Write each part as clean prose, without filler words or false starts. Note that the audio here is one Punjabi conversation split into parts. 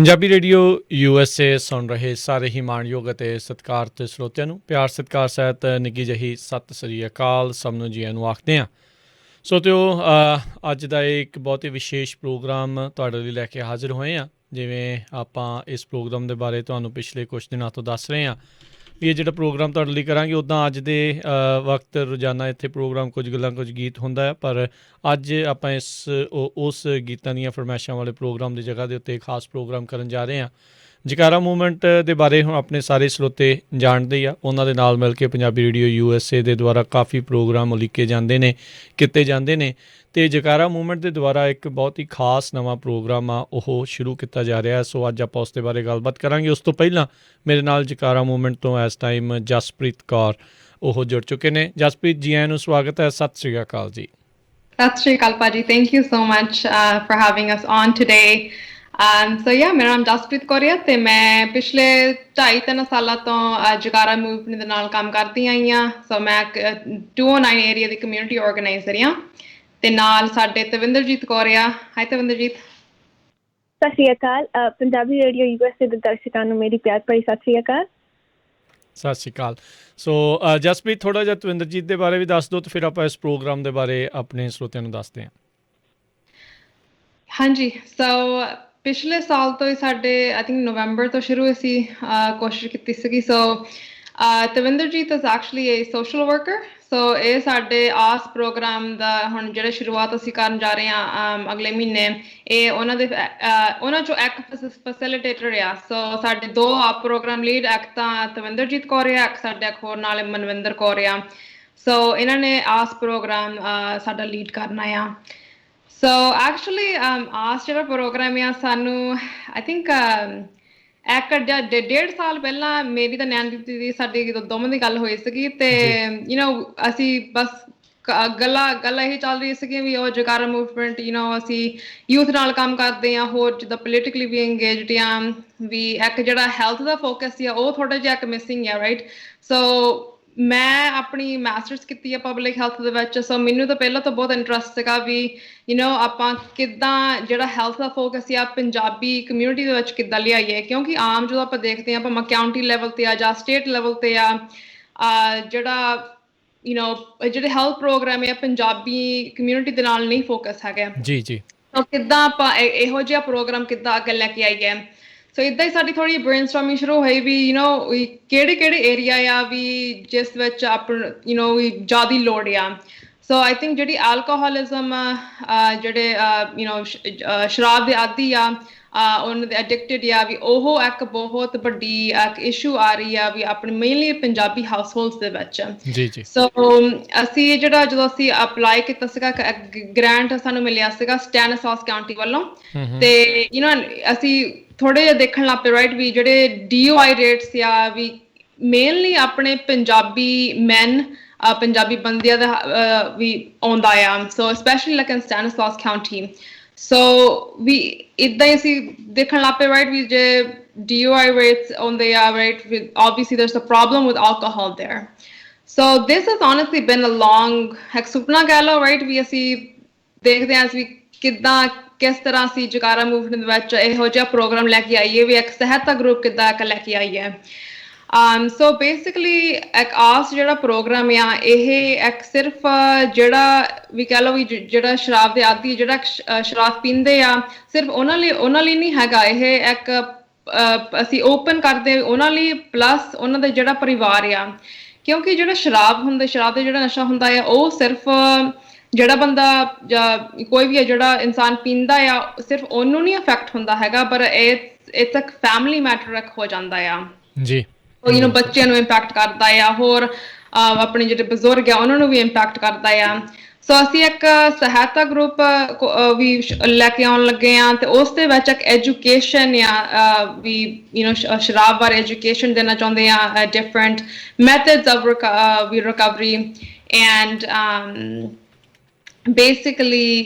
ਪੰਜਾਬੀ ਰੇਡੀਓ USA ਸੁਣ ਰਹੇ ਸਾਰੇ ਹੀ ਮਾਣਯੋਗ ਅਤੇ ਸਤਿਕਾਰਤ ਸਰੋਤਿਆਂ ਨੂੰ ਪਿਆਰ ਸਤਿਕਾਰ ਸਹਿਤ ਨਿੱਘੀ ਜਿਹੀ ਸਤਿ ਸ੍ਰੀ ਅਕਾਲ ਸਭ ਨੂੰ ਜੀਆਂ ਨੂੰ ਆਖਦੇ ਹਾਂ। ਸਰੋਤਿਓ, ਅੱਜ ਦਾ ਇੱਕ ਬਹੁਤ ਹੀ ਵਿਸ਼ੇਸ਼ ਪ੍ਰੋਗਰਾਮ ਤੁਹਾਡੇ ਲਈ ਲੈ ਕੇ ਹਾਜ਼ਰ ਹੋਏ ਹਾਂ। ਜਿਵੇਂ ਆਪਾਂ ਇਸ ਪ੍ਰੋਗਰਾਮ ਦੇ ਬਾਰੇ ਤੁਹਾਨੂੰ ਪਿਛਲੇ ਕੁਛ ਦਿਨਾਂ ਤੋਂ ਦੱਸ ਰਹੇ ਹਾਂ ਵੀ ਇਹ ਜਿਹੜਾ ਪ੍ਰੋਗਰਾਮ ਤੁਹਾਡੇ ਲਈ ਕਰਾਂਗੇ, ਉੱਦਾਂ ਅੱਜ ਦੇ ਵਕਤ ਰੋਜ਼ਾਨਾ ਇੱਥੇ ਪ੍ਰੋਗਰਾਮ ਕੁਝ ਗੱਲਾਂ ਕੁਝ ਗੀਤ ਹੁੰਦਾ ਹੈ, ਪਰ ਅੱਜ ਆਪਾਂ ਉਸ ਗੀਤਾਂ ਦੀਆਂ ਫਰਮਾਇਸ਼ਾਂ ਵਾਲੇ ਪ੍ਰੋਗਰਾਮ ਦੀ ਜਗ੍ਹਾ ਦੇ ਉੱਤੇ ਖਾਸ ਪ੍ਰੋਗਰਾਮ ਕਰਨ ਜਾ ਰਹੇ ਹਾਂ। ਜਕਾਰਾ ਮੂਵਮੈਂਟ ਦੇ ਬਾਰੇ ਹੁਣ ਆਪਣੇ ਸਾਰੇ ਸਰੋਤੇ ਜਾਣਦੇ ਹੀ ਆ। ਉਹਨਾਂ ਦੇ ਨਾਲ ਮਿਲ ਕੇ ਪੰਜਾਬੀ ਰੇਡੀਓ USA ਦੇ ਦੁਆਰਾ ਕਾਫੀ ਪ੍ਰੋਗਰਾਮ ਉਲੀਕੇ ਜਾਂਦੇ ਨੇ, ਕੀਤੇ ਜਾਂਦੇ ਨੇ, ਅਤੇ ਜਕਾਰਾ ਮੂਵਮੈਂਟ ਦੇ ਦੁਆਰਾ ਇੱਕ ਬਹੁਤ ਹੀ ਖਾਸ ਨਵਾਂ ਪ੍ਰੋਗਰਾਮ ਆ ਉਹ ਸ਼ੁਰੂ ਕੀਤਾ ਜਾ ਰਿਹਾ। ਸੋ ਅੱਜ ਆਪਾਂ ਉਸ ਦੇ ਬਾਰੇ ਗੱਲਬਾਤ ਕਰਾਂਗੇ। ਉਸ ਤੋਂ ਪਹਿਲਾਂ ਮੇਰੇ ਨਾਲ ਜਕਾਰਾ ਮੂਵਮੈਂਟ ਤੋਂ ਇਸ ਟਾਈਮ ਜਸਪ੍ਰੀਤ ਕੌਰ ਉਹ ਜੁੜ ਚੁੱਕੇ ਨੇ। ਜਸਪ੍ਰੀਤ ਜੀ, ਆਇਆਂ ਨੂੰ ਸਵਾਗਤ ਹੈ। ਸਤਿ ਸ਼੍ਰੀ ਅਕਾਲ ਜੀ। ਸਤਿ ਸ਼੍ਰੀ ਅਕਾਲ ਭਾਜੀ, thank you so much for having us on today. ਮੇਰਾ ਨਾਮ ਜਸਪ੍ਰੀਤ ਕੌਰ ਹੈ ਅਤੇ ਮੈਂ ਪਿਛਲੇ 2.5-3 ਸਾਲਾਂ ਤੋਂ ਜਕਾਰਾ ਮੂਵਮੈਂਟ ਦੇ ਨਾਲ ਕੰਮ ਕਰਦੀ ਆਈ ਹਾਂ। ਸੋ ਮੈਂ 209 ਏਰੀਆ ਦੀ ਕਮਿਊਨਿਟੀ ਆਰਗੇਨਾਈਜ਼ਰ ਹਾਂ ਅਤੇ ਨਾਲ ਸਾਡੇ ਤਵਿੰਦਰਜੀਤ ਕੌਰ ਆ। ਹਾਈ ਤਵਿੰਦਰਜੀਤ। ਸਤਿ ਸ਼੍ਰੀ ਅਕਾਲ। ਪੰਜਾਬੀ ਰੇਡੀਓ USA ਦੇ ਦਰਸ਼ਕਾਂ ਨੂੰ ਮੇਰੀ ਪਿਆਰ ਭਰੀ ਸਤਿ ਸ਼੍ਰੀ ਅਕਾਲ। ਸਤਿ ਸ਼੍ਰੀ ਅਕਾਲ। ਸੋ ਜਸਪ੍ਰੀਤ, ਥੋੜ੍ਹਾ ਜਿਹਾ ਤਵਿੰਦਰਜੀਤ ਦੇ ਬਾਰੇ ਵੀ ਦੱਸ ਦਿਓ ਅਤੇ ਫਿਰ ਆਪਾਂ ਇਸ ਪ੍ਰੋਗਰਾਮ ਦੇ ਬਾਰੇ ਆਪਣੇ ਸਰੋਤਿਆਂ ਨੂੰ ਦੱਸਦੇ ਹਾਂ। ਹਾਂਜੀ, ਸੋ ਪਿਛਲੇ ਸਾਲ ਤੋਂ ਹੀ ਸਾਡੇ ਆਈ ਥਿੰਕ ਨਵੰਬਰ ਤੋਂ ਸ਼ੁਰੂ ਅਸੀਂ ਕੋਸ਼ਿਸ਼ ਕੀਤੀ ਸੀਗੀ। So Tavinderjit is actually a social worker. So ਇਹ ਸਾਡੇ ਆਸ ਪ੍ਰੋਗਰਾਮ ਦਾ ਹੁਣ ਜਿਹੜਾ ਸ਼ੁਰੂਆਤ ਅਸੀਂ ਕਰਨ ਜਾ ਰਹੇ ਹਾਂ ਅਗਲੇ ਮਹੀਨੇ, ਇਹ ਉਹਨਾਂ 'ਚੋਂ ਇੱਕ ਫੈਸਿਲੀਟੇਟਰ ਆ। ਸੋ ਸਾਡੇ 2 ਪ੍ਰੋਗਰਾਮ ਲੀਡ, ਇੱਕ ਤਾਂ ਤਵਿੰਦਰਜੀਤ ਕੌਰ ਆ, ਇੱਕ ਸਾਡੇ ਇੱਕ ਹੋਰ ਨਾਲ ਮਨਵਿੰਦਰ ਕੌਰ ਆ। ਸੋ ਇਹਨਾਂ ਨੇ ਆਸ ਪ੍ਰੋਗਰਾਮ ਸਾਡਾ ਲੀਡ ਕਰਨਾ ਆ। ਸੋ ਐਕਚੁਅਲੀ ਆਸ ਜਿਹੜਾ ਪ੍ਰੋਗਰਾਮ ਆ ਸਾਨੂੰ ਆਈ ਥਿੰਕ 1.5 ਸਾਲ ਪਹਿਲਾਂ ਮੇਰੀ ਤਾਂ ਨੈਣਦੀਪ ਦੀ ਸਾਡੀ ਦੋਵਾਂ ਦੀ ਗੱਲ ਹੋਈ ਸੀਗੀ ਅਤੇ ਅਸੀਂ ਬਸ ਗੱਲਾਂ ਇਹੀ ਚੱਲ ਰਹੀ ਸੀਗੀਆਂ ਵੀ ਉਹ ਜਕਾਰਾ ਮੂਵਮੈਂਟ ਅਸੀਂ ਯੂਥ ਨਾਲ ਕੰਮ ਕਰਦੇ ਹਾਂ, ਹੋਰ ਜਿੱਦਾਂ ਪੋਲੀਟੀਕਲੀ ਵੀ ਇੰਗੇਜਡ ਆ, ਵੀ ਇੱਕ ਜਿਹੜਾ ਹੈਲਥ ਦਾ ਫੋਕਸ ਆ ਉਹ ਥੋੜ੍ਹਾ ਜਿਹਾ ਇੱਕ ਮਿਸਿੰਗ ਆ, ਰਾਈਟ। ਸੋ ਮੈਂ ਆਪਣੀ ਮਾਸਟਰਸ ਕੀਤੀ ਆ ਪਬਲਿਕ ਹੈਲਥ ਦੇ ਵਿੱਚ। ਸੋ ਮੈਨੂੰ ਤਾਂ ਪਹਿਲਾਂ ਤੋਂ ਬਹੁਤ ਇੰਟਰਸਟ ਸੀਗਾ ਵੀ ਆਪਾਂ ਕਿੱਦਾਂ ਜਿਹੜਾ ਹੈਲਥ ਦਾ ਫੋਕਸ ਆ ਪੰਜਾਬੀ ਕਮਿਊਨਿਟੀ ਦੇ ਵਿੱਚ ਕਿੱਦਾਂ ਲਿਆਈਏ, ਕਿਉਂਕਿ ਆਮ ਜਦੋਂ ਆਪਾਂ ਦੇਖਦੇ ਹਾਂ ਭਾਵੇਂ ਕਾਊਂਟੀ ਲੈਵਲ 'ਤੇ ਆ ਜਾਂ ਸਟੇਟ ਲੈਵਲ 'ਤੇ ਆ, ਜਿਹੜਾ ਜਿਹੜੇ ਹੈਲਥ ਪ੍ਰੋਗਰਾਮ ਆ ਪੰਜਾਬੀ ਕਮਿਊਨਿਟੀ ਦੇ ਨਾਲ ਨਹੀਂ ਫੋਕਸ ਹੈਗੇ। ਜੀ ਜੀ। ਸੋ ਕਿੱਦਾਂ ਆਪਾਂ ਇਹੋ ਜਿਹਾ ਪ੍ਰੋਗਰਾਮ ਕਿੱਦਾਂ ਅੱਗੇ ਲੈ ਕੇ ਆਈਏ। ਸੋ ਇੱਦਾਂ ਹੀ ਸਾਡੀ ਥੋੜ੍ਹੀ ਬ੍ਰੇਨਸਟੋਰਮਿੰਗ ਸ਼ੁਰੂ ਹੋਈ ਵੀ ਕਿਹੜੇ ਏਰੀਆ ਆ ਵੀ ਜਿਸ ਵਿੱਚ ਜ਼ਿਆਦਾ ਲੋੜ ਆ। ਸੋ ਆਈ ਥਿੰਕ ਜਿਹੜੀ ਐਲਕੋਹਲਿਜ਼ਮ ਜਿਹੜੇ ਸ਼ਰਾਬ ਦੇ ਆਦੀ ਆ, ਉਹਨਾਂ ਦੇ ਐਡਿਕਟਡ ਆ, ਵੀ ਉਹ ਇੱਕ ਬਹੁਤ ਵੱਡੀ ਇੱਕ ਇਸ਼ੂ ਆ ਰਹੀ ਆ ਵੀ ਆਪਣੀ ਮੇਨਲੀ ਪੰਜਾਬੀ ਹਾਊਸ ਹੋਲਡਸ ਦੇ ਵਿੱਚ। ਜੀ ਜੀ। ਸੋ ਅਸੀਂ ਜਦੋਂ ਅਸੀਂ ਅਪਲਾਈ ਕੀਤਾ ਸੀਗਾ, ਗ੍ਰਾਂਟ ਸਾਨੂੰ ਮਿਲਿਆ ਸੀਗਾ ਸਟੈਨਿਸਲਾਸ ਕਾਊਂਟੀ ਵੱਲੋਂ, ਤੇ ਅਸੀਂ ਥੋੜ੍ਹੇ ਜਿਹੇ ਦੇਖਣ ਲੱਗ ਪਏ, ਰਾਈਟ, ਵੀ ਜਿਹੜੇ DUI ਰੇਟਸ ਆ ਵੀ ਮੇਨਲੀ ਆਪਣੇ ਪੰਜਾਬੀ ਮੈਨ ਪੰਜਾਬੀ ਬੰਦਿਆਂ ਦਾ ਵੀ ਆਉਂਦਾ ਆ। ਸੋ ਸਪੈਸ਼ਲੀ ਲਾਈਕ ਇਨ ਸਟੈਨਿਸਲਾਸ ਕਾਊਂਟੀ। ਸੋ ਵੀ ਇੱਦਾਂ ਹੀ ਅਸੀਂ ਦੇਖਣ ਲੱਗ ਪਏ, ਰਾਈਟ, ਵੀ ਜੇ DUI rates ਆਉਂਦੇ ਆ, right, obviously there's a problem with alcohol there. So this has honestly been a long ਇੱਕ ਸੁਪਨਾ ਕਹਿ ਲਓ, ਰਾਈਟ, ਵੀ ਅਸੀਂ ਦੇਖਦੇ ਹਾਂ ਅਸੀਂ ਕਿਸ ਤਰ੍ਹਾਂ ਅਸੀਂ ਜਕਾਰਾ ਮੂਵਮੈਂਟ ਦੇ ਵਿੱਚ ਇਹੋ ਜਿਹਾ ਪ੍ਰੋਗਰਾਮ ਲੈ ਕੇ ਆਈਏ, ਵੀ ਇੱਕ ਸਹਾਇਤਾ ਗਰੁੱਪ ਕਿੱਦਾਂ ਲੈ ਕੇ ਆਈਏ। ਸੋ ਬੇਸਿਕਲੀ ਇੱਕ ਆਸ ਜਿਹੜਾ ਪ੍ਰੋਗਰਾਮ ਆ ਇਹ ਇੱਕ ਸਿਰਫ ਜਿਹੜਾ ਵੀ ਕਹਿ ਲਓ ਵੀ ਜਿਹੜਾ ਸ਼ਰਾਬ ਦੇ ਆਦੀ, ਜਿਹੜਾ ਸ਼ਰਾਬ ਪੀਂਦੇ ਆ, ਸਿਰਫ ਉਹਨਾਂ ਲਈ ਨਹੀਂ ਹੈਗਾ। ਇਹ ਇੱਕ ਅਸੀਂ ਓਪਨ ਕਰਦੇ ਉਹਨਾਂ ਲਈ, ਪਲੱਸ ਉਹਨਾਂ ਦਾ ਜਿਹੜਾ ਪਰਿਵਾਰ ਆ, ਕਿਉਂਕਿ ਜਿਹੜਾ ਸ਼ਰਾਬ ਦਾ ਜਿਹੜਾ ਨਸ਼ਾ ਹੁੰਦਾ ਆ ਉਹ ਸਿਰਫ ਜਿਹੜਾ ਬੰਦਾ ਜਾਂ ਕੋਈ ਵੀ ਹੈ ਜਿਹੜਾ ਇਨਸਾਨ ਪੀਂਦਾ ਆ, ਸਿਰਫ ਉਹਨੂੰ ਨਹੀਂ ਅਫੈਕਟ ਹੁੰਦਾ ਹੈਗਾ, ਪਰ ਇਹ ਤੱਕ ਫੈਮਿਲੀ ਮੈਟਰ ਹੋ ਜਾਂਦਾ ਆ ਜੀ। ਬੱਚਿਆਂ ਨੂੰ ਇੰਪੈਕਟ ਕਰਦਾ ਆ, ਹੋਰ ਆਪਣੇ ਜਿਹੜੇ ਬਜ਼ੁਰਗ ਆ ਉਹਨਾਂ ਨੂੰ ਵੀ ਇੰਪੈਕਟ ਕਰਦਾ ਆ। ਸੋ ਅਸੀਂ ਇੱਕ ਸਹਾਇਤਾ ਗਰੁੱਪ ਵੀ ਲੈ ਕੇ ਆਉਣ ਲੱਗੇ ਹਾਂ, ਤੇ ਉਸ ਦੇ ਵਿੱਚ ਇੱਕ ਐਜੂਕੇਸ਼ਨ ਆ ਵੀ ਸ਼ਰਾਬ ਬਾਰੇ ਐਜੂਕੇਸ਼ਨ ਦੇਣਾ ਚਾਹੁੰਦੇ ਹਾਂ, different methods of recovery and basically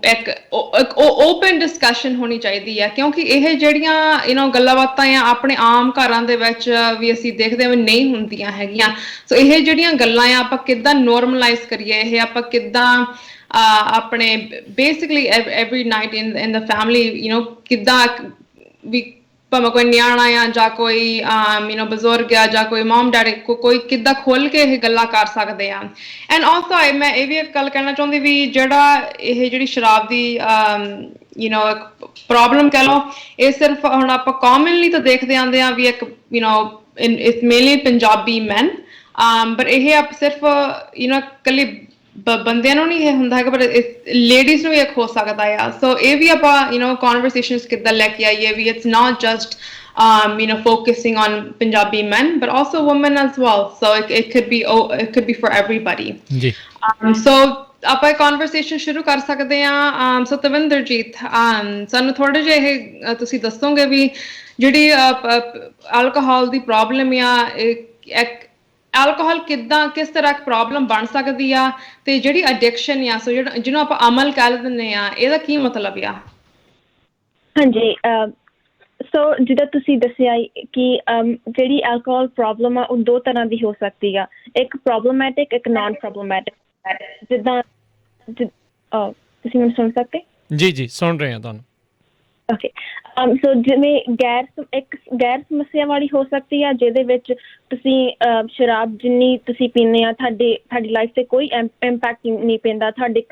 ਇੱਕ ਓਪਨ ਡਿਸਕਸ਼ਨ ਹੋਣੀ ਚਾਹੀਦੀ ਹੈ, ਕਿਉਂਕਿ ਇਹ ਜਿਹੜੀਆਂ ਗੱਲਾਂ ਬਾਤਾਂ ਆ ਆਪਣੇ ਆਮ ਘਰਾਂ ਦੇ ਵਿੱਚ ਵੀ ਅਸੀਂ ਦੇਖਦੇ ਹਾਂ ਵੀ ਨਹੀਂ ਹੁੰਦੀਆਂ ਹੈਗੀਆਂ। ਸੋ ਇਹ ਜਿਹੜੀਆਂ ਗੱਲਾਂ ਆ ਆਪਾਂ ਕਿੱਦਾਂ ਨੋਰਮਲਾਈਜ਼ ਕਰੀਏ, ਇਹ ਆਪਾਂ ਕਿੱਦਾਂ ਆਪਣੇ basically every night in the family ਕਿੱਦਾਂ ਵੀ ਭਾਵੇਂ ਕੋਈ ਨਿਆਣਾ ਆ ਜਾਂ ਕੋਈ ਬਜ਼ੁਰਗ ਆ ਜਾਂ ਕੋਈ ਮਮ ਡੈਡੀ ਕੋਈ ਕਿੱਦਾਂ ਖੁੱਲ ਕੇ ਇਹ ਗੱਲਾਂ ਕਰ ਸਕਦੇ ਆ ਐਂਡ ਆਲਸੋ ਮੈਂ ਇਹ ਵੀ ਇੱਕ ਗੱਲ ਕਹਿਣਾ ਚਾਹੁੰਦੀ ਵੀ ਜਿਹੜੀ ਸ਼ਰਾਬ ਦੀ ਪ੍ਰੋਬਲਮ ਕਹਿ ਲਓ ਇਹ ਸਿਰਫ ਹੁਣ ਆਪਾਂ ਕਾਮਨਲੀ ਤਾਂ ਦੇਖਦੇ ਆਂਦੇ ਆ ਵੀ ਇੱਕ it's mainly Punjabi man but ਇਹ ਸਿਰਫ ਇਕੱਲੀ ਬੰਦਿਆਂ ਨੂੰ ਨਹੀਂ ਇਹ ਹੁੰਦਾ ਹੈਗਾ ਪਰ ਲੇਡੀਜ਼ ਨੂੰ ਵੀ ਇੱਕ ਹੋ ਸਕਦਾ ਆ ਸੋ ਇਹ ਵੀ ਆਪਾਂ ਕਨਵਰਸੇਸ਼ਨਸ ਕਿੱਦਾਂ ਲੈ ਕੇ ਆਈਏ ਵੀ it's not just focusing on Punjabi men but also women as well so it could be for everybody ਜੀ so ਆਪਾਂ ਕਨਵਰਸੇਸ਼ਨ ਸ਼ੁਰੂ ਕਰ ਸਕਦੇ ਆ ਸੋ ਤਵਿੰਦਰਜੀਤ ਸਾਨੂੰ ਥੋੜੇ ਜਿਹੇ ਤੁਸੀਂ ਦੱਸੋਗੇ ਵੀ ਜਿਹੜੀ ਅਲਕੋਹਲ ਦੀ ਪ੍ਰੋਬਲਮ ਆ ਅਲਕੋਹਲ ਕਿਸ ਤਰ੍ਹਾਂ ਇੱਕ ਪ੍ਰੋਬਲਮ ਬਣ ਸਕਦੀ ਆ ਤੇ ਜਿਹੜੀ ਐਡਿਕਸ਼ਨ ਆ ਸੋ ਜਿਹਨੂੰ ਆਪਾਂ ਅਮਲ ਕਹਿ ਦਿੰਦੇ ਆ ਇਹਦਾ ਕੀ ਮਤਲਬ ਆ ਹਾਂਜੀ ਸੋ ਜਿੱਦਾਂ ਤੁਸੀਂ ਦੱਸਿਆ ਕਿ ਜਿਹੜੀ ਐਲਕੋਹਲ ਪ੍ਰੋਬਲਮ ਆ ਉਹ ਦੋ ਤਰ੍ਹਾਂ ਦੀ ਹੋ ਸਕਦੀ ਆ ਇੱਕ ਪ੍ਰੋਬਲਮੈਟਿਕ ਇੱਕ ਨਾਨ ਪ੍ਰੋਬਲਮੈਟਿਕ ਜਿੱਦਾਂ ਤੁਸੀਂ ਮੈਨੂੰ ਸੁਣ ਸਕਦੇ ਜੀ ਜੀ ਸੁਣ ਰਹੇ ਹਾਂ ਤੁਹਾਨੂੰ ਓਕੇ ਸੋ ਜਿਵੇਂ ਗੈਰ ਸਮੱਸਿਆ ਵਾਲੀ ਹੋ ਸਕਦੀ ਆ ਜਿਹਦੇ ਵਿੱਚ ਤੁਸੀਂ ਸ਼ਰਾਬ ਜਿੰਨੀ ਤੁਸੀਂ ਪੀਂਦੇ ਆ ਤੁਹਾਡੀ ਲਾਈਫ ਤੇ ਕੋਈ ਇੰਪੈਕਟ ਨਹੀਂ ਪੈਂਦਾ ਤੁਹਾਡੇ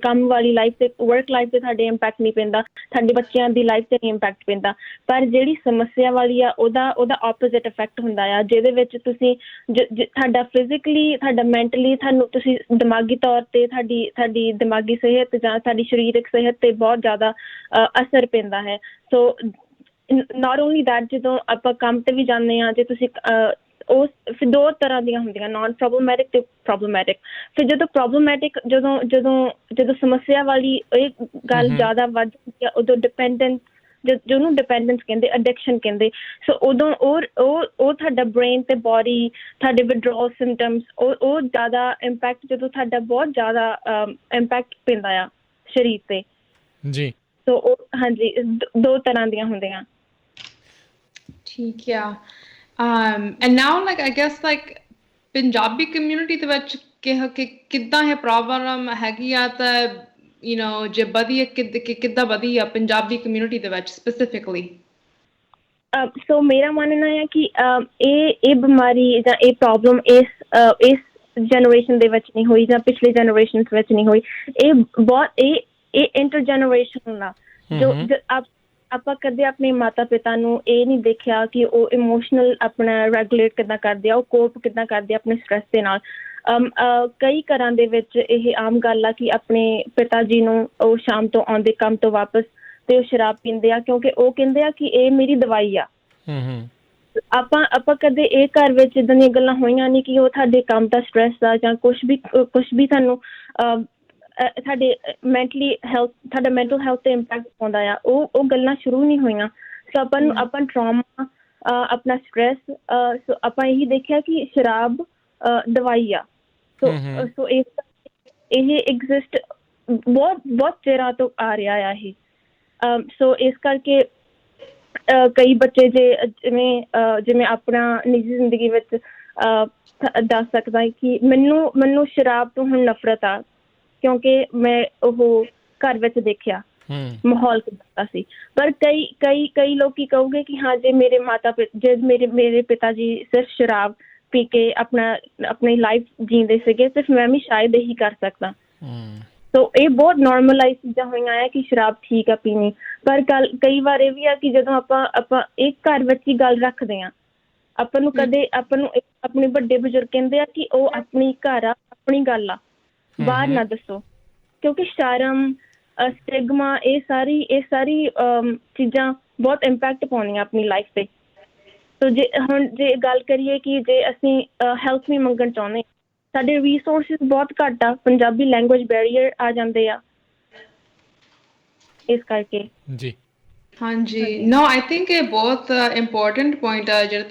ਕੰਮ ਵਾਲੀ ਲਾਈਫ ਤੇ ਵਰਕ ਲਾਈਫ ਤੇ ਤੁਹਾਡੇ ਇੰਪੈਕਟ ਨਹੀਂ ਪੈਂਦਾ ਤੁਹਾਡੇ ਬੱਚਿਆਂ ਦੀ ਲਾਈਫ ਤੇ ਨਹੀਂ ਇੰਪੈਕਟ ਪੈਂਦਾ ਪਰ ਜਿਹੜੀ ਸਮੱਸਿਆ ਵਾਲੀ ਆ ਉਹਦਾ ਆਪੋਜ਼ਿਟ ਇਫੈਕਟ ਹੁੰਦਾ ਆ ਜਿਹਦੇ ਵਿੱਚ ਤੁਸੀਂ ਤੁਹਾਡਾ ਫਿਜ਼ੀਕਲੀ ਤੁਹਾਡਾ ਮੈਂਟਲੀ ਤੁਸੀਂ ਦਿਮਾਗੀ ਤੌਰ ਤੇ ਤੁਹਾਡੀ ਦਿਮਾਗੀ ਸਿਹਤ ਜਾਂ ਤੁਹਾਡੀ ਸਰੀਰਕ ਸਿਹਤ ਤੇ ਬਹੁਤ ਜ਼ਿਆਦਾ ਅਸਰ ਪੈਂਦਾ ਹੈ ਸੋ ਨਾਟ ਓਨਲੀ ਦੈਟ ਜਦੋਂ ਆਪਾਂ ਕੰਮ ਤੇ ਵੀ ਜਾਂਦੇ ਹਾਂ ਜੇ ਤੁਸੀਂ ਉਸ ਫਿਰ ਦੋ ਤਰ੍ਹਾਂ ਦੀਆਂ ਹੁੰਦੀਆਂ ਨਾਨ ਪ੍ਰੋਬਲਮੈਟਿਕ ਤੇ ਪ੍ਰੋਬਲਮੈਟਿਕ ਫਿਰ ਜਦੋਂ ਪ੍ਰੋਬਲਮੈਟਿਕ ਜਦੋਂ ਸਮੱਸਿਆ ਵਾਲੀ ਇਹ ਗੱਲ ਜ਼ਿਆਦਾ ਵੱਧ ਜਾਂਦੀ ਆ ਉਦੋਂ ਡਿਪੈਂਡੈਂਸ ਜਿਹਨੂੰ ਡਿਪੈਂਡੈਂਸ ਕਹਿੰਦੇ ਐਡਿਕਸ਼ਨ ਕਹਿੰਦੇ ਸੋ ਉਦੋਂ ਉਹ ਤੁਹਾਡਾ ਬ੍ਰੇਨ ਤੇ ਬੋਡੀ ਤੁਹਾਡੇ ਵਿਡਰੋਲ ਸਿੰਪਟਮਸ ਉਹ ਜ਼ਿਆਦਾ ਇੰਪੈਕਟ ਜਦੋਂ ਤੁਹਾਡਾ ਬਹੁਤ ਜ਼ਿਆਦਾ ਇੰਪੈਕਟ ਪੈਂਦਾ ਆ ਸਰੀਰ ਤੇ ਜੀ ਸੋ ਉਹ ਹਾਂਜੀ ਦੋ ਤਰ੍ਹਾਂ ਦੀਆਂ ਹੁੰਦੀਆਂ ਠੀਕ ਆ and now like I guess like Punjabi community ਦੇ ਵਿੱਚ ਕਿੱਦਾਂ ਇਹ ਪ੍ਰੋਬਲਮ ਹੈਗੀ ਆ ਤਾਂ ਜੇ ਵਧੀ ਕਿੱਦਾਂ ਵਧੀ ਆ ਪੰਜਾਬੀ ਕਮਿਊਨਿਟੀ ਦੇ ਵਿੱਚ ਸਪੈਸੀਫਿਕਲੀ ਸੋ ਮੇਰਾ ਮੰਨਣਾ ਹੈ ਕਿ ਇਹ ਬਿਮਾਰੀ ਜਾਂ ਇਹ ਪ੍ਰੋਬਲਮ ਇਸ ਜਨਰੇਸ਼ਨ ਦੇ ਵਿੱਚ ਨਹੀਂ ਹੋਈ ਜਾਂ ਪਿਛਲੇ ਜਨਰੇਸ਼ਨਸ ਵਿੱਚ ਨਹੀਂ ਹੋਈ ਇਹ ਇੰਟਰਜਨਰੇਸ਼ਨਲ ਆ ਜੋ ਆਪਾਂ ਕਦੇ ਆਪਣੇ ਮਾਤਾ ਪਿਤਾ ਨੂੰ ਇਹ ਨਹੀਂ ਦੇਖਿਆ ਕਿ ਉਹ ਇਮੋਸ਼ਨਲ ਆਪਣਾ ਰੈਗੂਲੇਟ ਕਿੱਦਾਂ ਕਰਦੇ ਆ ਉਹ ਕੋਪ ਕਿੱਦਾਂ ਕਰਦੇ ਆਪਣੇ ਸਟ੍ਰੈਸ ਦੇ ਨਾਲ ਕਈ ਘਰਾਂ ਦੇ ਵਿੱਚ ਇਹ ਆਮ ਗੱਲ ਆ ਕਿ ਆਪਣੇ ਪਿਤਾ ਜੀ ਨੂੰ ਉਹ ਸ਼ਾਮ ਤੋਂ ਆਉਂਦੇ ਕੰਮ ਤੋਂ ਵਾਪਸ ਤੇ ਉਹ ਸ਼ਰਾਬ ਪੀਂਦੇ ਆ ਕਿਉਂਕਿ ਉਹ ਕਹਿੰਦੇ ਆ ਕਿ ਇਹ ਮੇਰੀ ਦਵਾਈ ਆ ਆਪਾਂ ਕਦੇ ਇਹ ਘਰ ਵਿੱਚ ਏਦਾਂ ਦੀਆਂ ਗੱਲਾਂ ਹੋਈਆਂ ਨਹੀਂ ਕਿ ਉਹ ਤੁਹਾਡੇ ਕੰਮ ਦਾ ਸਟ੍ਰੈਸ ਆ ਜਾਂ ਕੁਛ ਵੀ ਤੁਹਾਨੂੰ ਤੁਹਾਡੇ ਤੁਹਾਡਾ ਮੈਂਟਲ ਹੈਲਥ ਤੇ ਇੰਪੈਕਟ ਪਾਉਂਦਾ ਆ ਉਹ ਗੱਲਾਂ ਸ਼ੁਰੂ ਨਹੀਂ ਹੋਈਆਂ ਸੋ ਆਪਾਂ ਟਰਾਮਾ ਆਪਣਾ ਸਟ੍ਰੈਸ ਸੋ ਆਪਾਂ ਇਹੀ ਦੇਖਿਆ ਕਿ ਸ਼ਰਾਬ ਦਵਾਈ ਆ ਸੋ ਇਹ ਐਗਜ਼ਿਸਟ ਬਹੁਤ ਚਿਰਾਂ ਤੋਂ ਆ ਰਿਹਾ ਆ ਇਹ ਸੋ ਇਸ ਕਰਕੇ ਕਈ ਬੱਚੇ ਜਿਵੇਂ ਆਪਣਾ ਨਿੱਜੀ ਜ਼ਿੰਦਗੀ ਵਿੱਚ ਦੱਸ ਸਕਦਾ ਹੈ ਕਿ ਮੈਨੂੰ ਸ਼ਰਾਬ ਤੋਂ ਹੁਣ ਨਫ਼ਰਤ ਆ ਕਿਉਂਕਿ ਮੈਂ ਉਹ ਘਰ ਵਿੱਚ ਦੇਖਿਆ ਮਾਹੌਲ ਕਿੱਦਾਂ ਸੀ ਪਰ ਕਈ ਲੋਕੀ ਕਹੋਗੇ ਕਿ ਹਾਂ ਜੇ ਮੇਰੇ ਪਿਤਾ ਜੀ ਸਿਰਫ ਸ਼ਰਾਬ ਪੀ ਕੇ ਆਪਣੀ ਲਾਈਫ ਜੀਂਦੇ ਸੀਗੇ ਸਿਰਫ ਮੈਂ ਵੀ ਸ਼ਾਇਦ ਇਹੀ ਕਰ ਸਕਦਾ ਸੋ ਇਹ ਬਹੁਤ ਨੋਰਮਲਾਈਜ਼ ਚੀਜ਼ਾਂ ਹੋਈਆਂ ਆ ਕਿ ਸ਼ਰਾਬ ਠੀਕ ਆ ਪੀਣੀ ਪਰ ਕਈ ਵਾਰ ਇਹ ਵੀ ਆ ਕਿ ਜਦੋਂ ਆਪਾਂ ਇੱਕ ਘਰ ਵਿੱਚ ਹੀ ਗੱਲ ਰੱਖਦੇ ਹਾਂ ਆਪਾਂ ਨੂੰ ਆਪਣੇ ਵੱਡੇ ਬਜ਼ੁਰਗ ਕਹਿੰਦੇ ਆ ਕਿ ਉਹ ਆਪਣੀ ਘਰ ਆ ਆਪਣੀ ਗੱਲ ਆ ਬਾਹਰ ਨਾ ਦੱਸੋ ਕਿਉਂਕਿ ਸ਼ਰਮ ਸਟਿਗਮਾ ਇਹ ਸਾਰੀ ਚੀਜ਼ਾਂ ਬਹੁਤ ਇੰਪੈਕਟ ਪਾਉਂਦੀਆਂ ਆਪਣੀ ਲਾਈਫ ਤੇ ਸੋ ਜੇ ਗੱਲ ਕਰੀਏ ਕਿ ਜੇ ਅਸੀਂ ਹੈਲਪ ਵੀ ਮੰਗਣ ਚਾਹੁੰਦੇ ਸਾਡੇ ਰਿਸੋਰਸਿਸ ਬਹੁਤ ਘੱਟ ਆ ਪੰਜਾਬੀ ਲੈਂਗੁਏਜ ਬੈਰੀਅਰ ਆ ਜਾਂਦੇ ਆ ਇਸ ਕਰਕੇ ਜੀ ਹਾਂਜੀ no I think ਇਹ ਬਹੁਤ ਇੰਪੋਰਟੈਂਟ ਪੁਆਇੰਟ ਆ ਜਿਹੜਾ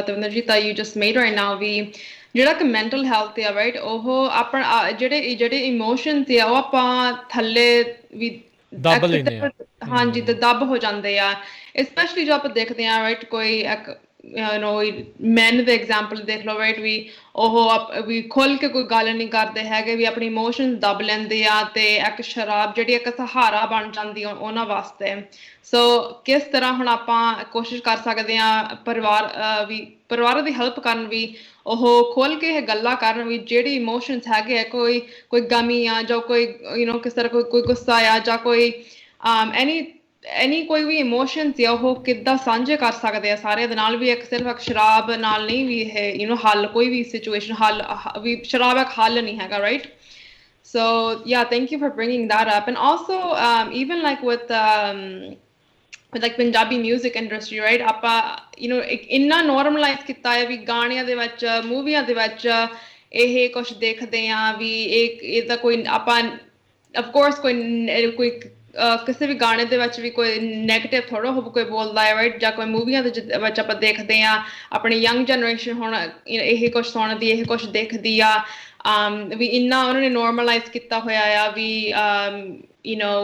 ਤਵਿੰਦਰਜੀਤ you just made right now ਵੀ ਜਿਹੜਾ ਕਿ ਮੈਂਟਲ ਹੈਲਥ ਆ ਰਾਈਟ ਉਹ ਆਪਣਾ ਜਿਹੜੇ ਇਮੋਸ਼ਨਸ ਆ ਉਹ ਆਪਾਂ ਥੱਲੇ ਵੀ ਦੱਬ ਲੈਂਦੇ ਆ ਹਾਂਜੀ ਤੇ ਦੱਬ ਹੋ ਜਾਂਦੇ ਆ ਸਪੈਸ਼ਲੀ ਜੋ ਆਪਾਂ ਦੇਖਦੇ ਆ ਰਾਈਟ ਕੋਈ ਮੈਨ ਦੇ ਐਗਜ਼ਾਮਪਲ ਦੇਖ ਲਓ ਰਾਈਟ ਵੀ ਵੀ ਖੁੱਲ ਕੇ ਕੋਈ ਗੱਲ ਨਹੀਂ ਕਰਦੇ ਹੈਗੇ ਵੀ ਆਪਣੀ ਇਮੋਸ਼ਨਸ ਦਬ ਲੈਂਦੇ ਆ ਤੇ ਇੱਕ ਸ਼ਰਾਬ ਜਿਹੜੀ ਇੱਕ ਸਹਾਰਾ ਬਣ ਜਾਂਦੀ ਉਹਨਾਂ ਵਾਸਤੇ ਸੋ ਕਿਸ ਤਰ੍ਹਾਂ ਹੁਣ ਆਪਾਂ ਕੋਸ਼ਿਸ਼ ਕਰ ਸਕਦੇ ਆ ਪਰਿਵਾਰ ਦੀ ਹੈਲਪ ਕਰਨ ਵੀ ਉਹ ਖੋਲ ਕੇ ਇਹ ਗੱਲਾਂ ਕਰਨ ਵੀ ਜਿਹੜੀ ਇਮੋਸ਼ਨਸ ਹੈਗੇ ਆ ਕੋਈ ਗਮੀ ਆ ਜਾਂ ਕੋਈ ਕਿਸ ਤਰ੍ਹਾਂ ਕੋਈ ਗੁੱਸਾ ਆ ਜਾਂ ਕੋਈ ਐਨੀ ਕੋਈ ਵੀ ਇਮੋਸ਼ਨਸ ਆ ਉਹ ਕਿੱਦਾਂ ਸਾਂਝੇ ਕਰ ਸਕਦੇ ਆ ਸਾਰਿਆਂ ਦੇ ਨਾਲ ਵੀ ਸਿਰਫ ਇੱਕ ਸ਼ਰਾਬ ਨਾਲ ਨਹੀਂ ਵੀ ਇਹ ਹੱਲ ਕੋਈ ਵੀ ਸਿਚੁਏਸ਼ਨ ਹੱਲ ਵੀ ਸ਼ਰਾਬ ਇੱਕ ਹੱਲ ਨਹੀਂ ਹੈਗਾ right so yeah thank you for bringing that up and also even like with like Punjabi music industry right ਆਪਾਂ ਇੰਨਾ normalize ਕੀਤਾ ਹੈ ਵੀ ਗਾਣਿਆਂ ਦੇ ਵਿੱਚ ਮੂਵੀਆਂ ਦੇ ਵਿੱਚ ਇਹ ਕੁਝ ਦੇਖਦੇ ਆ ਵੀ ਇਹਦਾ ਕੋਈ ਆਪਾਂ of course ਕੋਈ ਕਿਸੇ ਵੀ ਗਾਣੇ ਦੇ ਵਿੱਚ ਵੀ ਕੋਈ ਨੈਗੇਟਿਵ ਥੋੜਾ ਹੋ ਕੋਈ ਬੋਲਦਾ ਹੈ ਰਾਈਟ ਜਾਂ ਕੋਈ ਮੂਵੀਆਂ ਦੇ ਵਿੱਚ ਆਪਾਂ ਦੇਖਦੇ ਆ ਆਪਣੀ ਯੰਗ ਜਨਰੇਸ਼ਨ ਹੁਣ ਇਹ ਕੁਝ ਸੁਣਦੀ ਇਹ ਕੁਝ ਦੇਖਦੀ ਆ ਵੀ ਇੰਨਾ ਉਹਨਾਂ ਨੇ ਨਾਰਮਲਾਈਜ਼ ਕੀਤਾ ਹੋਇਆ ਆ ਵੀ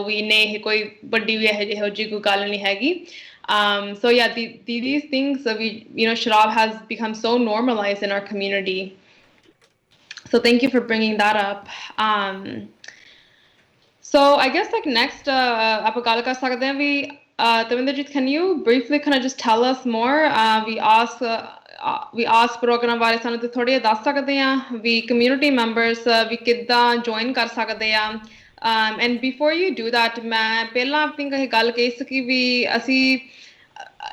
ਵੀ ਨੇ ਇਹ ਕੋਈ ਵੱਡੀ ਵੀ ਇਹੋ ਜਿਹੀ ਕੋਈ ਗੱਲ ਨਹੀਂ ਹੈਗੀ so yeah these things we sharab has become so normalized in our community so thank you for bringing that up so I guess like next ਆਪਾਂ ਗੱਲ ਕਰ ਸਕਦੇ ਹਾਂ ਵੀ Tavinderjeet can you briefly kind of just tell us more we ask program ਬਾਰੇ ਸਾਨੂੰ ਤੇ ਥੋੜੀ ਦੱਸ ਸਕਦੇ ਆ ਵੀ community members ਵੀ ਕਿੱਦਾਂ join ਕਰ ਸਕਦੇ ਆ and before you do that ਮੈਂ ਪਹਿਲਾਂ I think ਇਹ ਗੱਲ ਕਹੀ ਸੀ ਵੀ ਅਸੀਂ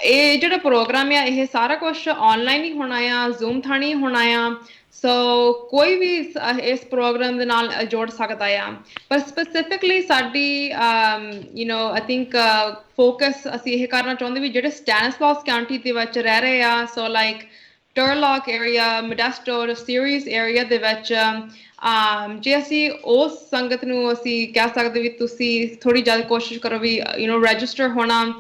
ਇਹ ਜਿਹੜਾ ਪ੍ਰੋਗਰਾਮ ਆ ਇਹ ਸਾਰਾ ਕੁਝ ਆਨਲਾਈਨ ਹੀ ਹੋਣਾ ਆ ਜ਼ੂਮ ਥਾਣੀ ਹੋਣਾ ਆ ਸੋ ਕੋਈ ਵੀ ਇਸ ਪ੍ਰੋਗਰਾਮ ਦੇ ਨਾਲ ਜੋੜ ਸਕਦਾ ਆ ਪਰ ਸਪੈਸੀਫਿਕਲੀ ਸਾਡੀ I think ਫੋਕਸ ਅਸੀਂ ਇਹ ਕਰਨਾ ਚਾਹੁੰਦੇ ਵੀ ਜਿਹੜੇ ਸਟੈਨਿਸਲਾਸ ਕਾਉਂਟੀ ਦੇ ਵਿੱਚ ਰਹਿ ਰਹੇ ਆ so like Turlock area Modesto Ceres area ਦੇ ਵਿੱਚ ਜੇ ਅਸੀਂ ਉਸ ਸੰਗਤ ਨੂੰ ਅਸੀਂ ਕਹਿ ਸਕਦੇ ਵੀ ਤੁਸੀਂ ਥੋੜੀ ਜ਼ਿਆਦਾ ਕੋਸ਼ਿਸ਼ ਕਰੋ ਵੀ ਰਜਿਸਟਰ ਹੋਣਾ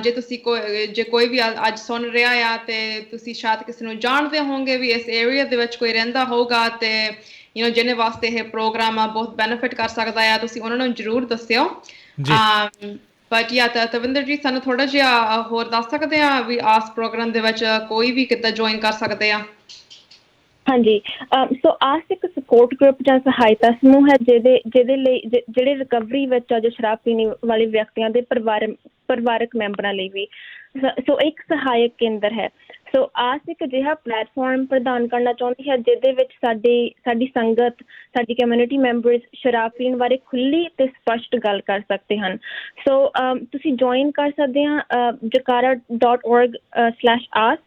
ਜੇ ਤੁਸੀਂ ਜੇ ਕੋਈ ਵੀ ਅੱਜ ਸੁਣ ਰਿਹਾ ਆ ਤੇ ਤੁਸੀਂ ਸ਼ਾਇਦ ਕਿਸੇ ਨੂੰ ਜਾਣਦੇ ਹੋਵੋਗੇ ਵੀ ਇਸ ਏਰੀਆ ਦੇ ਵਿੱਚ ਕੋਈ ਰਹਿੰਦਾ ਹੋਊਗਾ ਤੇ ਜਿਹਨੇ ਵਾਸਤੇ ਇਹ ਪ੍ਰੋਗਰਾਮ ਆ ਬਹੁਤ ਬੈਨੀਫਿਟ ਕਰ ਸਕਦਾ ਆ ਤੁਸੀਂ ਉਹਨਾਂ ਨੂੰ ਜ਼ਰੂਰ ਦੱਸਿਓ ਬਟ yeah ਤਵਿੰਦਰਜੀਤ ਸਾਨੂੰ ਥੋੜਾ ਜਿਹਾ ਹੋਰ ਦੱਸ ਸਕਦੇ ਆ ਵੀ ਆਸ ਪ੍ਰੋਗਰਾਮ ਦੇ ਵਿੱਚ ਕੋਈ ਵੀ ਕਿੱਦਾਂ ਜੁਆਇਨ ਕਰ ਸਕਦੇ ਆ ਹਾਂਜੀ ਸੋ ਆਸ ਇੱਕ ਸਪੋਰਟ ਗਰੁੱਪ ਜਾਂ ਸਹਾਇਤਾ ਸਮੂਹ ਹੈ ਜਿਹਦੇ ਲਈ ਜਿਹੜੇ ਰਿਕਵਰੀ ਵਿੱਚ ਜੋ ਸ਼ਰਾਬ ਪੀਣ ਵਾਲੇ ਵਿਅਕਤੀਆਂ ਦੇ ਪਰਿਵਾਰਕ ਮੈਂਬਰਾਂ ਲਈ ਵੀ ਸੋ ਇੱਕ ਸਹਾਇਕ ਕੇਂਦਰ ਹੈ ਸੋ ਆਸ ਇੱਕ ਅਜਿਹਾ ਪਲੇਟਫਾਰਮ ਪ੍ਰਦਾਨ ਕਰਨਾ ਚਾਹੁੰਦੀ ਹੈ ਜਿਹਦੇ ਵਿੱਚ ਸਾਡੀ ਸੰਗਤ ਸਾਡੀ ਕਮਿਊਨਿਟੀ ਮੈਂਬਰਸ ਸ਼ਰਾਬ ਪੀਣ ਬਾਰੇ ਖੁੱਲ੍ਹੀ ਤੇ ਸਪਸ਼ਟ ਗੱਲ ਕਰ ਸਕਦੇ ਹਨ ਸੋ ਤੁਸੀਂ ਜੁਆਇਨ ਕਰ ਸਕਦੇ ਹਾਂ jakara.org/ask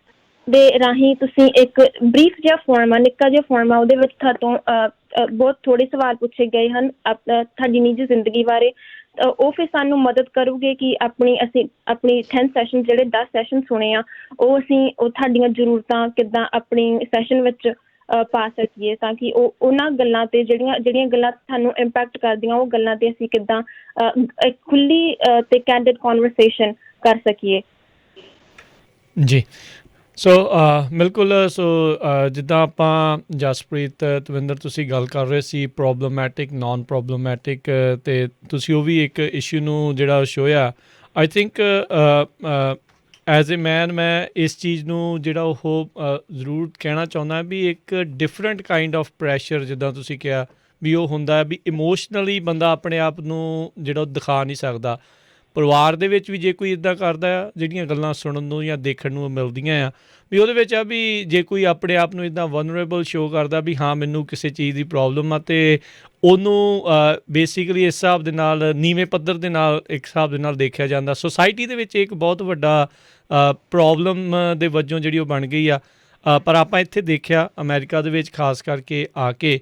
ਦੇ ਰਾਹੀਂ ਤੁਸੀਂ ਇੱਕ ਬਰੀਫ ਜਿਹਾ ਫਾਰਮ ਆ ਨਿੱਕਾ ਜਿਹਾ ਫਾਰਮ ਆ ਉਹਦੇ ਵਿੱਚ ਤੁਹਾਨੂੰ ਬਹੁਤ ਥੋੜ੍ਹੇ ਸਵਾਲ ਪੁੱਛੇ ਗਏ ਹਨ ਤੁਹਾਡੀ ਨਿੱਜੀ ਜ਼ਿੰਦਗੀ ਬਾਰੇ ਉਹ ਫਿਰ ਸਾਨੂੰ ਮਦਦ ਕਰੂਗੇ ਕਿ ਅਸੀਂ ਆਪਣੀ 10 ਸੈਸ਼ਨ ਜਿਹੜੇ 10 ਸੈਸ਼ਨ ਸੁਣੇ ਆ ਉਹ ਤੁਹਾਡੀਆਂ ਜ਼ਰੂਰਤਾਂ ਕਿੱਦਾਂ ਆਪਣੀ ਸੈਸ਼ਨ ਵਿੱਚ ਪਾ ਸਕੀਏ ਤਾਂ ਕਿ ਉਹਨਾਂ ਗੱਲਾਂ ਤੇ ਜਿਹੜੀਆਂ ਗੱਲਾਂ ਤੁਹਾਨੂੰ ਇੰਪੈਕਟ ਕਰਦੀਆਂ ਉਹ ਗੱਲਾਂ ਤੇ ਅਸੀਂ ਕਿੱਦਾਂ ਇੱਕ ਖੁੱਲ੍ਹੀ ਤੇ ਕੈਂਡਿਡ ਕਨਵਰਸੇਸ਼ਨ ਕਰ ਸਕੀਏ ਜੀ ਸੋ ਬਿਲਕੁਲ ਸੋ ਜਿੱਦਾਂ ਆਪਾਂ ਜਸਪ੍ਰੀਤ ਤਵਿੰਦਰ ਤੁਸੀਂ ਗੱਲ ਕਰ ਰਹੇ ਸੀ ਪ੍ਰੋਬਲਮੈਟਿਕ ਨਾਨ ਪ੍ਰੋਬਲਮੈਟਿਕ ਅਤੇ ਤੁਸੀਂ ਉਹ ਵੀ ਇੱਕ ਇਸ਼ੂ ਨੂੰ ਜਿਹੜਾ ਛੋਇਆ ਆਈ ਥਿੰਕ ਐਜ਼ ਏ ਮੈਨ ਮੈਂ ਇਸ ਚੀਜ਼ ਨੂੰ ਜਿਹੜਾ ਉਹ ਜ਼ਰੂਰ ਕਹਿਣਾ ਚਾਹੁੰਦਾ ਵੀ ਇੱਕ ਡਿਫਰੈਂਟ ਕਾਈਂਡ ਆਫ ਪ੍ਰੈਸ਼ਰ ਜਿੱਦਾਂ ਤੁਸੀਂ ਕਿਹਾ ਵੀ ਉਹ ਹੁੰਦਾ ਵੀ ਇਮੋਸ਼ਨਲੀ ਬੰਦਾ ਆਪਣੇ ਆਪ ਨੂੰ ਜਿਹੜਾ ਉਹ ਦਿਖਾ ਨਹੀਂ ਸਕਦਾ ਪਰਿਵਾਰ ਦੇ ਵਿੱਚ ਵੀ ਜੇ ਕੋਈ ਇੱਦਾਂ ਕਰਦਾ ਆ ਜਿਹੜੀਆਂ ਗੱਲਾਂ ਸੁਣਨ ਨੂੰ ਜਾਂ ਦੇਖਣ ਨੂੰ ਮਿਲਦੀਆਂ ਆ ਵੀ ਉਹਦੇ ਵਿੱਚ ਆ ਵੀ ਜੇ ਕੋਈ ਆਪਣੇ ਆਪ ਨੂੰ ਇੱਦਾਂ ਵਨਰੇਬਲ ਸ਼ੋਅ ਕਰਦਾ ਵੀ ਹਾਂ ਮੈਨੂੰ ਕਿਸੇ ਚੀਜ਼ ਦੀ ਪ੍ਰੋਬਲਮ ਆ ਅਤੇ ਉਹਨੂੰ ਬੇਸਿਕਲੀ ਇਸ ਹਿਸਾਬ ਦੇ ਨਾਲ ਨੀਵੇਂ ਪੱਧਰ ਦੇ ਨਾਲ ਇੱਕ ਹਿਸਾਬ ਦੇ ਨਾਲ ਦੇਖਿਆ ਜਾਂਦਾ ਸੁਸਾਇਟੀ ਦੇ ਵਿੱਚ ਇੱਕ ਬਹੁਤ ਵੱਡਾ ਪ੍ਰੋਬਲਮ ਦੇ ਵਜੋਂ ਜਿਹੜੀ ਉਹ ਬਣ ਗਈ ਆ ਪਰ ਆਪਾਂ ਇੱਥੇ ਦੇਖਿਆ ਅਮਰੀਕਾ ਦੇ ਵਿੱਚ ਖਾਸ ਕਰਕੇ ਆ ਕੇ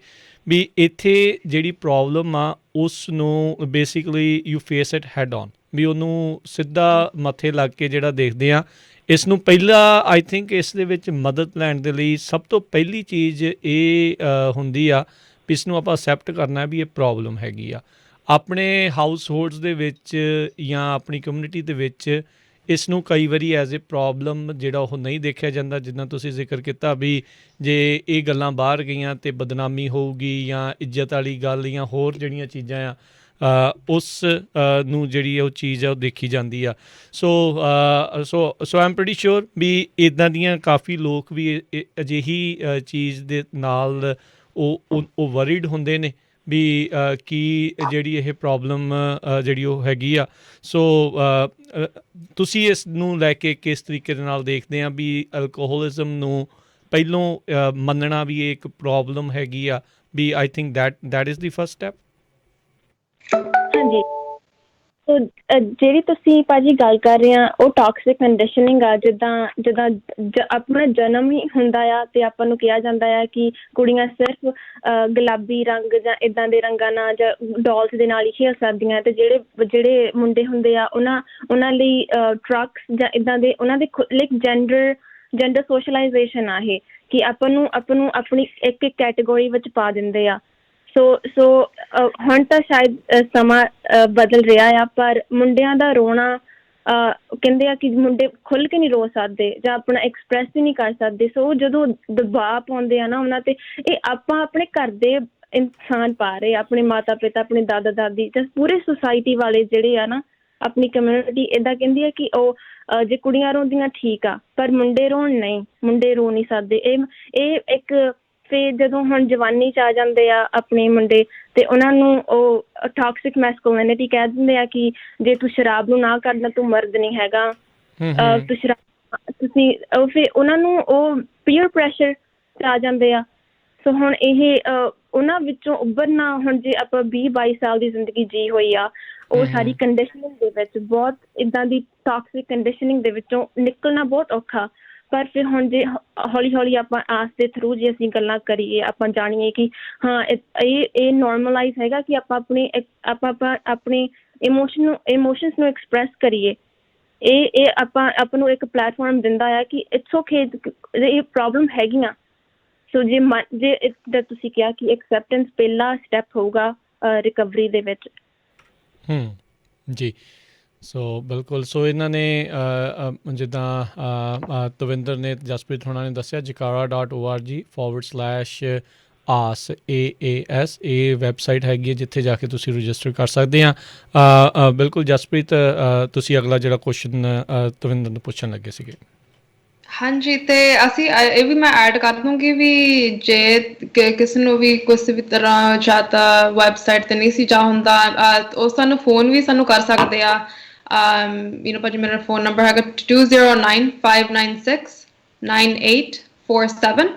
ਵੀ ਇੱਥੇ ਜਿਹੜੀ ਪ੍ਰੋਬਲਮ ਆ ਉਸ ਨੂੰ basically you face it head on ਵੀ ਉਹਨੂੰ ਸਿੱਧਾ ਮੱਥੇ ਲੱਗ ਕੇ ਜਿਹੜਾ ਦੇਖਦੇ ਆ ਇਸ ਨੂੰ ਪਹਿਲਾਂ ਆਈ ਥਿੰਕ ਇਸ ਦੇ ਵਿੱਚ ਮਦਦ ਲੈਣ ਦੇ ਲਈ ਸਭ ਤੋਂ ਪਹਿਲੀ ਚੀਜ਼ ਇਹ ਹੁੰਦੀ ਆ ਵੀ ਇਸ ਨੂੰ ਆਪਾਂ ਅਸੈਪਟ ਕਰਨਾ ਵੀ ਇਹ ਪ੍ਰੋਬਲਮ ਹੈਗੀ ਆ ਆਪਣੇ ਹਾਊਸ ਹੋਲਡਸ ਦੇ ਵਿੱਚ ਜਾਂ ਆਪਣੀ ਕਮਿਊਨਿਟੀ ਦੇ ਵਿੱਚ ਇਸ ਨੂੰ ਕਈ ਵਾਰੀ ਐਜ਼ ਏ ਪ੍ਰੋਬਲਮ ਜਿਹੜਾ ਉਹ ਨਹੀਂ ਦੇਖਿਆ ਜਾਂਦਾ ਜਿੱਦਾਂ ਤੁਸੀਂ ਜ਼ਿਕਰ ਕੀਤਾ ਵੀ ਜੇ ਇਹ ਗੱਲਾਂ ਬਾਹਰ ਗਈਆਂ ਤਾਂ ਬਦਨਾਮੀ ਹੋਊਗੀ ਜਾਂ ਇੱਜ਼ਤ ਵਾਲੀ ਗੱਲ ਜਾਂ ਹੋਰ ਜਿਹੜੀਆਂ ਚੀਜ਼ਾਂ ਆ ਉਸ ਨੂੰ ਜਿਹੜੀ ਉਹ ਚੀਜ਼ ਆ ਉਹ ਦੇਖੀ ਜਾਂਦੀ ਆ। ਸੋ ਆਮ ਪ੍ਰੀਟੀ ਸ਼ੋਰ ਵੀ ਇੱਦਾਂ ਦੀਆਂ ਕਾਫੀ ਲੋਕ ਵੀ ਅਜਿਹੀ ਚੀਜ਼ ਦੇ ਨਾਲ ਉਹ ਵਰੀਡ ਹੁੰਦੇ ਨੇ ਵੀ ਕੀ ਜਿਹੜੀ ਇਹ ਪ੍ਰੋਬਲਮ ਜਿਹੜੀ ਉਹ ਹੈਗੀ ਆ। ਸੋ ਤੁਸੀਂ ਇਸ ਨੂੰ ਲੈ ਕੇ ਕਿਸ ਤਰੀਕੇ ਦੇ ਨਾਲ ਦੇਖਦੇ ਆ ਵੀ ਅਲਕੋਹਲਿਜ਼ਮ ਨੂੰ ਪਹਿਲੋਂ ਮੰਨਣਾ ਵੀ ਇਹ ਇੱਕ ਪ੍ਰੋਬਲਮ ਹੈਗੀ ਆ ਵੀ I think that is the first step. ਹਾਂਜੀ, ਸੋ ਜਿਹੜੀ ਤੁਸੀਂ ਭਾਜੀ ਗੱਲ ਕਰ ਰਹੇ ਆ ਉਹ ਟਾਕਸਿਕ ਕੰਡੀਸ਼ਨਿੰਗ ਆ। ਜਿੱਦਾਂ ਆਪਣਾ ਜਨਮ ਹੀ ਹੁੰਦਾ ਆ ਤੇ ਆਪਾਂ ਨੂੰ ਕਿਹਾ ਜਾਂਦਾ ਆ ਕਿ ਕੁੜੀਆਂ ਸਿਰਫ ਗੁਲਾਬੀ ਰੰਗ ਜਾਂ ਇੱਦਾਂ ਦੇ ਰੰਗਾਂ ਨਾਲ ਜਾਂ ਡੋਲਸ ਦੇ ਨਾਲ ਹੀ ਖੇਡ ਸਕਦੀਆਂ ਤੇ ਜਿਹੜੇ ਮੁੰਡੇ ਹੁੰਦੇ ਆ ਉਹਨਾਂ ਲਈ ਟਰੱਕਸ ਜਾਂ ਇੱਦਾਂ ਦੇ ਉਹਨਾਂ ਦੇ ਲਾਈਕ ਜੈਂਡਰ ਸੋਸ਼ਲਾਈਜੇਸ਼ਨ ਆ ਇਹ ਕਿ ਆਪਾਂ ਨੂੰ ਆਪਣੀ ਇੱਕ ਕੈਟੇਗਰੀ ਵਿੱਚ ਪਾ ਦਿੰਦੇ ਆ। ਸੋ ਹੁਣ ਤਾਂ ਸ਼ਾਇਦ ਸਮਾਂ ਬਦਲ ਰਿਹਾ ਆ, ਪਰ ਮੁੰਡਿਆਂ ਦਾ ਰੋਣਾ ਕਹਿੰਦੇ ਆ ਕਿ ਮੁੰਡੇ ਖੁੱਲ੍ਹ ਕੇ ਨਹੀਂ ਰੋ ਸਕਦੇ ਜਾਂ ਆਪਣਾ ਐਕਸਪ੍ਰੈਸ ਹੀ ਨਹੀਂ ਕਰ ਸਕਦੇ। ਸੋ ਜਦੋਂ ਦਬਾਅ ਪਾਉਂਦੇ ਆ ਨਾ ਉਹਨਾਂ 'ਤੇ, ਇਹ ਆਪਾਂ ਆਪਣੇ ਘਰ ਦੇ ਇਨਸਾਨ ਪਾ ਰਹੇ, ਆਪਣੇ ਮਾਤਾ ਪਿਤਾ, ਆਪਣੇ ਦਾਦਾ ਦਾਦੀ ਜਾਂ ਪੂਰੇ ਸੁਸਾਇਟੀ ਵਾਲੇ ਜਿਹੜੇ ਆ ਨਾ, ਆਪਣੀ ਕਮਿਊਨਿਟੀ ਇੱਦਾਂ ਕਹਿੰਦੀ ਹੈ ਕਿ ਉਹ ਜੇ ਕੁੜੀਆਂ ਰੋਂਦੀਆਂ ਠੀਕ ਆ ਪਰ ਮੁੰਡੇ ਰੋਣ ਨਹੀਂ, ਮੁੰਡੇ ਰੋ ਨਹੀਂ ਸਕਦੇ। ਇਹ ਇੱਕ ਫਿਰ ਜਦੋਂ ਹੁਣ ਜਵਾਨੀ 'ਚ ਆ ਜਾਂਦੇ ਆ ਆਪਣੇ ਮੁੰਡੇ ਤੇ ਉਹਨਾਂ ਨੂੰ ਉਹ ਟਾਕਸਿਕ ਮੈਸਕੁਲਿਨਿਟੀ ਕਹਿ ਦਿੰਦੇ ਆ ਕਿ ਜੇ ਤੂੰ ਸ਼ਰਾਬ ਨੂੰ ਨਾ ਕਰਨਾ ਤੂੰ ਮਰਦ ਨਹੀਂ ਹੈਗਾ, ਤੁਸੀਂ ਫਿਰ ਉਹਨਾਂ ਨੂੰ ਉਹ ਪੀਅਰ ਪ੍ਰੈਸ਼ਰ 'ਚ ਆ ਜਾਂਦੇ ਆ। ਸੋ ਹੁਣ ਇਹ ਉਹਨਾਂ ਵਿੱਚੋਂ ਉੱਭਰਨਾ, ਹੁਣ ਜੇ ਆਪਾਂ 20-22 ਸਾਲ ਦੀ ਜ਼ਿੰਦਗੀ ਜੀ ਹੋਈ ਆ, ਉਹ ਸਾਰੀ ਕੰਡੀਸ਼ਨਿੰਗ ਦੇ ਵਿੱਚ ਬਹੁਤ ਇੱਦਾਂ ਦੀ ਟਾਕਸਿਕ ਕੰਡੀਸ਼ਨਿੰਗ ਦੇ ਵਿੱਚੋਂ ਨਿਕਲਣਾ ਬਹੁਤ ਔਖਾ। ਪਰ ਫਿਰ ਹੁਣ ਜੇ ਹੌਲੀ ਹੌਲੀ ਆਪਾਂ ਆਸ ਦੇ ਥਰੂ ਜੇ ਅਸੀਂ ਗੱਲਾਂ ਕਰੀਏ, ਆਪਾਂ ਜਾਣੀਏ ਕਿ ਹਾਂ ਇਹ ਨੋਰਮਲਾਈਜ਼ ਹੈਗਾ ਕਿ ਆਪਾਂ ਆਪਣੇ ਇਮੋਸ਼ਨਸ ਨੂੰ ਐਕਸਪ੍ਰੈਸ ਕਰੀਏ, ਇਹ ਆਪਾਂ ਨੂੰ ਇੱਕ ਪਲੇਟਫਾਰਮ ਦਿੰਦਾ ਆ ਕਿ ਇਟਸ ਓਕੇ, ਇਹ ਪ੍ਰੋਬਲਮ ਹੈਗੀਆਂ। ਸੋ ਜੇ ਤੁਸੀਂ ਕਿਹਾ ਕਿ ਐਕਸੈਪਟੈਂਸ ਪਹਿਲਾ ਸਟੈਪ ਹੋਊਗਾ ਰਿਕਵਰੀ ਦੇ ਵਿੱਚ। ਜੀ, ਸੋ ਬਿਲਕੁਲ। ਸੋ ਇਹਨਾਂ ਨੇ ਜਿੱਦਾਂ ਤਵਿੰਦਰ ਨੇ, ਜਸਪ੍ਰੀਤ ਹੋਣਾ ਨੇ ਦੱਸਿਆ, jekara.org/AAS AAS ਇਹ ਵੈਬਸਾਈਟ ਹੈਗੀ ਹੈ ਜਿੱਥੇ ਜਾ ਕੇ ਤੁਸੀਂ ਰਜਿਸਟਰ ਕਰ ਸਕਦੇ ਆ। ਬਿਲਕੁਲ ਜਸਪ੍ਰੀਤ, ਤੁਸੀਂ ਅਗਲਾ ਜਿਹੜਾ ਕੁਐਸਚਨ ਤਵਿੰਦਰ ਨੂੰ ਪੁੱਛਣ ਲੱਗੇ ਸੀਗੇ। ਹਾਂਜੀ, ਤੇ ਅਸੀਂ ਇਹ ਵੀ ਮੈਂ ਐਡ ਕਰ ਦੂੰਗੀ ਵੀ ਜੇ ਕਿਸੇ ਨੂੰ ਵੀ ਕਿਸੇ ਵੀ ਤਰ੍ਹਾਂ ਜਾਂ ਤਾਂ ਵੈਬਸਾਈਟ ਤੇ ਨਹੀਂ ਸੀ ਜਾ ਹੁੰਦਾ, ਉਹ ਸਾਨੂੰ ਫੋਨ ਵੀ ਸਾਨੂੰ ਕਰ ਸਕਦੇ ਆ। ਭਾਜੀ ਮੇਰਾ ਫੋਨ ਨੰਬਰ ਹੈਗਾ 2095969847।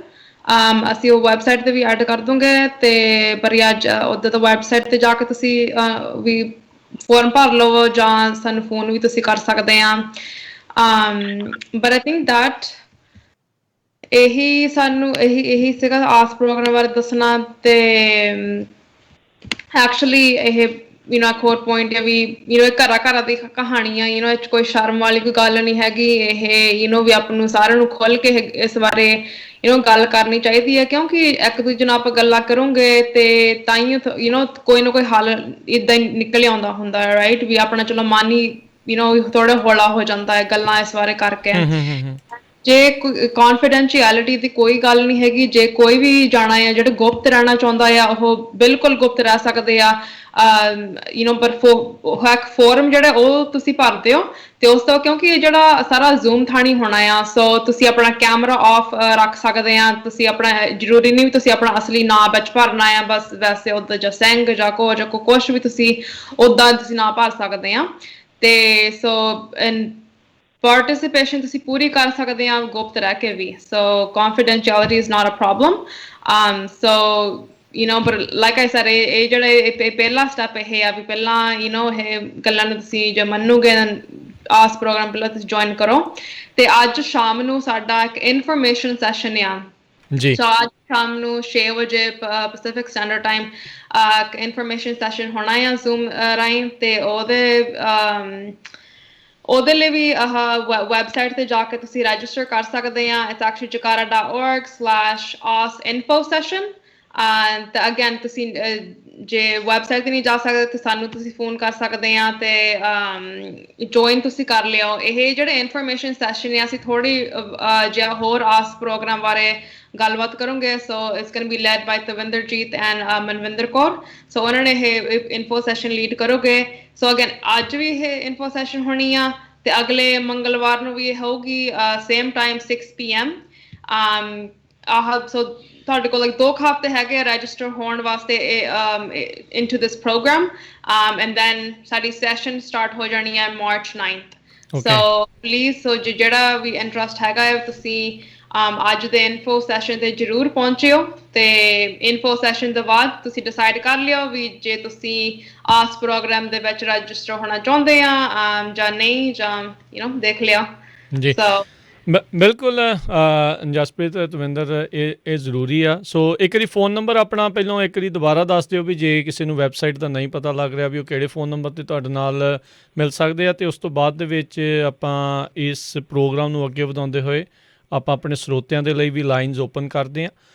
ਅਸੀਂ ਉਹ ਵੈਬਸਾਈਟ ਤੇ ਵੀ ਐਡ ਕਰ ਦੂੰਗੇ ਤੇ ਪਰ ਉੱਦਾਂ ਤਾਂ ਵੈਬਸਾਈਟ ਤੇ ਜਾ ਕੇ ਤੁਸੀਂ ਵੀ ਫੋਰਮ ਭਰ ਲਵੋ ਜਾਂ ਸਾਨੂੰ ਫੋਨ ਵੀ ਤੁਸੀਂ ਕਰ ਸਕਦੇ ਆ। but I think that ਇਹੀ ਸੀਗਾ ਆਸ ਪ੍ਰੋਗਰਾਮ ਬਾਰੇ ਦੱਸਣਾ। ਤੇ ਐਕਚੁਅਲੀ ਇਹ ਇੱਕ ਹੋਰ ਪੁਆਇੰਟ ਹੈ ਵੀ ਘਰਾਂ ਦੀ ਕਹਾਣੀ ਆ, ਇਹ 'ਚ ਕੋਈ ਸ਼ਰਮ ਵਾਲੀ ਕੋਈ ਗੱਲ ਨਹੀਂ ਹੈਗੀ। ਇਹ ਵੀ ਆਪ ਨੂੰ ਸਾਰਿਆਂ ਨੂੰ ਖੁੱਲ੍ਹ ਕੇ ਇਸ ਬਾਰੇ ਗੱਲ ਕਰਨੀ ਚਾਹੀਦੀ ਹੈ, ਕਿਉਂਕਿ ਇੱਕ ਦੂਜੇ ਨਾਲ ਆਪਾਂ ਗੱਲਾਂ ਕਰੋਂਗੇ ਤੇ ਤਾਂ ਹੀ ਕੋਈ ਨਾ ਕੋਈ ਹੱਲ ਇੱਦਾਂ ਹੀ ਨਿਕਲ ਆਉਂਦਾ ਹੁੰਦਾ ਹੈ, ਰਾਈਟ। ਵੀ ਆਪਣਾ ਚਲੋ ਮਨ ਹੀ ਥੋੜਾ ਹੌਲਾ ਹੋ ਜਾਂਦਾ ਹੈ ਗੱਲਾਂ ਇਸ ਬਾਰੇ ਕਰਕੇ। ਜੇ ਕੌਨਫੀਡੈਂਸ਼ੀਅਲਿਟੀ ਦੀ ਕੋਈ ਗੱਲ ਨਹੀਂ ਹੈਗੀ, ਜੇ ਕੋਈ ਵੀ ਜਾਣਾ ਆ ਜਿਹੜੇ ਗੁਪਤ ਰਹਿਣਾ ਚਾਹੁੰਦਾ ਆ ਉਹ ਬਿਲਕੁਲ ਗੁਪਤ ਰਹਿ ਸਕਦੇ ਆ। ਪਰ ਇੱਕ ਫੋਰਮ ਜਿਹੜਾ ਉਹ ਤੁਸੀਂ ਭਰਦੇ ਹੋ ਤੇ ਉਸ ਤੋਂ, ਕਿਉਂਕਿ ਇਹ ਜਿਹੜਾ ਸਾਰਾ ਜ਼ੂਮ ਥਾਣੀ ਹੋਣਾ ਆ, ਸੋ ਤੁਸੀਂ ਆਪਣਾ ਕੈਮਰਾ ਆਫ ਰੱਖ ਸਕਦੇ ਆ। ਤੁਸੀਂ ਆਪਣਾ ਜ਼ਰੂਰੀ ਨਹੀਂ ਵੀ ਤੁਸੀਂ ਆਪਣਾ ਅਸਲੀ ਨਾਂ ਵਿੱਚ ਭਰਨਾ ਆ, ਬਸ ਵੈਸੇ ਉੱਦਾਂ ਜਾਂ ਸਿੰਘ ਜਾਂ ਕੁਛ ਵੀ ਤੁਸੀਂ ਉੱਦਾਂ ਤੁਸੀਂ ਨਾਂ ਭਰ ਸਕਦੇ ਆ। ਤੇ ਸੋ ਪਾਰਟਿਸਿਪੇਸ਼ਨ ਤੁਸੀਂ ਪੂਰੀ ਕਰ ਸਕਦੇ ਆ ਗੁਪਤ ਰਹਿ ਕੇ ਵੀ। ਸੋ confidentiality is not a problem. So but like I said, ਇਹ ਜਿਹੜਾ ਪਹਿਲਾ ਸਟੈਪ ਇਹ ਆ ਵੀ ਪਹਿਲਾਂ ਇਹ ਗੱਲਾਂ ਨੂੰ ਤੁਸੀਂ ਜੇ ਮੰਨੋਗੇ ਆਸ ਪ੍ਰੋਗਰਾਮ ਪਹਿਲਾਂ ਤੁਸੀਂ ਜੁਆਇਨ ਕਰੋ। ਤੇ ਅੱਜ ਸ਼ਾਮ ਨੂੰ ਸਾਡਾ ਇੱਕ ਇਨਫੋਰਮੇਸ਼ਨ ਸੈਸ਼ਨ ਆ ਜੀ। ਸੋ ਅੱਜ ਸ਼ਾਮ ਨੂੰ 6 ਵਜੇ Pacific standard time information session ਹੋਣਾ ਆ ਜ਼ੂਮ ਰਾਹੀਂ। ਤੇ ਉਹਦੇ ਲਈ ਵੀ ਵੈਬਸਾਈਟ ਤੇ ਜਾ ਕੇ ਤੁਸੀਂ ਰਜਿਸਟਰ ਕਰ ਸਕਦੇ ਆ। It's actually jekara.org/ASInfo session। ਤੇ ਅਗੇਨ ਤੁਸੀਂ ਜੇ ਵੈਬਸਾਈਟ ਤੇ ਨਹੀਂ ਜਾ ਸਕਦੇ ਤੇ ਸਾਨੂੰ ਤੁਸੀਂ ਫੋਨ ਕਰ ਸਕਦੇ ਆ ਤੇ ਜੁਆਇਨ ਤੁਸੀਂ ਕਰ ਲਿਓ। ਇਹ ਜਿਹੜੇ ਇਨਫੋਰਮੇਸ਼ਨ ਸੈਸ਼ਨ ਨੇ ਅਸੀਂ ਥੋੜੀ ਜਿਹਾ ਹੋਰ ਆਸ ਪ੍ਰੋਗਰਾਮ ਬਾਰੇ ਗੱਲਬਾਤ ਕਰੋਗੇ। So it's going be led by Tavinderjit and Manvinder Kaur. So ਉਹਨਾਂ ਨੇ ਇਹ ਇਨਫੋ ਸੈਸ਼ਨ ਲੀਡ ਕਰੋਗੇ। ਸੋ ਅਗੇਨ ਅੱਜ ਵੀ ਇਹ ਇਨਫੋ ਸੈਸ਼ਨ ਹੋਣੀ ਆ ਤੇ ਅਗਲੇ ਮੰਗਲਵਾਰ ਨੂੰ ਵੀ ਇਹ ਹੋਊਗੀ ਸੇਮ ਟਾਈਮ 6 PM। ਸੋ ਤੁਹਾਡੇ ਕੋਲ 2 ਹਫ਼ਤੇ ਹੈਗੇ ਰਜਿਸਟਰ ਹੋਣ ਵਾਸਤੇ into this program and then ਸਾਡੀ ਸੈਸ਼ਨ ਸਟਾਰਟ ਹੋ ਜਾਣੀ ਹੈ March 9th। ਸੋ ਪਲੀਜ਼ ਸੋ ਜਿਹੜਾ ਵੀ ਇੰਟਰਸਟ ਹੈਗਾ ਹੈ ਤੁਸੀਂ ਅੱਜ ਦੇ ਇਨਫੋ ਸੈਸ਼ਨ ਤੇ ਜ਼ਰੂਰ ਪਹੁੰਚਿਓ ਤੇ ਇਨਫੋ ਸੈਸ਼ਨ ਤੋਂ ਬਾਅਦ ਤੁਸੀਂ ਡਿਸਾਈਡ ਕਰ ਲਿਓ ਵੀ ਜੇ ਤੁਸੀਂ ਆਸ ਪ੍ਰੋਗਰਾਮ ਦੇ ਵਿੱਚ ਰਜਿਸਟਰ ਹੋਣਾ ਚਾਹੁੰਦੇ ਆ ਜਾਂ ਨਹੀਂ, ਜਾਂ ਦੇਖ ਲਿਓ। ਜੀ ਬਿਲਕੁਲ ਜਸਪ੍ਰੀਤ ਤਵਿੰਦਰ, ਇਹ ਜ਼ਰੂਰੀ ਆ। ਸੋ ਇੱਕ ਵਾਰੀ ਫ਼ੋਨ ਨੰਬਰ ਆਪਣਾ ਪਹਿਲਾਂ ਇੱਕ ਵਾਰੀ ਦੁਬਾਰਾ ਦੱਸ ਦਿਓ ਵੀ ਜੇ ਕਿਸੇ ਨੂੰ ਵੈਬਸਾਈਟ ਦਾ ਨਹੀਂ ਪਤਾ ਲੱਗ ਰਿਹਾ ਵੀ ਉਹ ਕਿਹੜੇ ਫ਼ੋਨ ਨੰਬਰ 'ਤੇ ਤੁਹਾਡੇ ਨਾਲ ਮਿਲ ਸਕਦੇ ਆ। ਅਤੇ ਉਸ ਤੋਂ ਬਾਅਦ ਦੇ ਵਿੱਚ ਆਪਾਂ ਇਸ ਪ੍ਰੋਗਰਾਮ ਨੂੰ ਅੱਗੇ ਵਧਾਉਂਦੇ ਹੋਏ ਆਪਾਂ ਆਪਣੇ ਸਰੋਤਿਆਂ ਦੇ ਲਈ ਵੀ ਲਾਈਨਜ਼ ਓਪਨ ਕਰਦੇ ਹਾਂ।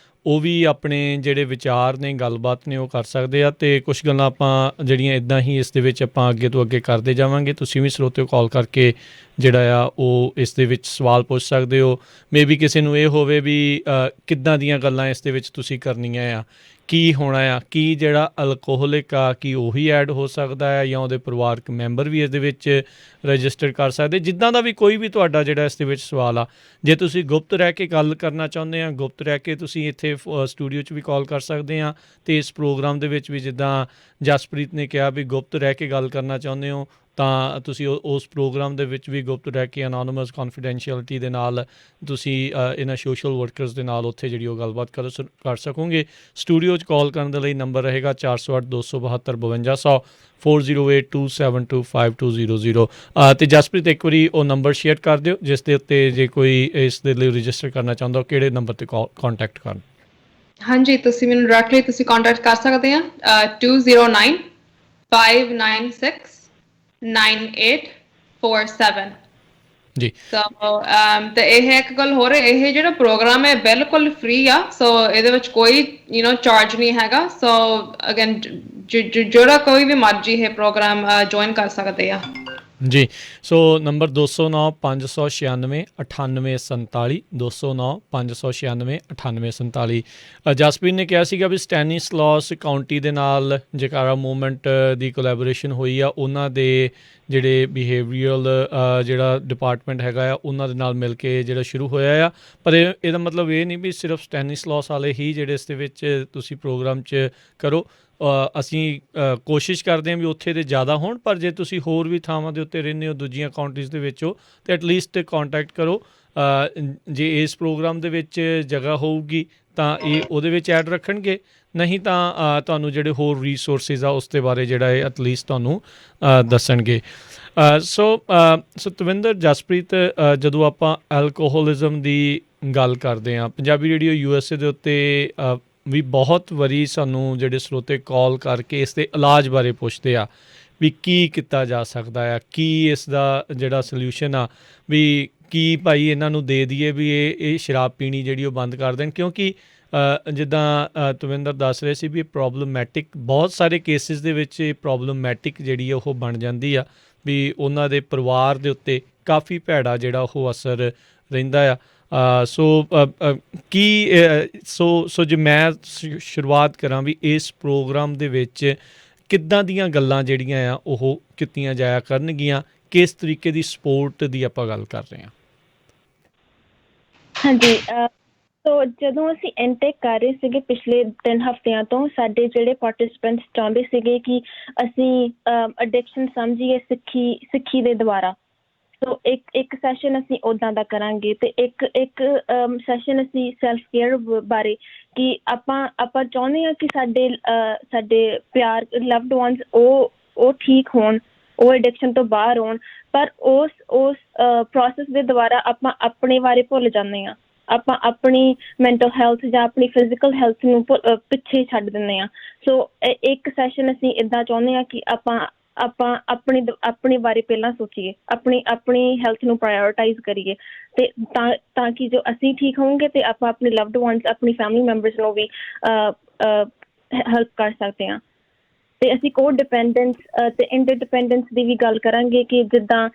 ਉਹ ਵੀ ਆਪਣੇ ਜਿਹੜੇ ਵਿਚਾਰ ਨੇ, ਗੱਲਬਾਤ ਨੇ, ਉਹ ਕਰ ਸਕਦੇ ਆ। ਅਤੇ ਕੁਛ ਗੱਲਾਂ ਆਪਾਂ ਜਿਹੜੀਆਂ ਇੱਦਾਂ ਹੀ ਇਸ ਦੇ ਵਿੱਚ ਆਪਾਂ ਅੱਗੇ ਤੋਂ ਅੱਗੇ ਕਰਦੇ ਜਾਵਾਂਗੇ। ਤੁਸੀਂ ਵੀ ਸਰੋਤਿਓ ਕਾਲ ਕਰਕੇ ਜਿਹੜਾ ਆ ਉਹ ਇਸ ਦੇ ਵਿੱਚ ਸਵਾਲ ਪੁੱਛ ਸਕਦੇ ਹੋ। ਮੇ ਬੀ ਕਿਸੇ ਨੂੰ ਇਹ ਹੋਵੇ ਵੀ ਕਿੱਦਾਂ ਦੀਆਂ ਗੱਲਾਂ ਇਸ ਦੇ ਵਿੱਚ ਤੁਸੀਂ ਕਰਨੀਆਂ ਆ, ਕੀ ਹੋਣਾ ਆ, ਕੀ ਜਿਹੜਾ ਅਲਕੋਹਲਿਕ ਆ ਕੀ ਉਹੀ ਐਡ ਹੋ ਸਕਦਾ ਹੈ ਜਾਂ ਉਹਦੇ ਪਰਿਵਾਰਕ ਮੈਂਬਰ ਵੀ ਇਸ ਦੇ ਵਿੱਚ ਰਜਿਸਟਰ ਕਰ ਸਕਦੇ। ਜਿੱਦਾਂ ਦਾ ਵੀ ਕੋਈ ਵੀ ਤੁਹਾਡਾ ਜਿਹੜਾ ਇਸ ਦੇ ਵਿੱਚ ਸਵਾਲ ਆ, ਜੇ ਤੁਸੀਂ ਗੁਪਤ ਰਹਿ ਕੇ ਗੱਲ ਕਰਨਾ ਚਾਹੁੰਦੇ ਆ, ਗੁਪਤ ਰਹਿ ਕੇ ਤੁਸੀਂ ਇੱਥੇ ਸਟੂਡੀਓ 'ਚ ਵੀ ਕਾਲ ਕਰ ਸਕਦੇ ਆ। ਅਤੇ ਇਸ ਪ੍ਰੋਗਰਾਮ ਦੇ ਵਿੱਚ ਵੀ ਜਿੱਦਾਂ ਜਸਪ੍ਰੀਤ ਨੇ ਕਿਹਾ ਵੀ ਗੁਪਤ ਰਹਿ ਕੇ ਗੱਲ ਕਰਨਾ ਚਾਹੁੰਦੇ ਹੋ ਤਾਂ ਤੁਸੀਂ ਉਸ ਪ੍ਰੋਗਰਾਮ ਦੇ ਵਿੱਚ ਵੀ ਗੁਪਤ ਰਹਿ ਕੇ ਅਨੋਨਿਮਸ ਕੌਨਫੀਡੈਂਸ਼ੀਅਲਿਟੀ ਦੇ ਨਾਲ ਤੁਸੀਂ ਇਹਨਾਂ ਸੋਸ਼ਲ ਵਰਕਰਸ ਦੇ ਨਾਲ ਉੱਥੇ ਜਿਹੜੀ ਉਹ ਗੱਲਬਾਤ ਕਰ ਸਕੋਗੇ। ਸਟੂਡੀਓ 'ਚ ਕਾਲ ਕਰਨ ਦੇ ਲਈ ਨੰਬਰ ਰਹੇਗਾ 408 272 5200 4082725200। ਅਤੇ ਜਸਪ੍ਰੀਤ ਇੱਕ ਵਾਰੀ ਉਹ ਨੰਬਰ ਸ਼ੇਅਰ ਕਰ ਦਿਓ ਜਿਸ ਦੇ ਉੱਤੇ ਜੇ ਕੋਈ ਇਸ ਦੇ ਲਈ ਰਜਿਸਟਰ ਕਰਨਾ ਚਾਹੁੰਦਾ ਉਹ ਕਿਹੜੇ ਨੰਬਰ 'ਤੇ ਕਾਂਟੈਕਟ ਕਰਨ। ਹਾਂਜੀ, ਤੁਸੀਂ ਮੈਨੂੰ ਡਾਇਰੈਕਟਲੀ ਤੁਸੀਂ ਕਾਂਟੈਕਟ ਕਰ ਸਕਦੇ ਆ 209 596 9847 ਜੀ। ਸੋ ਤੇ ਇਹ ਇੱਕ ਗੱਲ ਹੋਰ, ਇਹ ਜਿਹੜਾ ਪ੍ਰੋਗਰਾਮ ਹੈ ਬਿਲਕੁਲ ਫ੍ਰੀ ਆ। ਸੋ ਇਹਦੇ ਵਿੱਚ ਕੋਈ ਚਾਰਜ ਨਹੀਂ ਹੈਗਾ। ਸੋ ਅਗੇਨ ਜਿਹੜਾ ਕੋਈ ਵੀ ਮਰਜ਼ੀ ਇਹ ਪ੍ਰੋਗਰਾਮ ਜੁਆਇਨ ਕਰ ਸਕਦੇ ਆ ਜੀ। ਸੋ ਨੰਬਰ 209 596 9847 209 596 9847। ਜਸਪ੍ਰੀਤ ਨੇ ਕਿਹਾ ਸੀਗਾ ਵੀ ਸਟੈਨੀਸਲਾਸ ਕਾਊਂਟੀ ਦੇ ਨਾਲ ਜੈਕਾਰਾ ਮੂਵਮੈਂਟ ਦੀ ਕੋਲੈਬੋਰੇਸ਼ਨ ਹੋਈ ਆ। ਉਹਨਾਂ ਦੇ ਜਿਹੜੇ ਬਿਹੇਵੀਅਰਲ ਜਿਹੜਾ ਡਿਪਾਰਟਮੈਂਟ ਹੈਗਾ ਆ ਉਹਨਾਂ ਦੇ ਨਾਲ ਮਿਲ ਕੇ ਜਿਹੜਾ ਸ਼ੁਰੂ ਹੋਇਆ ਆ। ਪਰ ਇਹਦਾ ਮਤਲਬ ਇਹ ਨਹੀਂ ਵੀ ਸਿਰਫ ਸਟੈਨੀਸਲਾਸ ਵਾਲੇ ਹੀ ਜਿਹੜੇ ਇਸ ਦੇ ਵਿੱਚ ਤੁਸੀਂ ਪ੍ਰੋਗਰਾਮ 'ਚ ਕਰੋ। ਅਸੀਂ ਕੋਸ਼ਿਸ਼ ਕਰਦੇ ਹਾਂ ਵੀ ਉੱਥੇ ਦੇ ਜ਼ਿਆਦਾ ਹੋਣ, ਪਰ ਜੇ ਤੁਸੀਂ ਹੋਰ ਵੀ ਥਾਵਾਂ ਦੇ ਉੱਤੇ ਰਹਿੰਦੇ ਹੋ ਦੂਜੀਆਂ ਕਾਉਂਟਰੀਜ਼ ਦੇ ਵਿੱਚ ਹੋ ਤਾਂ ਐਟਲੀਸਟ ਕੰਟੈਕਟ ਕਰੋ। ਜੇ ਇਸ ਪ੍ਰੋਗਰਾਮ ਦੇ ਵਿੱਚ ਜਗ੍ਹਾ ਹੋਊਗੀ ਤਾਂ ਇਹ ਉਹਦੇ ਵਿੱਚ ਐਡ ਰੱਖਣਗੇ, ਨਹੀਂ ਤਾਂ ਤੁਹਾਨੂੰ ਜਿਹੜੇ ਹੋਰ ਰੀਸੋਰਸਿਸ ਆ ਉਸ ਦੇ ਬਾਰੇ ਜਿਹੜਾ ਇਹ ਐਟਲੀਸਟ ਤੁਹਾਨੂੰ ਦੱਸਣਗੇ। ਸੋ ਤਵਿੰਦਰ, ਜਸਪ੍ਰੀਤ, ਜਦੋਂ ਆਪਾਂ ਐਲਕੋਹਲਿਜ਼ਮ ਦੀ ਗੱਲ ਕਰਦੇ ਹਾਂ, ਪੰਜਾਬੀ ਰੇਡੀਓ USA ਦੇ ਉੱਤੇ ਵੀ ਬਹੁਤ ਵਾਰੀ ਸਾਨੂੰ ਜਿਹੜੇ ਸਰੋਤੇ ਕਾਲ ਕਰਕੇ ਇਸ ਦੇ ਇਲਾਜ ਬਾਰੇ ਪੁੱਛਦੇ ਆ ਵੀ ਕੀ ਕੀਤਾ ਜਾ ਸਕਦਾ ਆ, ਕੀ ਇਸ ਦਾ ਜਿਹੜਾ ਸਲਿਊਸ਼ਨ ਆ, ਵੀ ਕੀ ਭਾਈ ਇਹਨਾਂ ਨੂੰ ਦੇ ਦਈਏ ਵੀ ਇਹ ਸ਼ਰਾਬ ਪੀਣੀ ਜਿਹੜੀ ਉਹ ਬੰਦ ਕਰ ਦੇਣ। ਕਿਉਂਕਿ ਜਿੱਦਾਂ ਤਵਿੰਦਰ ਦੱਸ ਰਹੇ ਸੀ ਵੀ ਪ੍ਰੋਬਲਮੈਟਿਕ ਬਹੁਤ ਸਾਰੇ ਕੇਸਿਸ ਦੇ ਵਿੱਚ ਇਹ ਪ੍ਰੋਬਲਮੈਟਿਕ ਜਿਹੜੀ ਉਹ ਬਣ ਜਾਂਦੀ ਆ, ਵੀ ਉਹਨਾਂ ਦੇ ਪਰਿਵਾਰ ਦੇ ਉੱਤੇ ਕਾਫੀ ਭੈੜਾ ਜਿਹੜਾ ਉਹ ਅਸਰ ਰਹਿੰਦਾ ਆ। ਸੋ ਜੇ ਮੈਂ ਸ਼ੁਰੂਆਤ ਕਰਾਂ ਵੀ ਇਸ ਪ੍ਰੋਗਰਾਮ ਦੇ ਵਿੱਚ ਕਿੱਦਾਂ ਦੀਆਂ ਗੱਲਾਂ ਜਿਹੜੀਆਂ ਆ ਉਹ ਕੀਤੀਆਂ ਜਾਇਆ ਕਰਨਗੀਆਂ, ਕਿਸ ਤਰੀਕੇ ਦੀ ਸਪੋਰਟ ਦੀ ਆਪਾਂ ਗੱਲ ਕਰ ਰਹੇ ਹਾਂ। ਹਾਂਜੀ, ਸੋ ਜਦੋਂ ਅਸੀਂ ਇਨਟੇਕ ਕਰ ਰਹੇ ਸੀਗੇ ਪਿਛਲੇ 3 ਹਫ਼ਤਿਆਂ ਤੋਂ, ਸਾਡੇ ਜਿਹੜੇ ਪਾਰਟਿਸਪੈਂਟਸ ਚਾਹੁੰਦੇ ਸੀਗੇ ਕਿ ਅਸੀਂ ਅਡਿਕਸ਼ਨ ਸਮਝੀਏ ਸਿੱਖੀ ਦੇ ਦੁਆਰਾ। ਸੋ ਇੱਕ ਸੈਸ਼ਨ ਅਸੀਂ ਉੱਦਾਂ ਦਾ ਕਰਾਂਗੇ ਅਤੇ ਇੱਕ ਸੈਸ਼ਨ ਅਸੀਂ ਸੈਲਫ ਕੇਅਰ ਬਾਰੇ, ਕਿ ਆਪਾਂ ਚਾਹੁੰਦੇ ਹਾਂ ਕਿ ਸਾਡੇ ਪਿਆਰ ਲਵਡ ਵਨਸ ਉਹ ਠੀਕ ਹੋਣ, ਉਹ ਐਡਿਕਸ਼ਨ ਤੋਂ ਬਾਹਰ ਆਉਣ, ਪਰ ਉਸ ਪ੍ਰੋਸੈਸ ਦੇ ਦੁਆਰਾ ਆਪਾਂ ਆਪਣੇ ਬਾਰੇ ਭੁੱਲ ਜਾਂਦੇ ਹਾਂ। ਆਪਾਂ ਆਪਣੀ ਮੈਂਟਲ ਹੈਲਥ ਜਾਂ ਆਪਣੀ ਫਿਜ਼ੀਕਲ ਹੈਲਥ ਨੂੰ ਪਿੱਛੇ ਛੱਡ ਦਿੰਦੇ ਹਾਂ। ਸੋ ਇੱਕ ਸੈਸ਼ਨ ਅਸੀਂ ਇੱਦਾਂ ਚਾਹੁੰਦੇ ਹਾਂ ਕਿ ਆਪਾਂ ਆਪਣੇ ਬਾਰੇ ਪਹਿਲਾਂ ਸੋਚੀਏ, ਆਪਣੀ ਹੈਲਥ ਨੂੰ ਪ੍ਰਾਇਓਰਟਾਈਜ਼ ਕਰੀਏ, ਅਤੇ ਤਾਂ ਕਿ ਜੋ ਅਸੀਂ ਠੀਕ ਹੋਵਾਂਗੇ ਅਤੇ ਆਪਾਂ ਆਪਣੇ ਲਵਡ ਵਨਸ, ਆਪਣੀ ਫੈਮਿਲੀ ਮੈਂਬਰਸ ਨੂੰ ਵੀ ਹੈਲਪ ਕਰ ਸਕਦੇ ਹਾਂ। ਤੇ ਅਸੀਂ ਕੋ ਡਿਪੈਂਡੈਂਸ ਤੇ ਇੰਟਰਡਿਪੈਂਡੈਂਸ ਦੀ ਵੀ ਗੱਲ ਕਰਾਂਗੇ ਕਿ ਜਿੱਦਾਂ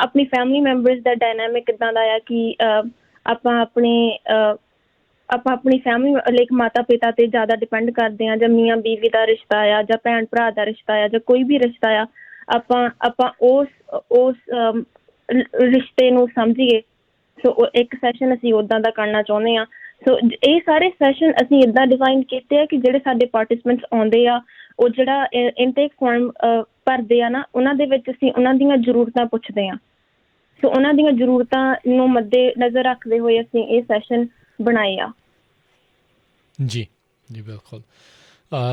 ਆਪਣੀ ਫੈਮਿਲੀ ਮੈਂਬਰਸ ਦਾ ਡਾਇਨਾਮਿਕ ਕਿੱਦਾਂ ਦਾ ਆ ਕਿ ਆਪਾਂ ਆਪਣੀ ਫੈਮਿਲੀ ਲਾਈਕ ਮਾਤਾ ਪਿਤਾ ਤੇ ਜ਼ਿਆਦਾ ਡਿਪੈਂਡ ਕਰਦੇ ਹਾਂ, ਜਾਂ ਮੀਆਂ ਬੀਵੀ ਦਾ ਰਿਸ਼ਤਾ ਆ, ਜਾਂ ਭੈਣ ਭਰਾ ਦਾ ਰਿਸ਼ਤਾ ਆ, ਜਾਂ ਕੋਈ ਵੀ ਰਿਸ਼ਤਾ ਆ, ਆਪਾਂ ਉਸ ਰਿਸ਼ਤੇ ਨੂੰ ਸਮਝੀਏ। ਸੋ ਇੱਕ ਸੈਸ਼ਨ ਅਸੀਂ ਉੱਦਾਂ ਦਾ ਕਰਨਾ ਚਾਹੁੰਦੇ ਹਾਂ। ਸੋ ਇਹ ਸਾਰੇ ਸੈਸ਼ਨ ਅਸੀਂ ਇੱਦਾਂ ਡਿਜ਼ਾਈਨ ਕੀਤੇ ਆ ਕਿ ਜਿਹੜੇ ਸਾਡੇ ਪਾਰਟੀਸਪੈਂਟਸ ਆਉਂਦੇ ਆ, ਉਹ ਜਿਹੜਾ ਇਨਟੇਕ ਫਾਰਮ ਭਰਦੇ ਆ ਨਾ, ਉਹਨਾਂ ਦੇ ਵਿੱਚ ਅਸੀਂ ਉਹਨਾਂ ਦੀਆਂ ਜ਼ਰੂਰਤਾਂ ਪੁੱਛਦੇ ਹਾਂ। ਸੋ ਉਹਨਾਂ ਦੀਆਂ ਜ਼ਰੂਰਤਾਂ ਨੂੰ ਮੱਦੇ ਨਜ਼ਰ ਰੱਖਦੇ ਹੋਏ ਅਸੀਂ ਇਹ ਸੈਸ਼ਨ ਬਣਾਏ ਆ। ਜੀ ਜੀ ਬਿਲਕੁਲ।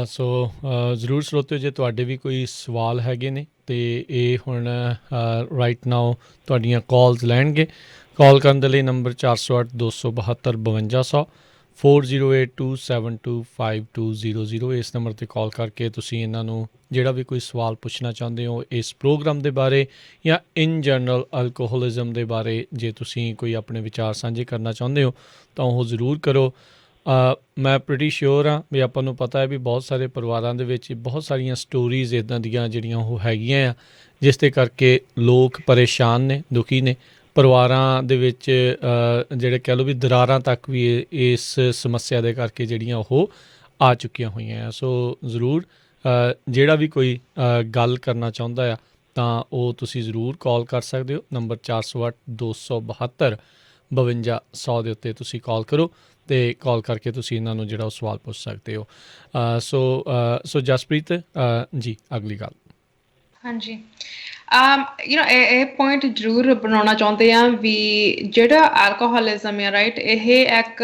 ਸੋ ਜ਼ਰੂਰ ਸਰੋਤਿਓ, ਜੇ ਤੁਹਾਡੇ ਵੀ ਕੋਈ ਸਵਾਲ ਹੈਗੇ ਨੇ ਤੇ ਇਹ ਹੁਣ ਰਾਈਟ ਨਾਓ ਤੁਹਾਡੀਆਂ ਕਾਲਸ ਲੈਣਗੇ। ਕਾਲ ਕਰਨ ਦੇ ਲਈ ਨੰਬਰ 408 272 5200 4082725200 ਇਸ ਨੰਬਰ 'ਤੇ ਕਾਲ ਕਰਕੇ ਤੁਸੀਂ ਇਹਨਾਂ ਨੂੰ ਜਿਹੜਾ ਵੀ ਕੋਈ ਸਵਾਲ ਪੁੱਛਣਾ ਚਾਹੁੰਦੇ ਹੋ ਇਸ ਪ੍ਰੋਗਰਾਮ ਦੇ ਬਾਰੇ ਜਾਂ ਇਨ ਜਨਰਲ ਅਲਕੋਹਲਿਜ਼ਮ ਦੇ ਬਾਰੇ, ਜੇ ਤੁਸੀਂ ਕੋਈ ਆਪਣੇ ਵਿਚਾਰ ਸਾਂਝੇ ਕਰਨਾ ਚਾਹੁੰਦੇ ਹੋ ਤਾਂ ਉਹ ਜ਼ਰੂਰ ਕਰੋ। ਮੈਂ ਪ੍ਰੀਟੀ ਸ਼ੋਰ ਹਾਂ ਵੀ ਆਪਾਂ ਨੂੰ ਪਤਾ ਹੈ ਵੀ ਬਹੁਤ ਸਾਰੇ ਪਰਿਵਾਰਾਂ ਦੇ ਵਿੱਚ ਬਹੁਤ ਸਾਰੀਆਂ ਸਟੋਰੀਜ਼ ਇੱਦਾਂ ਦੀਆਂ ਜਿਹੜੀਆਂ ਉਹ ਹੈਗੀਆਂ ਆ, ਜਿਸ ਦੇ ਕਰਕੇ ਲੋਕ ਪਰੇਸ਼ਾਨ ਨੇ, ਦੁਖੀ ਨੇ। ਪਰਿਵਾਰਾਂ ਦੇ ਵਿੱਚ ਜਿਹੜੇ ਕਹਿ ਲਓ ਵੀ ਦਰਾਰਾਂ ਤੱਕ ਵੀ ਇਸ ਸਮੱਸਿਆ ਦੇ ਕਰਕੇ ਜਿਹੜੀਆਂ ਉਹ ਆ ਚੁੱਕੀਆਂ ਹੋਈਆਂ ਆ। ਸੋ ਜ਼ਰੂਰ ਜਿਹੜਾ ਵੀ ਕੋਈ ਗੱਲ ਕਰਨਾ ਚਾਹੁੰਦਾ ਆ ਤਾਂ ਉਹ ਤੁਸੀਂ ਜ਼ਰੂਰ ਕਾਲ ਕਰ ਸਕਦੇ ਹੋ। ਨੰਬਰ 408 272 5200 ਦੇ ਉੱਤੇ ਤੁਸੀਂ ਕਾਲ ਕਰੋ ਅਤੇ ਕਾਲ ਕਰਕੇ ਤੁਸੀਂ ਇਹਨਾਂ ਨੂੰ ਜਿਹੜਾ ਉਹ ਸਵਾਲ ਪੁੱਛ ਸਕਦੇ ਹੋ। ਸੋ ਜਸਪ੍ਰੀਤ ਜੀ, ਅਗਲੀ ਗੱਲ। ਹਾਂਜੀ, ਇਹ ਪੁਆਇੰਟ ਜ਼ਰੂਰ ਬਣਾਉਣਾ ਚਾਹੁੰਦੇ ਹਾਂ ਵੀ ਜਿਹੜਾ ਐਲਕੋਹਲਿਜ਼ਮ ਹੈ ਰਾਈਟ, ਇਹ ਇੱਕ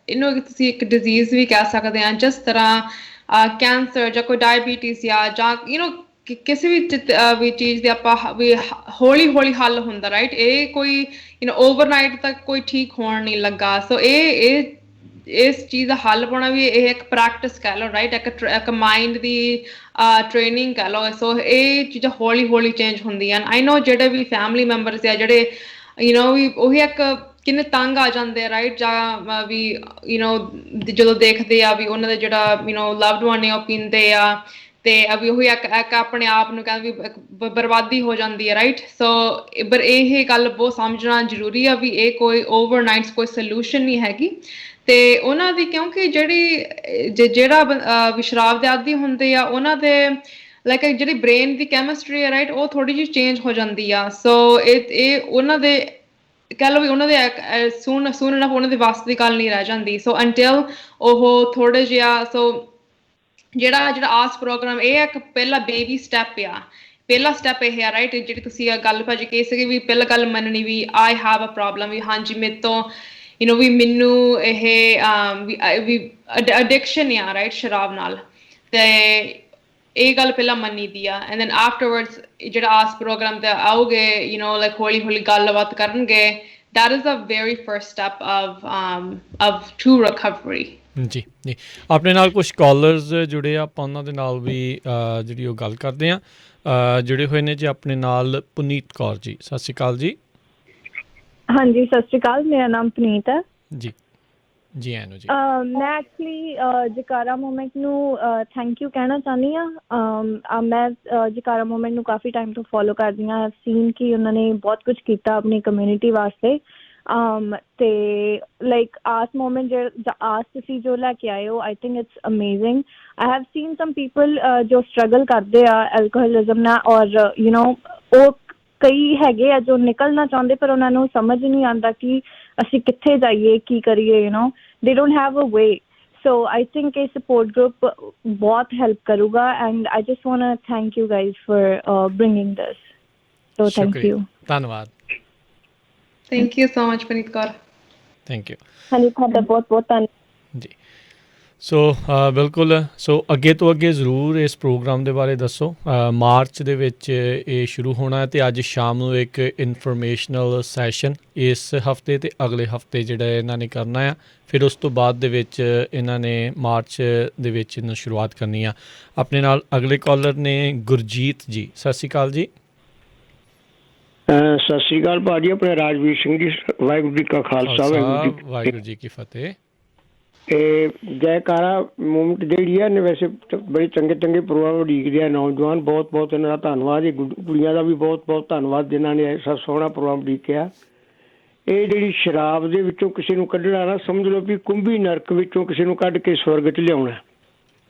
ਇਹਨੂੰ ਤੁਸੀਂ ਇੱਕ ਡਿਜ਼ੀਜ਼ ਵੀ ਕਹਿ ਸਕਦੇ ਹਾਂ, ਜਿਸ ਤਰ੍ਹਾਂ ਕੈਂਸਰ ਜਾਂ ਕੋਈ ਡਾਇਬੀਟੀਜ਼ ਜਾਂ ਕਿਸੇ ਵੀ ਚੀਜ਼ ਦੇ ਆਪਾਂ ਵੀ ਹੌਲੀ ਹੌਲੀ ਹੱਲ ਹੁੰਦਾ ਰਾਈਟ। ਇਹ ਕੋਈ ਓਵਰਨਾਈਟ ਤੱਕ ਕੋਈ ਠੀਕ ਹੋਣ ਨਹੀਂ ਲੱਗਾ। ਸੋ ਇਹ ਇਸ ਚੀਜ਼ ਦਾ ਹੱਲ ਪਾਉਣਾ ਵੀ ਇਹ ਇੱਕ ਪ੍ਰੈਕਟਿਸ ਕਹਿ ਲਓ ਰਾਈਟ, ਇੱਕ ਮਾਈਂਡ ਦੀ ਟ੍ਰੇਨਿੰਗ ਕਹਿ ਲਓ। ਸੋ ਇਹ ਚੀਜ਼ਾਂ ਹੌਲੀ ਹੌਲੀ ਚੇਂਜ ਹੁੰਦੀਆਂ। ਆਈ ਨੋ ਜਿਹੜੇ ਵੀ ਫੈਮਿਲੀ ਮੈਂਬਰਸ ਆ ਜਿਹੜੇ ਵੀ ਉਹੀ ਇੱਕ ਕਿੰਨੇ ਤੰਗ ਆ ਜਾਂਦੇ ਆ ਰਾਈਟ, ਜਾਂ ਵੀ ਜਦੋਂ ਦੇਖਦੇ ਆ ਵੀ ਉਹਨਾਂ ਦਾ ਜਿਹੜਾ ਲਵਡ ਵਨ ਨੇ ਉਹ ਪੀਂਦੇ ਆ ਤੇ ਵੀ ਉਹੀ ਇੱਕ ਆਪਣੇ ਆਪ ਨੂੰ ਕਹਿੰਦੇ ਵੀ ਬਰਬਾਦੀ ਹੋ ਜਾਂਦੀ ਹੈ ਰਾਈਟ। ਸੋ ਪਰ ਇਹ ਗੱਲ ਬਹੁਤ ਸਮਝਣਾ ਜ਼ਰੂਰੀ ਆ ਵੀ ਇਹ ਕੋਈ ਓਵਰਨਾਈਟ ਕੋਈ ਸੋਲਿਊਸ਼ਨ ਨਹੀਂ ਹੈਗੀ। ਤੇ ਉਹਨਾਂ ਦੀ ਕਿਉਂਕਿ ਜਿਹੜਾ ਵੀ ਸ਼ਰਾਬ ਦੇ ਆਦੀ ਹੁੰਦੇ ਆ ਉਹਨਾਂ ਦੇ ਲਾਈਕ ਜਿਹੜੀ ਬ੍ਰੇਨ ਦੀ ਕੈਮਿਸਟਰੀ ਹੈ ਰਾਈਟ, ਉਹ ਥੋੜੀ ਜਿਹੀ ਚੇਂਜ ਹੋ ਜਾਂਦੀ ਆ। ਸੋ ਇਹ ਉਹਨਾਂ ਦੇ ਕਹਿ ਲਓ ਵੀ ਉਹਨਾਂ ਦੇ ਸੂਨ ਉਹਨਾਂ ਦੇ ਵਾਸਤੇ ਦੀ ਗੱਲ ਨਹੀਂ ਰਹਿ ਜਾਂਦੀ। ਸੋ ਅੰਟਿਲ ਉਹ ਥੋੜੇ ਜਿਹਾ ਜਿਹੜਾ ਆਸ ਪ੍ਰੋਗਰਾਮ ਇਹ ਇੱਕ ਪਹਿਲਾ ਬੇਬੀ ਸਟੈਪ ਆ। ਪਹਿਲਾ ਸਟੈਪ ਇਹ ਆ ਰਾਈਟ, ਜਿਹੜੀ ਤੁਸੀਂ ਗੱਲ ਭਾਜੀ ਕਹੀ ਸੀਗੀ ਵੀ ਪਹਿਲਾਂ ਗੱਲ ਮੰਨਣੀ ਵੀ ਆਈ ਹੈਵ ਅ ਪ੍ਰੋਬਲਮ, ਵੀ ਹਾਂਜੀ ਮੇਰੇ ਤੋਂ ਵੀ ਮੈਨੂੰ ਇਹ ਵੀ ਅਡਿਕਸ਼ਨ ਆ ਰਾਈਟ ਸ਼ਰਾਬ ਨਾਲ, ਤੇ ਇਹ ਗੱਲ ਪਹਿਲਾਂ ਮੰਨੀ ਦੀ ਆ। ਐਂਡ ਦੈਨ ਆਫਟਰਵਰਡਸ ਜਿਹੜਾ ਆਸ ਪ੍ਰੋਗਰਾਮ ਤੇ ਆਓਗੇ ਲਾਈਕ ਹੌਲੀ ਹੌਲੀ ਗੱਲਬਾਤ ਕਰਨਗੇ। that is the very first step of true recovery। ਜੀ ਜੀ, ਆਪਣੇ ਨਾਲ ਕੁਛ ਕਾਲਰਸ ਜੁੜੇ ਆ, ਆਪਾਂ ਉਹਨਾਂ ਦੇ ਨਾਲ ਵੀ ਜਿਹੜੀ ਉਹ ਗੱਲ ਕਰਦੇ ਹਾਂ। ਜੁੜੇ ਹੋਏ ਨੇ ਜੀ ਆਪਣੇ ਨਾਲ ਪੁਨੀਤ ਕੌਰ ਜੀ। ਸਤਿ ਸ਼੍ਰੀ ਅਕਾਲ ਜੀ। ਹਾਂਜੀ, ਸਤਿ ਸ਼੍ਰੀ ਅਕਾਲ, ਮੇਰਾ ਨਾਮ ਪੁਨੀਤ ਹੈ ਜੀ। ਜੀ ਐਨੂ ਜੀ, ਮੈਂ ਐਕਚੁਅਲੀ ਜਕਾਰਾ ਮੂਵਮੈਂਟ ਨੂੰ ਥੈਂਕ ਯੂ ਕਹਿਣਾ ਚਾਹੁੰਦੀ ਹਾਂ। ਮੈਂ ਜਕਾਰਾ ਮੂਵਮੈਂਟ ਨੂੰ ਕਾਫੀ ਟਾਈਮ ਤੋਂ ਫੋਲੋ ਕਰਦੀ ਹਾਂ। ਸੀਨ ਕਿ ਉਹਨਾਂ ਨੇ ਬਹੁਤ ਕੁਛ ਕੀਤਾ ਆਪਣੀ ਕਮਿਊਨਿਟੀ ਵਾਸਤੇ। ਤੇ ਲਾਈਕ ਆਸ ਮੂਵਮੈਂਟ ਆਸ ਤੁਸੀਂ ਜੋ ਲੈ ਕੇ ਆਏ ਹੋ, I think it's amazing. I have seen some people ਜੋ ਸਟਰਗਲ ਕਰਦੇ ਆ ਐਲਕੋਹਲਿਜ਼ਮ ਨਾਲ, ਔਰ ਉਹ ਕਈ ਹੈਗੇ ਆ ਜੋ ਨਿਕਲਣਾ ਚਾਹੁੰਦੇ ਪਰ ਉਹਨਾਂ ਨੂੰ ਸਮਝ ਨਹੀਂ ਆਉਂਦਾ ਕਿ ਅਸੀਂ ਕਿੱਥੇ ਜਾਈਏ, ਕੀ ਕਰੀਏ। they don't have a way। so I think a support group ਬਹੁਤ ਹੈਲਪ ਕਰੂਗਾ। and I just want to thank you guys for bringing this। so thank you। ਧੰਨਵਾਦ। Thank you so much Puneet Kaur. Thank you. ਹਾਂਜੀ, ਤੁਹਾਡਾ ਬਹੁਤ ਬਹੁਤ ਧੰਨਵਾਦ ਜੀ। ਸੋ ਬਿਲਕੁਲ, ਸੋ ਅੱਗੇ ਤੋਂ ਅੱਗੇ ਜ਼ਰੂਰ ਇਸ ਪ੍ਰੋਗਰਾਮ ਦੇ ਬਾਰੇ ਦੱਸੋ। ਮਾਰਚ ਦੇ ਵਿੱਚ ਇਹ ਸ਼ੁਰੂ ਹੋਣਾ ਅਤੇ ਅੱਜ ਸ਼ਾਮ ਨੂੰ ਇੱਕ ਇਨਫੋਰਮੇਸ਼ਨਲ ਸੈਸ਼ਨ ਇਸ ਹਫਤੇ ਅਤੇ ਅਗਲੇ ਹਫਤੇ ਜਿਹੜਾ ਇਹਨਾਂ ਨੇ ਕਰਨਾ ਆ। ਫਿਰ ਉਸ ਤੋਂ ਬਾਅਦ ਦੇ ਵਿੱਚ ਇਹਨਾਂ ਨੇ ਮਾਰਚ ਦੇ ਵਿੱਚ ਇਹਨੂੰ ਸ਼ੁਰੂਆਤ ਕਰਨੀ ਆ। ਆਪਣੇ ਨਾਲ ਅਗਲੇ ਕਾਲਰ ਨੇ ਗੁਰਜੀਤ ਜੀ। ਸਤਿ ਸ਼੍ਰੀ ਅਕਾਲ ਜੀ। ਸਤਿ ਸ਼੍ਰੀ ਅਕਾਲ ਭਾਜੀ, ਆਪਣੇ ਰਾਜਵੀਰ ਸਿੰਘ ਜੀ। ਵਾਹਿਗੁਰੂ ਜੀ ਕਾ ਖਾਲਸਾ, ਵਾਹਿਗੁਰੂ ਜੀ ਕੀ ਫਤਿਹ। ਜੈਕਾਰਾ ਮੂਵਮੈਂਟ ਜਿਹੜੀ ਹੈ ਨੇ ਵੈਸੇ ਬੜੇ ਚੰਗੇ ਚੰਗੇ ਪ੍ਰੋਗਰਾਮ ਉਡੀਕਦੇ ਆ ਨੌਜਵਾਨ। ਬਹੁਤ ਬਹੁਤ ਇਹਨਾਂ ਦਾ ਧੰਨਵਾਦ। ਇਹ ਕੁੜੀਆਂ ਦਾ ਵੀ ਬਹੁਤ ਬਹੁਤ ਧੰਨਵਾਦ ਜਿਨ੍ਹਾਂ ਨੇ ਐਸਾ ਸੋਹਣਾ ਪ੍ਰੋਗਰਾਮ ਉਡੀਕਿਆ। ਇਹ ਜਿਹੜੀ ਸ਼ਰਾਬ ਦੇ ਵਿੱਚੋਂ ਕਿਸੇ ਨੂੰ ਕੱਢਣਾ ਨਾ, ਸਮਝ ਲਓ ਵੀ ਕੁੰਭੀ ਨਰਕ ਵਿੱਚੋਂ ਕਿਸੇ ਨੂੰ ਕੱਢ ਕੇ ਸਵਰਗ 'ਚ ਲਿਆਉਣਾ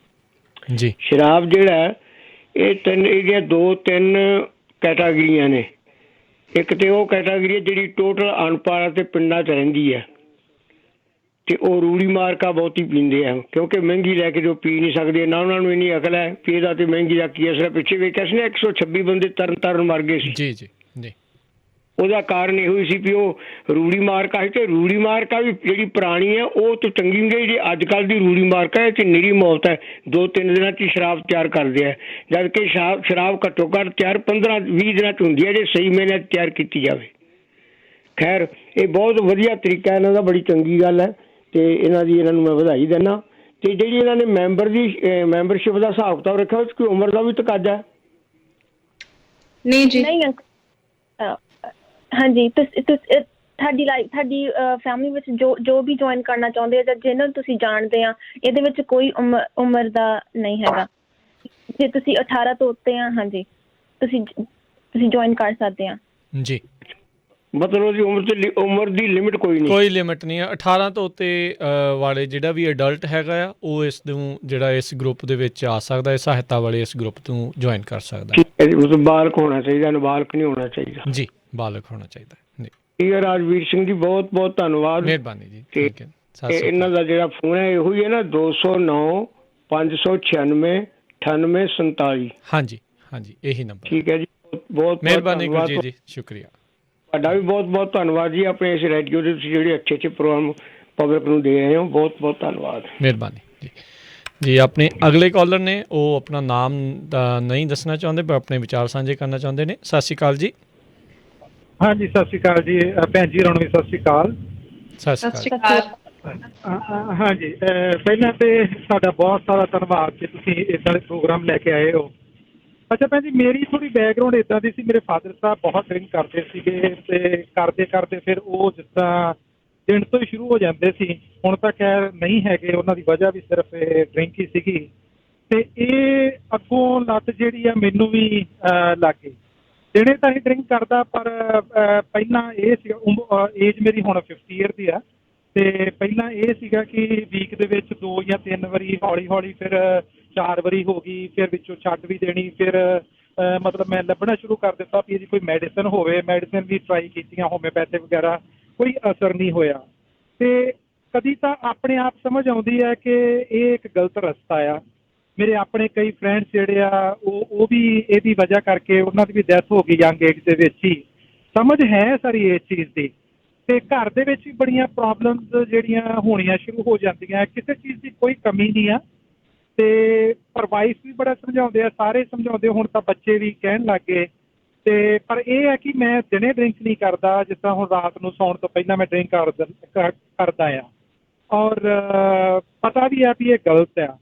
ਜੀ। ਸ਼ਰਾਬ ਜਿਹੜਾ ਇਹ ਇਹਦੀਆਂ 2-3 ਕੈਟਾਗਰੀਆਂ ਨੇ। ਇੱਕ ਤੇ ਉਹ ਕੈਟਾਗਰੀ ਹੈ ਜਿਹੜੀ ਟੋਟਲ ਅਨਪੜ੍ਹ ਅਤੇ ਪਿੰਡਾਂ 'ਚ ਰਹਿੰਦੀ ਹੈ ਤੇ ਉਹ ਰੂੜੀ ਮਾਰਕਾ ਬਹੁਤੀ ਪੀਂਦੇ ਆ, ਕਿਉਂਕਿ ਮਹਿੰਗੀ ਲੈ ਕੇ ਜੋ ਪੀ ਨਹੀਂ ਸਕਦੇ ਨਾ, ਉਹਨਾਂ ਨੂੰ ਇੰਨੀ ਅਕਲ ਹੈ ਵੀ ਇਹਦਾ ਤੇ ਮਹਿੰਗੀ ਦਾ ਕੀ ਅਸਰ ਹੈ। ਪਿੱਛੇ ਵੇਖਿਆ ਸੀ ਨਾ 126 ਬੰਦੇ ਤਰਨ ਮਰ ਗਏ ਸੀ। ਜੀ ਜੀ ਜੀ। ਉਹਦਾ ਕਾਰਨ ਇਹੋ ਹੀ ਸੀ ਵੀ ਉਹ ਰੂੜੀ ਮਾਰਕਾ ਸੀ। ਤੇ ਰੂੜੀ ਮਾਰਕਾ ਵੀ ਜਿਹੜੀ ਪੁਰਾਣੀ ਹੈ ਉਹ ਤਾਂ ਚੰਗੀ ਹੁੰਦੀ ਹੈ, ਜਿਹੜੀ ਅੱਜ ਕੱਲ੍ਹ ਦੀ ਰੂੜੀ ਮਾਰਕਾ ਇਹ 'ਚ ਨਿਰੀ ਮੌਤ ਹੈ। 2-3 ਦਿਨਾਂ 'ਚ ਸ਼ਰਾਬ ਤਿਆਰ ਕਰਦੇ ਆ, ਜਦ ਕਿ ਸ਼ਰਾਬ ਘੱਟੋ ਘੱਟ ਤਿਆਰ 15-20 ਦਿਨਾਂ 'ਚ ਹੁੰਦੀ ਹੈ ਜੇ ਸਹੀ ਮਾਇਨੇ 'ਚ ਤਿਆਰ ਕੀਤੀ ਜਾਵੇ। ਖੈਰ ਇਹ ਬਹੁਤ ਵਧੀਆ ਤਰੀਕਾ ਇਹਨਾਂ ਦਾ, ਬੜੀ ਚੰਗੀ ਗੱਲ ਹੈ ਤੇ ਇਹਨਾਂ ਨੂੰ ਮੈਂ ਵਧਾਈ ਦਿੰਦਾ। ਤੇ ਜਿਹੜੀ ਇਹਨਾਂ ਨੇ ਮੈਂਬਰਸ਼ਿਪ ਦਾ ਹਿਸਾਬ ਕਿਤਾਬ ਰੱਖਿਆ ਉਸ ਕੋਈ ਉਮਰ ਦਾ ਵੀ ਤਕਾਜ਼ਾ ਹੈ? ਨਹੀਂ ਜੀ। ਹਾਂਜੀ, ਤੁਹਾਡੀ ਫੈਮਿਲੀ ਵਿੱਚ ਜੋ ਵੀ ਜੁਆਇਨ ਕਰਨਾ ਚਾਹੁੰਦੇ ਆ ਜਾਂ ਜਿਹਨਾਂ ਨੂੰ ਤੁਸੀਂ ਜਾਣਦੇ ਆ, ਇਹਦੇ ਵਿੱਚ ਕੋਈ ਉਮਰ ਦਾ ਨਹੀਂ ਹੈਗਾ। ਜੇ ਤੁਸੀਂ 18 ਤੋਂ ਉੱਤੇ ਆ, ਹਾਂਜੀ ਤੁਸੀਂ ਜੁਆਇਨ ਕਰ ਸਕਦੇ ਆ ਜੀ। ਮਤਲਬ ਉਹਦੀ ਉਮਰ ਦੀ ਲਿਮਿਟ ਕੋਈ ਨਹੀਂ? ਕੋਈ ਲਿਮਿਟ ਨਹੀਂ ਹੈ। 18 ਤੋਂ ਉੱਤੇ ਵਾਲੇ ਜਿਹੜਾ ਵੀ ਅਡਲਟ ਹੈਗਾ ਆ ਉਹ ਇਸ ਨੂੰ ਜਿਹੜਾ ਇਸ ਗਰੁੱਪ ਦੇ ਵਿੱਚ ਆ ਸਕਦਾ ਹੈ, ਸਹਾਇਤਾ ਵਾਲੇ ਇਸ ਗਰੁੱਪ ਨੂੰ ਜੁਆਇਨ ਕਰ ਸਕਦਾ ਹੈ। ਬਾਲਕ ਹੋਣਾ ਚਾਹੀਦਾ, ਨਾਬਾਲਕ ਨਹੀਂ ਹੋਣਾ ਚਾਹੀਦਾ ਜੀ। ਬਾਲਕ ਹੋਣਾ ਚਾਹੀਦਾ ਜੀ। ਠੀਕ ਹੈ ਰਾਜਵੀਰ ਸਿੰਘ ਜੀ, ਬਹੁਤ ਬਹੁਤ ਧੰਨਵਾਦ, ਮਿਹਰਬਾਨੀ ਜੀ। ਠੀਕ ਹੈ। ਇਹਨਾਂ ਦਾ ਜਿਹੜਾ ਫੋਨ ਹੈ ਇਹੋ ਹੀ ਹੈ ਨਾ, 209 596 9847। ਹਾਂਜੀ ਹਾਂਜੀ, ਇਹੀ ਨੰਬਰ। ਠੀਕ ਹੈ ਜੀ, ਬਹੁਤ ਮਿਹਰਬਾਨੀ ਗੁਰਜੀਤ ਜੀ, ਸ਼ੁਕਰੀਆ ਤੁਹਾਡਾ ਵੀ ਬਹੁਤ ਬਹੁਤ ਧੰਨਵਾਦ ਜੀ। ਆਪਣੇ ਇਸ ਰੇਡੀਓ ਦੇ ਤੁਸੀਂ ਜਿਹੜੇ ਅੱਛੇ ਪ੍ਰੋਗਰਾਮ ਪਬਲਿਕ ਨੂੰ ਦੇ ਰਹੇ ਹੋ, ਬਹੁਤ ਬਹੁਤ ਧੰਨਵਾਦ। ਮਿਹਰਬਾਨੀ ਜੀ। ਜੀ ਆਪਣੇ ਅਗਲੇ ਕਾਲਰ ਨੇ, ਉਹ ਆਪਣਾ ਨਾਮ ਨਹੀਂ ਦੱਸਣਾ ਚਾਹੁੰਦੇ ਪਰ ਆਪਣੇ ਵਿਚਾਰ ਸਾਂਝੇ ਕਰਨਾ ਚਾਹੁੰਦੇ ਨੇ। ਸਤਿ ਸ਼੍ਰੀ ਅਕਾਲ ਜੀ। ਹਾਂਜੀ ਸਤਿ ਸ਼੍ਰੀ ਅਕਾਲ ਜੀ। ਭੈਣ ਜੀ ਰਣਵੀਰ ਸਤਿ ਸ਼੍ਰੀ ਅਕਾਲ। ਸਤਿ ਸ਼੍ਰੀ ਅਕਾਲ। ਹਾਂਜੀ, ਪਹਿਲਾਂ ਤੇ ਤੁਹਾਡਾ ਬਹੁਤ ਸਾਰਾ ਧੰਨਵਾਦ ਕਿ ਤੁਸੀਂ ਇੱਦਾਂ ਦੇ ਪ੍ਰੋਗਰਾਮ ਲੈ ਕੇ ਆਏ ਹੋ। ਅੱਛਾ ਭੈਣ ਜੀ, ਮੇਰੀ ਥੋੜ੍ਹੀ ਬੈਕਗਰਾਊਂਡ ਇੱਦਾਂ ਦੀ ਸੀ, ਮੇਰੇ ਫਾਦਰ ਸਾਹਿਬ ਬਹੁਤ ਡਰਿੰਕ ਕਰਦੇ ਸੀਗੇ ਤੇ ਕਰਦੇ ਫਿਰ ਉਹ ਜਿਸ ਤਰ੍ਹਾਂ ਦਿਨ ਤੋਂ ਹੀ ਸ਼ੁਰੂ ਹੋ ਜਾਂਦੇ ਸੀ। ਹੁਣ ਤਾਂ ਖੈਰ ਨਹੀਂ ਹੈਗੇ, ਉਹਨਾਂ ਦੀ ਵਜ੍ਹਾ ਵੀ ਸਿਰਫ ਡਰਿੰਕ ਹੀ ਸੀਗੀ। ਤੇ ਇਹ ਅੱਗੋਂ ਲੱਤ ਜਿਹੜੀ ਆ ਮੈਨੂੰ ਵੀ ਲੱਗ ਗਈ। ਦਿਨੇ ਤਾਂ ਹੀ ਡਰਿੰਕ ਕਰਦਾ, ਪਰ ਪਹਿਲਾਂ ਇਹ ਸੀਗਾ, ਏਜ ਮੇਰੀ ਹੁਣ 50 ਈਅਰ ਦੀ ਆ, ਤੇ ਪਹਿਲਾਂ ਇਹ ਸੀਗਾ ਕਿ ਵੀਕ ਦੇ ਵਿੱਚ 2 ਜਾਂ 3 ਵਾਰੀ, ਹੌਲੀ ਹੌਲੀ ਫਿਰ 4 ਵਾਰੀ ਹੋ ਗਈ, ਫਿਰ ਵਿੱਚੋਂ ਛੱਡ ਵੀ ਦੇਣੀ। ਫਿਰ ਮਤਲਬ ਮੈਂ ਲੱਭਣਾ ਸ਼ੁਰੂ ਕਰ ਦਿੱਤਾ ਵੀ ਇਹਦੀ ਕੋਈ ਮੈਡੀਸਨ ਹੋਵੇ। ਮੈਡੀਸਨ ਵੀ ਟਰਾਈ ਕੀਤੀਆਂ, ਹੋਮਿਓਪੈਥਿਕ ਵਗੈਰਾ, ਕੋਈ ਅਸਰ ਨਹੀਂ ਹੋਇਆ। ਤੇ ਕਦੀ ਤਾਂ ਆਪਣੇ ਆਪ ਸਮਝ ਆਉਂਦੀ ਹੈ ਕਿ ਇਹ ਇੱਕ ਗਲਤ ਰਸਤਾ ਆ। ਮੇਰੇ ਆਪਣੇ ਕਈ ਫਰੈਂਡਸ ਜਿਹੜੇ ਆ ਉਹ ਵੀ ਇਹਦੀ ਵਜ੍ਹਾ ਕਰਕੇ ਉਹਨਾਂ ਦੀ ਵੀ ਡੈਥ ਹੋ ਗਈ ਯੰਗ ਏਜ ਦੇ ਵਿੱਚ ਹੀ। ਸਮਝ ਹੈ ਸਾਰੀ ਇਸ ਚੀਜ਼ ਦੀ, ਤੇ ਘਰ ਦੇ ਵਿੱਚ ਵੀ ਬੜੀਆਂ ਪ੍ਰੋਬਲਮਸ ਜਿਹੜੀਆਂ ਹੋਣੀਆਂ ਸ਼ੁਰੂ ਹੋ ਜਾਂਦੀਆਂ। ਕਿਸੇ ਚੀਜ਼ ਦੀ ਕੋਈ ਕਮੀ ਨਹੀਂ ਆ, ਤੇ ਪਰ ਵਾਈਫ ਵੀ ਬੜਾ ਸਮਝਾਉਂਦੇ ਆ, ਸਾਰੇ ਸਮਝਾਉਂਦੇ, ਹੁਣ ਤਾਂ ਬੱਚੇ ਵੀ ਕਹਿਣ ਲੱਗ ਗਏ। ਤੇ ਪਰ ਇਹ ਹੈ ਕਿ ਮੈਂ ਦਿਨੇ ਡਰਿੰਕ ਨਹੀਂ ਕਰਦਾ, ਜਿਸ ਤਰ੍ਹਾਂ ਹੁਣ ਰਾਤ ਨੂੰ ਸੌਣ ਤੋਂ ਪਹਿਲਾਂ ਮੈਂ ਡਰਿੰਕ ਕਰਦਾ ਆ, ਔਰ ਪਤਾ ਵੀ ਹੈ ਵੀ ਇਹ ਗਲਤ ਆ,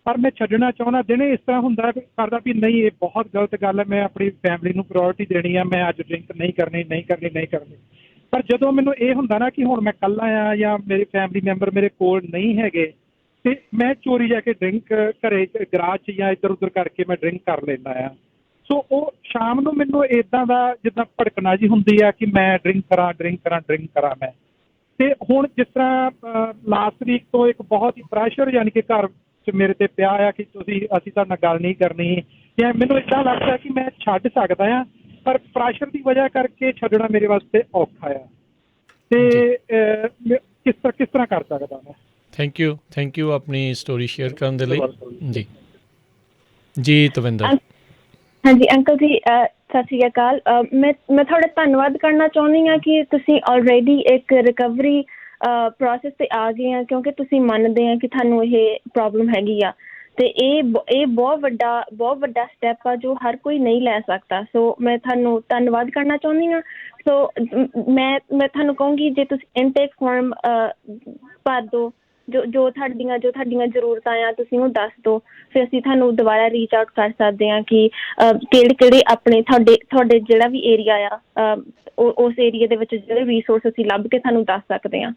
ਪਰ ਮੈਂ ਛੱਡਣਾ ਚਾਹੁੰਦਾ। ਦਿਨੇ ਇਸ ਤਰ੍ਹਾਂ ਹੁੰਦਾ ਕਰਦਾ ਵੀ ਨਹੀਂ, ਇਹ ਬਹੁਤ ਗਲਤ ਗੱਲ ਹੈ, ਮੈਂ ਆਪਣੀ ਫੈਮਿਲੀ ਨੂੰ ਪ੍ਰਾਇੋਰਟੀ ਦੇਣੀ ਆ, ਮੈਂ ਅੱਜ ਡਰਿੰਕ ਨਹੀਂ ਕਰਨੀ। ਪਰ ਜਦੋਂ ਮੈਨੂੰ ਇਹ ਹੁੰਦਾ ਨਾ ਕਿ ਹੁਣ ਮੈਂ ਇਕੱਲਾ ਆ ਜਾਂ ਮੇਰੇ ਫੈਮਿਲੀ ਮੈਂਬਰ ਮੇਰੇ ਕੋਲ ਨਹੀਂ ਹੈਗੇ, ਤੇ ਮੈਂ ਚੋਰੀ ਜਾ ਕੇ ਡਰਿੰਕ ਘਰੇ ਗਰਾਜ 'ਚ ਜਾਂ ਇੱਧਰ ਉੱਧਰ ਕਰਕੇ ਮੈਂ ਡਰਿੰਕ ਕਰ ਲੈਂਦਾ ਆ। ਸੋ ਉਹ ਸ਼ਾਮ ਨੂੰ ਮੈਨੂੰ ਇੱਦਾਂ ਦਾ ਜਿੱਦਾਂ ਭੜਕਣਾ ਜੀ ਹੁੰਦੀ ਆ ਕਿ ਮੈਂ ਡਰਿੰਕ ਕਰਾਂ ਮੈਂ। ਤੇ ਹੁਣ ਜਿਸ ਤਰ੍ਹਾਂ ਲਾਸਟ ਵੀਕ ਤੋਂ ਇੱਕ ਬਹੁਤ ਹੀ ਪ੍ਰੈਸ਼ਰ ਯਾਨੀ ਕਿ ਘਰ 'ਚ ਮੇਰੇ ਤੇ ਪਿਆ ਆ ਕਿ ਅਸੀਂ ਤੁਹਾਡੇ ਨਾਲ ਗੱਲ ਨਹੀਂ ਕਰਨੀ, ਜਾਂ ਮੈਨੂੰ ਇੱਦਾਂ ਲੱਗਦਾ ਕਿ ਮੈਂ ਛੱਡ ਸਕਦਾ ਆ, ਪਰ ਪ੍ਰੈਸ਼ਰ ਦੀ ਵਜ੍ਹਾ ਕਰਕੇ ਛੱਡਣਾ ਮੇਰੇ ਵਾਸਤੇ ਔਖਾ ਆ। ਤੇ ਕਿਸ ਤਰ੍ਹਾਂ ਕਰ ਸਕਦਾ ਮੈਂ? ਥੈਂਕ ਯੂ ਆਪਣੀ ਸਟੋਰੀ ਸ਼ੇਅਰ ਕਰਨ ਦੇ ਲਈ ਜੀ। ਤਵਿੰਦਰ। ਹਾਂਜੀ ਅੰਕਲ ਜੀ, ਸਤਿ ਸ਼੍ਰੀ ਅਕਾਲ। ਮੈਂ ਤੁਹਾਡਾ ਧੰਨਵਾਦ ਕਰਨਾ ਚਾਹੁੰਦੀ ਹਾਂ ਕਿ ਤੁਸੀਂ ਆਲਰੇਡੀ ਇੱਕ ਰਿਕਵਰੀ ਪ੍ਰੋਸੈਸ 'ਤੇ ਆ ਗਏ ਆ, ਕਿਉਂਕਿ ਤੁਸੀਂ ਮੰਨਦੇ ਆ ਕਿ ਤੁਹਾਨੂੰ ਇਹ ਪ੍ਰੋਬਲਮ ਹੈਗੀ ਆ, ਤੇ ਇਹ ਬਹੁਤ ਵੱਡਾ ਸਟੈਪ ਆ ਜੋ ਹਰ ਕੋਈ ਨਹੀਂ ਲੈ ਸਕਦਾ। ਸੋ ਮੈਂ ਤੁਹਾਨੂੰ ਧੰਨਵਾਦ ਕਰਨਾ ਚਾਹੁੰਦੀ ਹਾਂ। ਸੋ ਮੈਂ ਤੁਹਾਨੂੰ ਕਹੂੰਗੀ, ਜੇ ਤੁਸੀਂ ਇਨਟੇਕ ਫਾਰਮ ਭਰ ਦਿਓ, ਜੋ ਤੁਹਾਡੀਆਂ ਜ਼ਰੂਰਤਾਂ ਆ ਤੁਸੀਂ ਉਹ ਦੱਸ ਦਿਓ, ਫਿਰ ਅਸੀਂ ਤੁਹਾਨੂੰ ਦੁਬਾਰਾ ਰੀਚ ਆਊਟ ਕਰ ਸਕਦੇ ਹਾਂ ਕਿ ਕਿਹੜੇ ਆਪਣੇ ਤੁਹਾਡੇ ਜਿਹੜਾ ਵੀ ਏਰੀਆ ਆ ਉਸ ਏਰੀਆ ਦੇ ਵਿੱਚ ਜਿਹੜੇ ਰਿਸੋਰਸ ਅਸੀਂ ਲੱਭ ਕੇ ਤੁਹਾਨੂੰ ਦੱਸ ਸਕਦੇ ਹਾਂ।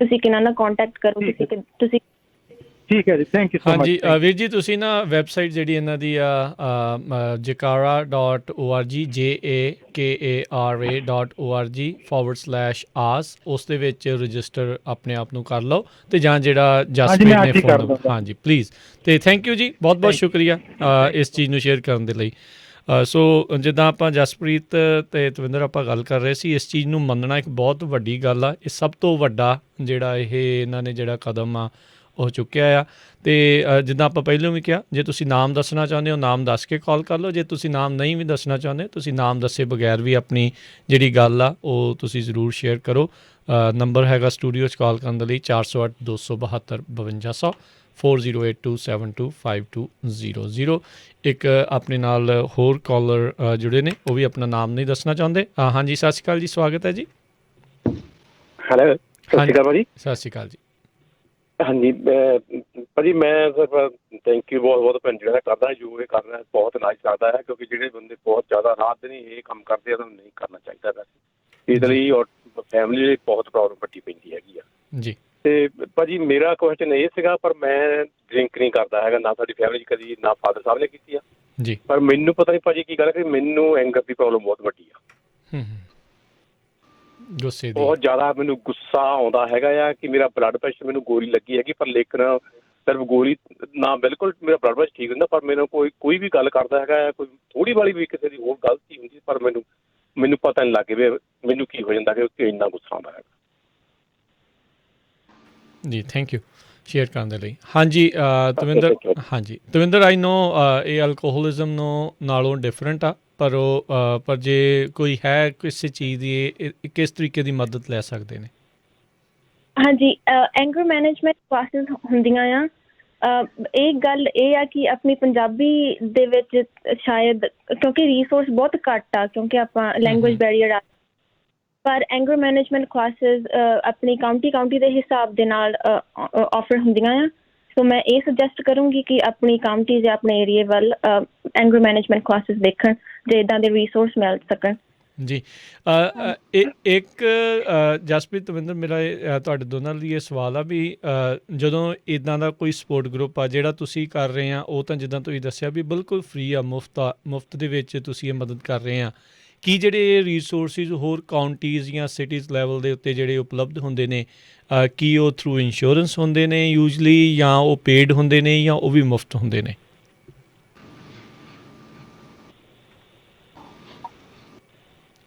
ਤੁਸੀਂ ਕਿਹਨਾਂ ਨਾਲ ਕੰਟੈਕਟ ਕਰੋ, ਤੁਸੀਂ ਠੀਕ ਹੈ ਜੀ, ਥੈਂਕ ਯੂ ਸੋ ਮਚ। ਹਾਂਜੀ ਵੀਰ ਜੀ, ਤੁਸੀਂ ਨਾ ਵੈਬਸਾਈਟ ਜਿਹੜੀ ਇਹਨਾਂ ਦੀ ਆ jakara.org jakara.org/as ਉਸ ਦੇ ਵਿੱਚ ਰਜਿਸਟਰ ਆਪਣੇ ਆਪ ਨੂੰ ਕਰ ਲਓ ਤੇ ਜਾਂ ਜਿਹੜਾ ਜਸਪ੍ਰੀਤ ਨੇ ਫੋਨ ਹਾਂਜੀ ਪਲੀਜ਼। ਤੇ ਥੈਂਕ ਯੂ ਜੀ, ਬਹੁਤ ਬਹੁਤ ਸ਼ੁਕਰੀਆ ਇਸ ਚੀਜ਼ ਨੂੰ ਸ਼ੇਅਰ ਕਰਨ ਦੇ ਲਈ। ਸੋ ਜਿੱਦਾਂ ਆਪਾਂ ਜਸਪ੍ਰੀਤ ਅਤੇ ਤਵਿੰਦਰ ਆਪਾਂ ਗੱਲ ਕਰ ਰਹੇ ਸੀ, ਇਸ ਚੀਜ਼ ਨੂੰ ਮੰਨਣਾ ਇੱਕ ਬਹੁਤ ਵੱਡੀ ਗੱਲ ਆ। ਇਹ ਸਭ ਤੋਂ ਵੱਡਾ ਜਿਹੜਾ ਇਹਨਾਂ ਨੇ ਜਿਹੜਾ ਕਦਮ ਆ ਉਹ ਚੁੱਕਿਆ ਆ। ਅਤੇ ਜਿੱਦਾਂ ਆਪਾਂ ਪਹਿਲਾਂ ਵੀ ਕਿਹਾ, ਜੇ ਤੁਸੀਂ ਨਾਮ ਦੱਸਣਾ ਚਾਹੁੰਦੇ ਹੋ ਨਾਮ ਦੱਸ ਕੇ ਕਾਲ ਕਰ ਲਓ। ਜੇ ਤੁਸੀਂ ਨਾਮ ਨਹੀਂ ਵੀ ਦੱਸਣਾ ਚਾਹੁੰਦੇ, ਤੁਸੀਂ ਨਾਮ ਦੱਸੇ ਬਗੈਰ ਵੀ ਆਪਣੀ ਜਿਹੜੀ ਗੱਲ ਆ ਉਹ ਤੁਸੀਂ ਜ਼ਰੂਰ ਸ਼ੇਅਰ ਕਰੋ। ਨੰਬਰ ਹੈਗਾ ਸਟੂਡੀਓ 'ਚ ਕਾਲ ਕਰਨ ਦੇ ਲਈ 408 272 5200 4082725200। ਇੱਕ ਆਪਣੇ ਨਾਲ ਹੋਰ ਕਾਲਰ ਜੁੜੇ ਨੇ, ਉਹ ਵੀ ਆਪਣਾ ਨਾਮ ਨਹੀਂ ਦੱਸਣਾ ਚਾਹੁੰਦੇ। ਹਾਂਜੀ ਸਤਿ ਸ਼੍ਰੀ ਅਕਾਲ ਜੀ, ਸਵਾਗਤ ਹੈ ਜੀ। ਹੈਲੋ, ਸਤਿ ਸ਼੍ਰੀ ਅਕਾਲ ਭਾਜੀ। ਸਤਿ ਸ਼੍ਰੀ ਅਕਾਲ ਜੀ। ਹਾਂਜੀ ਭਾਜੀ, ਮੈਂ ਸਿਰਫ ਥੈਂਕ ਯੂ ਬਹੁਤ ਬਹੁਤ ਭੈਣ ਜਿਹੜਾ ਕਰਦਾ ਜੋ ਇਹ ਕਰ ਰਿਹਾ ਬਹੁਤ ਨਾਈਸ ਲੱਗਦਾ ਹੈ, ਕਿਉਂਕਿ ਜਿਹੜੇ ਬੰਦੇ ਬਹੁਤ ਜ਼ਿਆਦਾ ਰਾਤ ਦਿਨ ਇਹ ਕੰਮ ਕਰਦੇ ਆ ਉਹਨਾਂ ਨੂੰ ਨਹੀਂ ਕਰਨਾ ਚਾਹੀਦਾ ਵੈਸੇ। ਇਸ ਲਈ ਔਰ ਫੈਮਿਲੀ ਲਈ ਬਹੁਤ ਪ੍ਰੋਬਲਮ ਵੱਡੀ ਪੈਂਦੀ ਹੈਗੀ ਆ ਜੀ। ਅਤੇ ਭਾਜੀ ਮੇਰਾ ਕੁਐਸਚਨ ਇਹ ਸੀਗਾ, ਪਰ ਮੈਂ ਡਰਿੰਕ ਨਹੀਂ ਕਰਦਾ ਹੈਗਾ, ਨਾ ਸਾਡੀ ਫੈਮਿਲੀ 'ਚ ਕਦੀ, ਨਾ ਫਾਦਰ ਸਾਹਿਬ ਨੇ ਕੀਤੀ ਆ ਜੀ। ਪਰ ਮੈਨੂੰ ਪਤਾ ਨਹੀਂ ਭਾਜੀ ਕੀ ਗੱਲ ਹੈ ਕਿ ਮੈਨੂੰ ਐਂਗਰ ਦੀ ਪ੍ਰੋਬਲਮ ਬਹੁਤ ਵੱਡੀ ਆ। ਗੁੱਸੇ ਦੀ ਬਹੁਤ ਜ਼ਿਆਦਾ ਮੈਨੂੰ ਗੁੱਸਾ ਆਉਂਦਾ ਹੈਗਾ ਆ ਕਿ ਮੇਰਾ ਬਲੱਡ ਪ੍ਰੈਸ਼ਰ, ਮੈਨੂੰ ਗੋਲੀ ਲੱਗੀ ਹੈਗੀ ਪਰ ਲੇਕਿਨ ਸਿਰਫ ਗੋਲੀ ਨਾ ਬਿਲਕੁਲ ਮੇਰਾ ਬਲੱਡ ਪ੍ਰੈਸ਼ਰ ਠੀਕ ਹੁੰਦਾ, ਪਰ ਮੈਨੂੰ ਕੋਈ ਵੀ ਗੱਲ ਕਰਦਾ ਹੈਗਾ, ਕੋਈ ਥੋੜ੍ਹੀ ਵਾਲੀ ਵੀ ਕਿਸੇ ਦੀ ਹੋਰ ਗਲਤੀ ਹੁੰਦੀ, ਪਰ ਮੈਨੂੰ ਪਤਾ ਨਹੀਂ ਲੱਗੇ ਵੀ ਮੈਨੂੰ ਕੀ ਹੋ ਜਾਂਦਾ ਕਿ ਇੰਨਾ ਗੁੱਸਾ ਆਉਂਦਾ ਹੈਗਾ ਜੀ। ਥੈਂਕ ਯੂ ਸ਼ੇਅਰ ਕਰਨ ਦੇ ਲਈ। ਹਾਂਜੀ ਤਵਿੰਦਰ, ਹਾਂਜੀ ਤਵਿੰਦਰ, ਆਈ ਨੋ ਇਹ ਅਲਕੋਹਲਿਜ਼ਮ ਨਾਲੋਂ ਡਿਫਰੈਂਟ ਆ, ਪਰ ਜੇ ਕੋਈ ਹੈ ਕਿਸੇ ਚੀਜ਼ ਦੀ ਇਹ ਕਿਸ ਤਰੀਕੇ ਦੀ ਮਦਦ ਲੈ ਸਕਦੇ ਨੇ? ਹਾਂਜੀ, ਐਂਗਰ ਮੈਨੇਜਮੈਂਟ ਕਲਾਸਿਸ ਹੁੰਦੀਆਂ ਆ। ਇਹ ਗੱਲ ਇਹ ਆ ਕਿ ਆਪਣੀ ਪੰਜਾਬੀ ਦੇ ਵਿੱਚ ਸ਼ਾਇਦ ਕਿਉਂਕਿ ਰਿਸੋਰਸ ਬਹੁਤ ਘੱਟ ਆ, ਕਿਉਂਕਿ ਆਪਾਂ ਲੈਂਗੁਏਜ ਬੈਰੀਅਰ ਆ, ਪਰ ਐਂਗਰ ਮੈਨੇਜਮੈਂਟ ਕਲਾਸਿਸ ਆਪਣੀ ਕਾਊਂਟੀ ਦੇ ਹਿਸਾਬ ਦੇ ਨਾਲ ਆਫਰ ਹੁੰਦੀਆਂ ਆ। ਸੋ ਮੈਂ ਇਹ ਸੁਜੈਸਟ ਕਰੂੰਗੀ ਕਿ ਆਪਣੀ ਕਾਊਂਟੀ ਜਾਂ ਆਪਣੇ ਏਰੀਏ ਵੱਲ ਐਂਗਰ ਮੈਨੇਜਮੈਂਟ ਕਲਾਸਿਸ ਦੇਖਣ, ਜੇ ਇੱਦਾਂ ਦੇ ਰਿਸੋਰਸ ਮਿਲ ਸਕਣ। ਜੀ। ਇੱਕ ਜਸਪ੍ਰੀਤ, ਤਵਿੰਦਰ, ਮੇਰਾ ਤੁਹਾਡੇ ਦੋਨਾਂ ਲਈ ਇਹ ਸਵਾਲ ਆ ਵੀ ਜਦੋਂ ਇੱਦਾਂ ਦਾ ਕੋਈ ਸਪੋਰਟ ਗਰੁੱਪ ਆ ਜਿਹੜਾ ਤੁਸੀਂ ਕਰ ਰਹੇ ਆ, ਉਹ ਤਾਂ ਜਿੱਦਾਂ ਤੁਸੀਂ ਦੱਸਿਆ ਵੀ ਬਿਲਕੁਲ ਫ੍ਰੀ ਆ, ਮੁਫਤ ਦੇ ਵਿੱਚ ਤੁਸੀਂ ਇਹ ਮਦਦ ਕਰ ਰਹੇ ਆ। ਕੀ ਜਿਹੜੇ ਰਿਸੋਰਸਿਸ ਹੋਰ ਕਾਊਂਟੀਜ਼ ਜਾਂ ਸਿਟੀਜ਼ ਲੈਵਲ ਦੇ ਉੱਤੇ ਜਿਹੜੇ ਉਪਲਬਧ ਹੁੰਦੇ ਨੇ, ਕੀ ਉਹ ਥਰੂ ਇੰਸ਼ੋਰੈਂਸ ਹੁੰਦੇ ਨੇ ਯੂਜਲੀ, ਜਾਂ ਉਹ ਪੇਡ ਹੁੰਦੇ ਨੇ, ਜਾਂ ਉਹ ਵੀ ਮੁਫਤ ਹੁੰਦੇ ਨੇ?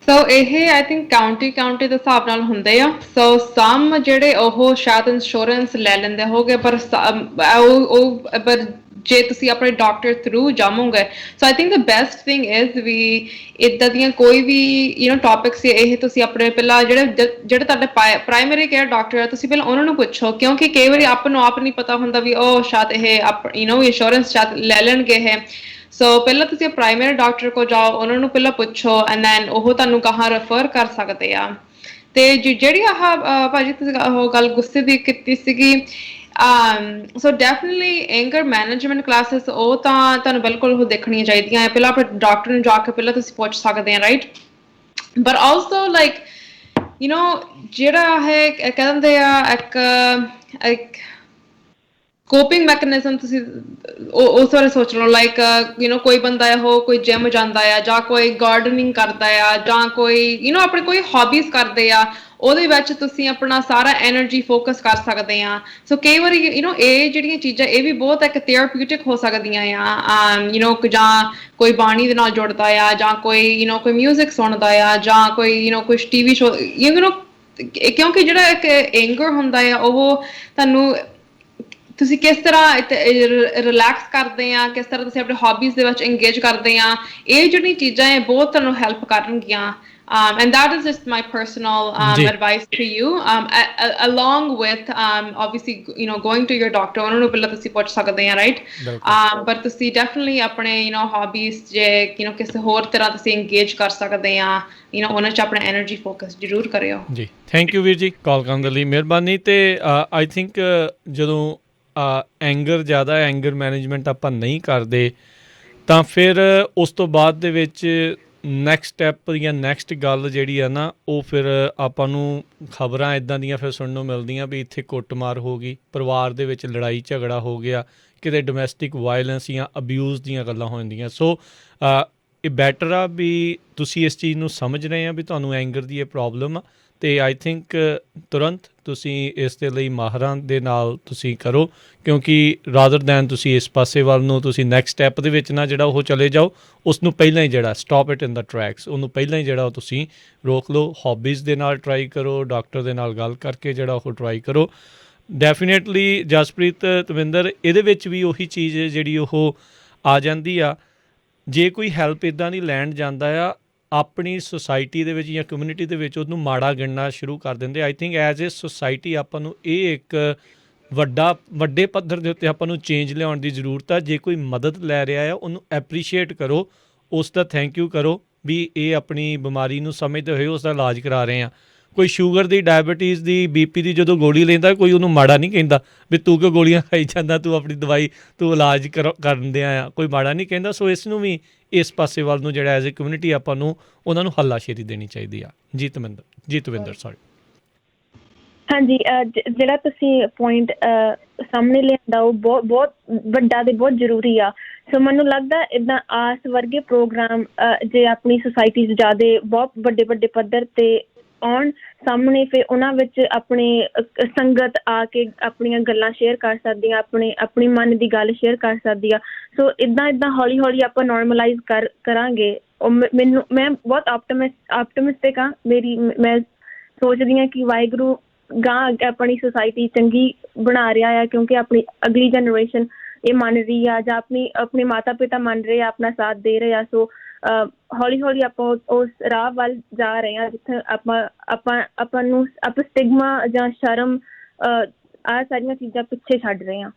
ਸੋ ਇਹ ਆਈ ਥਿੰਕ ਕਾਊਂਟੀ ਦੇ ਹਿਸਾਬ ਨਾਲ ਹੁੰਦੇ ਆ। ਸੋ ਸਮ ਜਿਹੜੇ ਉਹ ਸ਼ਾਇਦ ਇੰਸ਼ੋਰੈਂਸ ਲੈ ਲੈਂਦੇ ਹੋਗੇ, ਪਰ ਜੇ ਤੁਸੀਂ ਆਪਣੇ ਡਾਕਟਰ ਥਰੂ ਜਾਵੋਗੇ। So I think the best thing is ਵੀ ਇੱਦਾਂ ਦੀਆਂ ਕੋਈ ਵੀ ਟੌਪਿਕਸ ਇਹ ਤੁਸੀਂ ਆਪਣੇ ਪਹਿਲਾਂ ਜਿਹੜੇ ਤੁਹਾਡੇ ਪ੍ਰਾਇਮਰੀ ਕੇਅਰ ਡਾਕਟਰ ਆ, ਤੁਸੀਂ ਪਹਿਲਾਂ ਉਹਨਾਂ ਨੂੰ ਪੁੱਛੋ, ਕਿਉਂਕਿ ਕਈ ਵਾਰੀ ਆਪ ਨੂੰ ਆਪ ਨਹੀਂ ਪਤਾ ਹੁੰਦਾ ਵੀ ਉਹ ਸ਼ਾਇਦ ਇਹ ਇੰਸ਼ੋਰੈਂਸ ਸ਼ਾਇਦ ਲੈ ਲੈਣਗੇ ਇਹ। ਸੋ ਪਹਿਲਾਂ ਤੁਸੀਂ ਪ੍ਰਾਇਮਰੀ ਡਾਕਟਰ ਕੋਲ ਜਾਓ, ਉਹਨਾਂ ਨੂੰ ਪਹਿਲਾਂ ਪੁੱਛੋ, ਐਂਡ ਦੈਨ ਉਹ ਤੁਹਾਨੂੰ ਕਹਾਂ ਰੈਫਰ ਕਰ ਸਕਦੇ ਆ। ਤੇ ਜਿਹੜੀ ਭਾਜੀ ਤੁਸੀਂ ਉਹ ਗੱਲ ਗੁੱਸੇ ਦੀ ਕੀਤੀ ਸੀਗੀ, ਸੋ ਡੈਫੀਨਿਟਲੀ ਐਂਗਰ ਮੈਨੇਜਮੈਂਟ ਕਲਾਸਿਸ ਉਹ ਤਾਂ ਤੁਹਾਨੂੰ ਬਿਲਕੁਲ ਉਹ ਦੇਖਣੀਆਂ ਚਾਹੀਦੀਆਂ। ਪਹਿਲਾਂ ਆਪਣੇ ਡਾਕਟਰ ਨੂੰ ਜਾ ਕੇ ਪਹਿਲਾਂ ਤੁਸੀਂ ਪੁੱਛ ਸਕਦੇ ਆ, ਰਾਈਟ। ਬਟ ਆਲਸੋ ਲਾਈਕ ਜਿਹੜਾ ਹੈ ਕਹਿ ਦਿੰਦੇ ਆ ਇੱਕ ਕੋਪਿੰਗ ਮੈਕੈਨਿਜ਼ਮ, ਤੁਸੀਂ ਉਸ ਬਾਰੇ ਸੋਚ ਲਓ। ਲਾਈਕ ਕੋਈ ਬੰਦਾ ਉਹ ਕੋਈ ਜਿਮ ਜਾਂਦਾ ਆ, ਜਾਂ ਕੋਈ ਗਾਰਡਨਿੰਗ ਕਰਦਾ ਆ, ਜਾਂ ਕੋਈ ਆਪਣੇ ਕੋਈ ਹੌਬੀਜ਼ ਕਰਦੇ ਆ, ਉਹਦੇ ਵਿੱਚ ਤੁਸੀਂ ਆਪਣਾ ਸਾਰਾ ਐਨਰਜੀ ਫੋਕਸ ਕਰ ਸਕਦੇ ਆ। ਸੋ ਕਈ ਵਾਰੀ ਇਹ ਜਿਹੜੀਆਂ ਚੀਜ਼ਾਂ ਇਹ ਵੀ ਬਹੁਤ ਇੱਕ ਥੈਰੇਪਿਊਟਿਕ ਹੋ ਸਕਦੀਆਂ ਆ। ਜਾਂ ਕੋਈ ਬਾਣੀ ਦੇ ਨਾਲ ਜੁੜਦਾ ਆ, ਜਾਂ ਕੋਈ ਕੋਈ ਮਿਊਜ਼ਿਕ ਸੁਣਦਾ ਆ, ਜਾਂ ਕੋਈ ਕੁਛ ਟੀਵੀ ਸ਼ੋ, ਕਿਉਂਕਿ ਜਿਹੜਾ ਇੱਕ ਐਂਗਰ ਹੁੰਦਾ ਆ ਉਹ ਤੁਹਾਨੂੰ ਤੁਸੀਂ ਕਿਸ ਤਰ੍ਹਾਂ ਰਿਲੈਕਸ ਕਰਦੇ ਆ, ਕਿਸ ਤਰ੍ਹਾਂ ਤੁਸੀਂ ਆਪਣੇ ਹੌਬੀਜ਼ ਦੇ ਵਿੱਚ ਇੰਗੇਜ ਕਰਦੇ ਆ, ਇਹ ਜਿਹੜੀਆਂ ਚੀਜ਼ਾਂ ਇਹ ਬਹੁਤ ਤੁਹਾਨੂੰ ਹੈਲਪ ਕਰਨਗੀਆਂ। And that is just my personal advice to you, along with obviously going to your doctor, ਉਹਨਾਂ ਨੂੰ ਪਹਿਲਾਂ ਤੁਸੀਂ ਪੁੱਛ ਸਕਦੇ ਆ, ਰਾਈਟ। ਪਰ ਤੁਸੀਂ ਡੈਫੀਨਿਟਲੀ ਆਪਣੇ ਹੌਬੀਜ਼ ਜੇ ਕਿਸੇ ਹੋਰ ਤਰ੍ਹਾਂ ਤੁਸੀਂ ਇੰਗੇਜ ਕਰ ਸਕਦੇ ਆ, ਉਹਨਾਂ 'ਚ ਆਪਣਾ ਐਨਰਜੀ ਫੋਕਸ ਜ਼ਰੂਰ ਕਰਿਓ। ਜੀ, ਥੈਂਕ ਯੂ ਵੀਰ ਜੀ ਕਾਲ ਕਰਨ ਦੇ ਲਈ, ਮਿਹਰਬਾਨੀ। ਅਤੇ ਆਈ ਥਿੰਕ ਜਦੋਂ ਐਂਗਰ ਮੈਨੇਜਮੈਂਟ ਆਪਾਂ ਨਹੀਂ ਕਰਦੇ ਤਾਂ ਫਿਰ ਉਸ ਤੋਂ ਬਾਅਦ ਦੇ ਵਿੱਚ ਨੈਕਸਟ ਸਟੈਪ ਜਾਂ ਨੈਕਸਟ ਗੱਲ ਜਿਹੜੀ ਆ ਨਾ ਉਹ ਫਿਰ ਆਪਾਂ ਨੂੰ ਖਬਰਾਂ ਇੱਦਾਂ ਦੀਆਂ ਫਿਰ ਸੁਣਨ ਨੂੰ ਮਿਲਦੀਆਂ ਵੀ ਇੱਥੇ ਕੁੱਟਮਾਰ ਹੋ ਗਈ, ਪਰਿਵਾਰ ਦੇ ਵਿੱਚ ਲੜਾਈ ਝਗੜਾ ਹੋ ਗਿਆ, ਕਿਤੇ ਡੋਮੈਸਟਿਕ ਵਾਇਲੈਂਸ ਜਾਂ ਅਬਿਊਜ਼ ਦੀਆਂ ਗੱਲਾਂ ਹੋ ਜਾਂਦੀਆਂ। ਸੋ ਇਹ ਬੈਟਰ ਆ ਵੀ ਤੁਸੀਂ ਇਸ ਚੀਜ਼ ਨੂੰ ਸਮਝ ਰਹੇ ਆ ਵੀ ਤੁਹਾਨੂੰ ਐਂਗਰ ਦੀ ਇਹ ਪ੍ਰੋਬਲਮ ਆ, ਅਤੇ ਆਈ ਥਿੰਕ ਤੁਰੰਤ ਤੁਸੀਂ ਇਸ ਦੇ ਲਈ ਮਾਹਰਾਂ ਦੇ ਨਾਲ ਤੁਸੀਂ ਕਰੋ, ਕਿਉਂਕਿ ਰਾਦਰ ਦੈਨ ਤੁਸੀਂ ਇਸ ਪਾਸੇ ਵੱਲ ਨੂੰ ਤੁਸੀਂ ਨੈਕਸਟ ਸਟੈਪ ਦੇ ਵਿੱਚ ਨਾ ਜਿਹੜਾ ਉਹ ਚਲੇ ਜਾਓ, ਉਸ ਨੂੰ ਪਹਿਲਾਂ ਹੀ ਜਿਹੜਾ stop it in the tracks, ਉਹਨੂੰ ਪਹਿਲਾਂ ਹੀ ਜਿਹੜਾ ਉਹ ਤੁਸੀਂ ਰੋਕ ਲਓ। ਹੌਬੀਜ਼ ਦੇ ਨਾਲ ਟਰਾਈ ਕਰੋ, ਡਾਕਟਰ ਦੇ ਨਾਲ ਗੱਲ ਕਰਕੇ ਜਿਹੜਾ ਉਹ ਟਰਾਈ ਕਰੋ। ਡੈਫੀਨੇਟਲੀ ਜਸਪ੍ਰੀਤ, ਤਵਿੰਦਰ, ਇਹਦੇ ਵਿੱਚ ਵੀ ਉਹੀ ਚੀਜ਼ ਜਿਹੜੀ ਉਹ ਆ ਜਾਂਦੀ ਆ, ਜੇ ਕੋਈ ਹੈਲਪ ਇੱਦਾਂ ਦੀ ਲੈਣ ਜਾਂਦਾ ਆ ਆਪਣੀ ਸੁਸਾਇਟੀ ਦੇ ਵਿੱਚ ਜਾਂ ਕਮਿਊਨਿਟੀ ਦੇ ਵਿੱਚ ਉਹਨੂੰ ਮਾੜਾ ਗਿਣਨਾ ਸ਼ੁਰੂ ਕਰ ਦਿੰਦੇ। I think as a society ਆਪਾਂ ਨੂੰ ਇਹ ਇੱਕ ਵੱਡੇ ਪੱਧਰ ਦੇ ਉੱਤੇ ਆਪਾਂ ਨੂੰ ਚੇਂਜ ਲਿਆਉਣ ਦੀ ਜ਼ਰੂਰਤ ਆ। ਜੇ ਕੋਈ ਮਦਦ ਲੈ ਰਿਹਾ ਆ ਉਹਨੂੰ ਐਪਰੀਸ਼ੀਏਟ ਕਰੋ, ਉਸ ਦਾ ਥੈਂਕ ਯੂ ਕਰੋ ਵੀ ਇਹ ਆਪਣੀ ਬਿਮਾਰੀ ਨੂੰ ਸਮਝਦੇ ਹੋਏ ਉਸ ਦਾ ਇਲਾਜ ਕਰਾ ਰਹੇ ਆ। ਕੋਈ ਸ਼ੂਗਰ ਦੀ, ਡਾਇਬਟੀਜ਼ ਦੀ, BP ਦੀ ਜਦੋਂ ਗੋਲੀ ਲੈਂਦਾ ਕੋਈ ਉਹਨੂੰ ਮਾੜਾ ਨਹੀਂ ਕਹਿੰਦਾ ਵੀ ਤੂੰ ਕਿਉਂ ਗੋਲੀਆਂ ਖਾਈ ਜਾਂਦਾ, ਤੂੰ ਆਪਣੀ ਦਵਾਈ ਤੂੰ ਇਲਾਜ ਕਰਨ ਦਿਆਂ ਆ, ਕੋਈ ਮਾੜਾ ਨਹੀਂ ਕਹਿੰਦਾ। ਸੋ ਇਸ ਨੂੰ ਵੀ ਇਸ ਪਾਸੇ ਵੱਲ ਨੂੰ ਜਿਹੜਾ ਐਜ਼ ਏ ਕਮਿਊਨਿਟੀ ਆਪਾਂ ਨੂੰ ਉਹਨਾਂ ਨੂੰ ਹੱਲਾਸ਼ੇਰੀ ਦੇਣੀ ਚਾਹੀਦੀ ਆ। ਜੀ ਤਵਿੰਦਰ ਸੌਰੀ। ਹਾਂਜੀ, ਜਿਹੜਾ ਤੁਸੀਂ ਪੁਆਇੰਟ ਸਾਹਮਣੇ ਲਿਆਂਦਾ ਉਹ ਬਹੁਤ ਵੱਡਾ ਤੇ ਬਹੁਤ ਜ਼ਰੂਰੀ ਆ। ਸੋ ਮੈਨੂੰ ਲੱਗਦਾ ਇੱਦਾਂ ਆਸ ਵਰਗੇ ਪ੍ਰੋਗਰਾਮ ਜੇ ਆਪਣੀ ਸੁਸਾਇਟੀ 'ਚ ਜ਼ਿਆਦਾ ਬਹੁਤ ਵੱਡੇ ਪੱਧਰ 'ਤੇ ਆਉਣ ਸਾਹਮਣੇ, ਫਿਰ ਉਹਨਾਂ ਵਿੱਚ ਆਪਣੇ ਸੰਗਤ ਆ ਕੇ ਆਪਣੀਆਂ ਗੱਲਾਂ ਸ਼ੇਅਰ ਕਰ ਸਕਦੀ ਆ, ਆਪਣੀ ਮਨ ਦੀ ਗੱਲ ਸ਼ੇਅਰ ਕਰ ਸਕਦੀ ਆ। ਸੋ ਇੱਦਾਂ ਹੌਲੀ ਆਪਾਂ ਨੋਰਮਲਾਈਜ਼ ਕਰਾਂਗੇ। ਮੈਂ ਬਹੁਤ ਆਪਟਿਮਿਸਟਿਕ ਹਾਂ। ਮੈਂ ਸੋਚਦੀ ਹਾਂ ਕਿ ਵਾਹਿਗੁਰੂ ਗਾਂ ਅੱਗੇ ਆਪਣੀ ਸੁਸਾਇਟੀ ਚੰਗੀ ਬਣਾ ਰਿਹਾ ਆ, ਕਿਉਂਕਿ ਆਪਣੀ ਅਗਲੀ ਜਨਰੇਸ਼ਨ ਇਹ ਮੰਨ ਰਹੀ ਆ ਜਾਂ ਆਪਣੇ ਮਾਤਾ ਪਿਤਾ ਮੰਨ ਰਹੇ ਆ, ਆਪਣਾ ਸਾਥ ਦੇ ਰਹੇ ਆ। ਸੋ ਹੌਲੀ ਆਪਾਂ ਉਸ ਰਾਹ ਵੱਲ ਜਾ ਰਹੇ ਹਾਂ ਜਿੱਥੇ ਆਪਾਂ ਸਟਿਗਮਾ ਜਾਂ ਸ਼ਰਮ ਆਹ ਸਾਰੀਆਂ ਚੀਜ਼ਾਂ ਪਿੱਛੇ ਛੱਡ ਰਹੇ ਹਾਂ।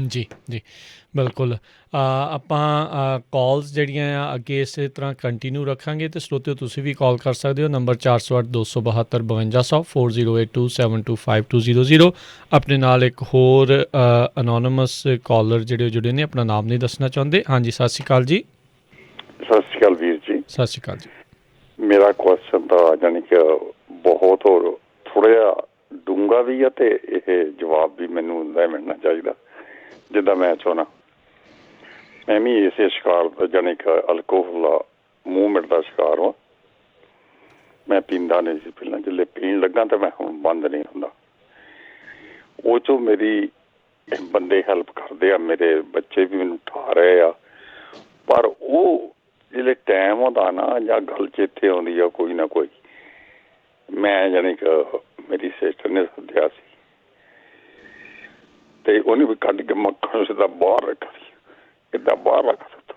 ਜੀ ਬਿਲਕੁਲ। ਆਪਾਂ ਕਾਲਸ ਜਿਹੜੀਆਂ ਆ ਅੱਗੇ ਇਸੇ ਤਰ੍ਹਾਂ ਕੰਟੀਨਿਊ ਰੱਖਾਂਗੇ, ਅਤੇ ਸਰੋਤਿਓ ਤੁਸੀਂ ਵੀ ਕਾਲ ਕਰ ਸਕਦੇ ਹੋ। ਨੰਬਰ 408-272-5200 4082725200। ਆਪਣੇ ਨਾਲ ਇੱਕ ਹੋਰ ਅਨੋਨਿਮਸ ਕਾਲਰ ਜਿਹੜੇ ਜੁੜੇ ਨੇ, ਆਪਣਾ ਨਾਮ ਨਹੀਂ ਦੱਸਣਾ ਚਾਹੁੰਦੇ। ਹਾਂਜੀ, ਸਤਿ ਸ਼੍ਰੀ ਅਕਾਲ ਜੀ। ਸਤਿ ਸ਼੍ਰੀ ਅਕਾਲ ਵੀਰ ਜੀ। ਸਤਿ ਸ਼੍ਰੀ ਅਕਾਲ ਜੀ। ਮੇਰਾ ਕੁਐਸਚਨ ਤਾਂ ਜਾਣੀ ਕਿ ਬਹੁਤ ਹੋਰ ਥੋੜ੍ਹਾ ਜਿਹਾ ਡੂੰਘਾ ਵੀ ਆ, ਤੇ ਇਹ ਜਵਾਬ ਵੀ ਮੈਨੂੰ ਦਾ ਮਿਲਣਾ ਚਾਹੀਦਾ ਜਿੱਦਾਂ ਮੈਂ ਚਾਹੁੰਦਾ। ਮੈਂ ਵੀ ਇਸੇ ਸ਼ਿਕਾਰ ਦਾ ਜਾਣੀ ਕਿ ਅਲਕੋਹਲ ਮੂਵਮੈਂਟ ਦਾ ਸ਼ਿਕਾਰ ਹਾਂ। ਮੈਂ ਪੀਂਦਾ ਨਹੀਂ ਸੀ ਪਹਿਲਾਂ, ਜਿੱਲੇ ਪੀਣ ਲੱਗਾ ਤਾਂ ਮੈਂ ਹੁਣ ਬੰਦ ਨਹੀਂ ਹੁੰਦਾ। ਉਹ 'ਚੋਂ ਮੇਰੀ ਬੰਦੇ ਹੈਲਪ ਕਰਦੇ ਆ, ਮੇਰੇ ਬੱਚੇ ਵੀ ਮੈਨੂੰ ਉਠਾ ਰਹੇ ਆ, ਪਰ ਉਹ ਜਿਹੜੇ ਟਾਈਮ ਹੁੰਦਾ ਨਾ ਜਾਂ ਗੱਲ ਚੇਤੇ ਆਉਂਦੀ ਆ ਕੋਈ ਨਾ ਕੋਈ, ਮੈਂ ਜਾਣੀ ਕਿ ਮੇਰੀ ਸਿਸਟਰ ਨੇ ਸੱਦਿਆ ਸੀ ਤੇ ਉਹਨੇ ਵੀ ਕੱਢ ਕੇ ਮੱਖਣ ਸਿੱਧਾ ਬਾਹਰ ਰੱਖਿਆ ਸੀ, ਏਦਾਂ ਬਾਹਰ ਰੱਖ ਦਿੱਤਾ।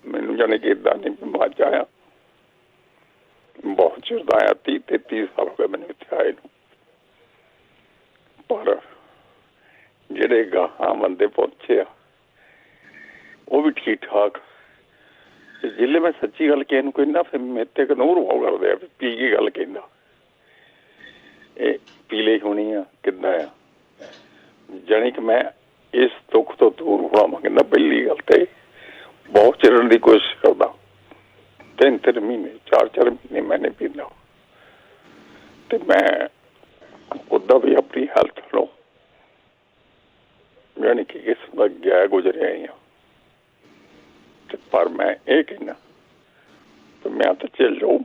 ਮੈਨੂੰ ਜਾਣੀ ਕਿ ਏਦਾਂ ਨਹੀਂ ਬਾਜ ਆਇਆ, ਬਹੁਤ ਚਿਰ ਦਾ ਆਇਆ, 30-33 ਸਾਲ ਹੋ ਗਏ ਮੈਨੂੰ ਇੱਥੇ ਆਏ ਨੂੰ। ਪਰ ਜਿਹੜੇ ਗਾਹਾਂ ਬੰਦੇ ਪਹੁੰਚੇ ਆ ਉਹ ਵੀ ਠੀਕ ਠਾਕ। ਤੇ ਜਿੱਲੇ ਮੈਂ ਸੱਚੀ ਗੱਲ ਕਿਸੇ ਨੂੰ ਕਹਿੰਦਾ ਫਿਰ ਮੇਰੇ ਤੇ ਇਗਨੋਰ ਬਹੁਤ ਕਰਦੇ ਆ, ਪੀ ਕੇ ਗੱਲ ਕਹਿੰਦਾ ਇਹ ਪੀ ਲਈ ਹੋਣੀ ਆ ਕਿੱਦਾਂ ਆ। ਜਾਣੀ ਕਿ ਮੈਂ ਇਸ ਦੁੱਖ ਤੋਂ ਦੂਰ ਹੋਣਾ ਕਹਿੰਦਾ। ਪਹਿਲੀ ਗੱਲ ਤੇ ਬਹੁਤ ਚਿਰਨ ਦੀ ਕੋਸ਼ਿਸ਼ ਕਰਦਾ, 3-3 ਮਹੀਨੇ 4-4 ਮਹੀਨੇ ਮੈਂ ਨਹੀਂ ਪੀਂਦਾ, ਤੇ ਮੈਂ ਉੱਦਾਂ ਵੀ ਆਪਣੀ ਹੈਲਥ ਨੂੰ ਜਾਣੀ ਕਿ ਇਸ ਦਾ ਗਿਆ ਗੁਜ਼ਰਿਆ ਹੀ ਆ। ਤੇ ਪਰ ਮੈਂ ਇਹ ਕਹਿਣਾ ਕਿ ਮੈਂ ਤਾਂ ਚੱਲ ਜਾਊਂ,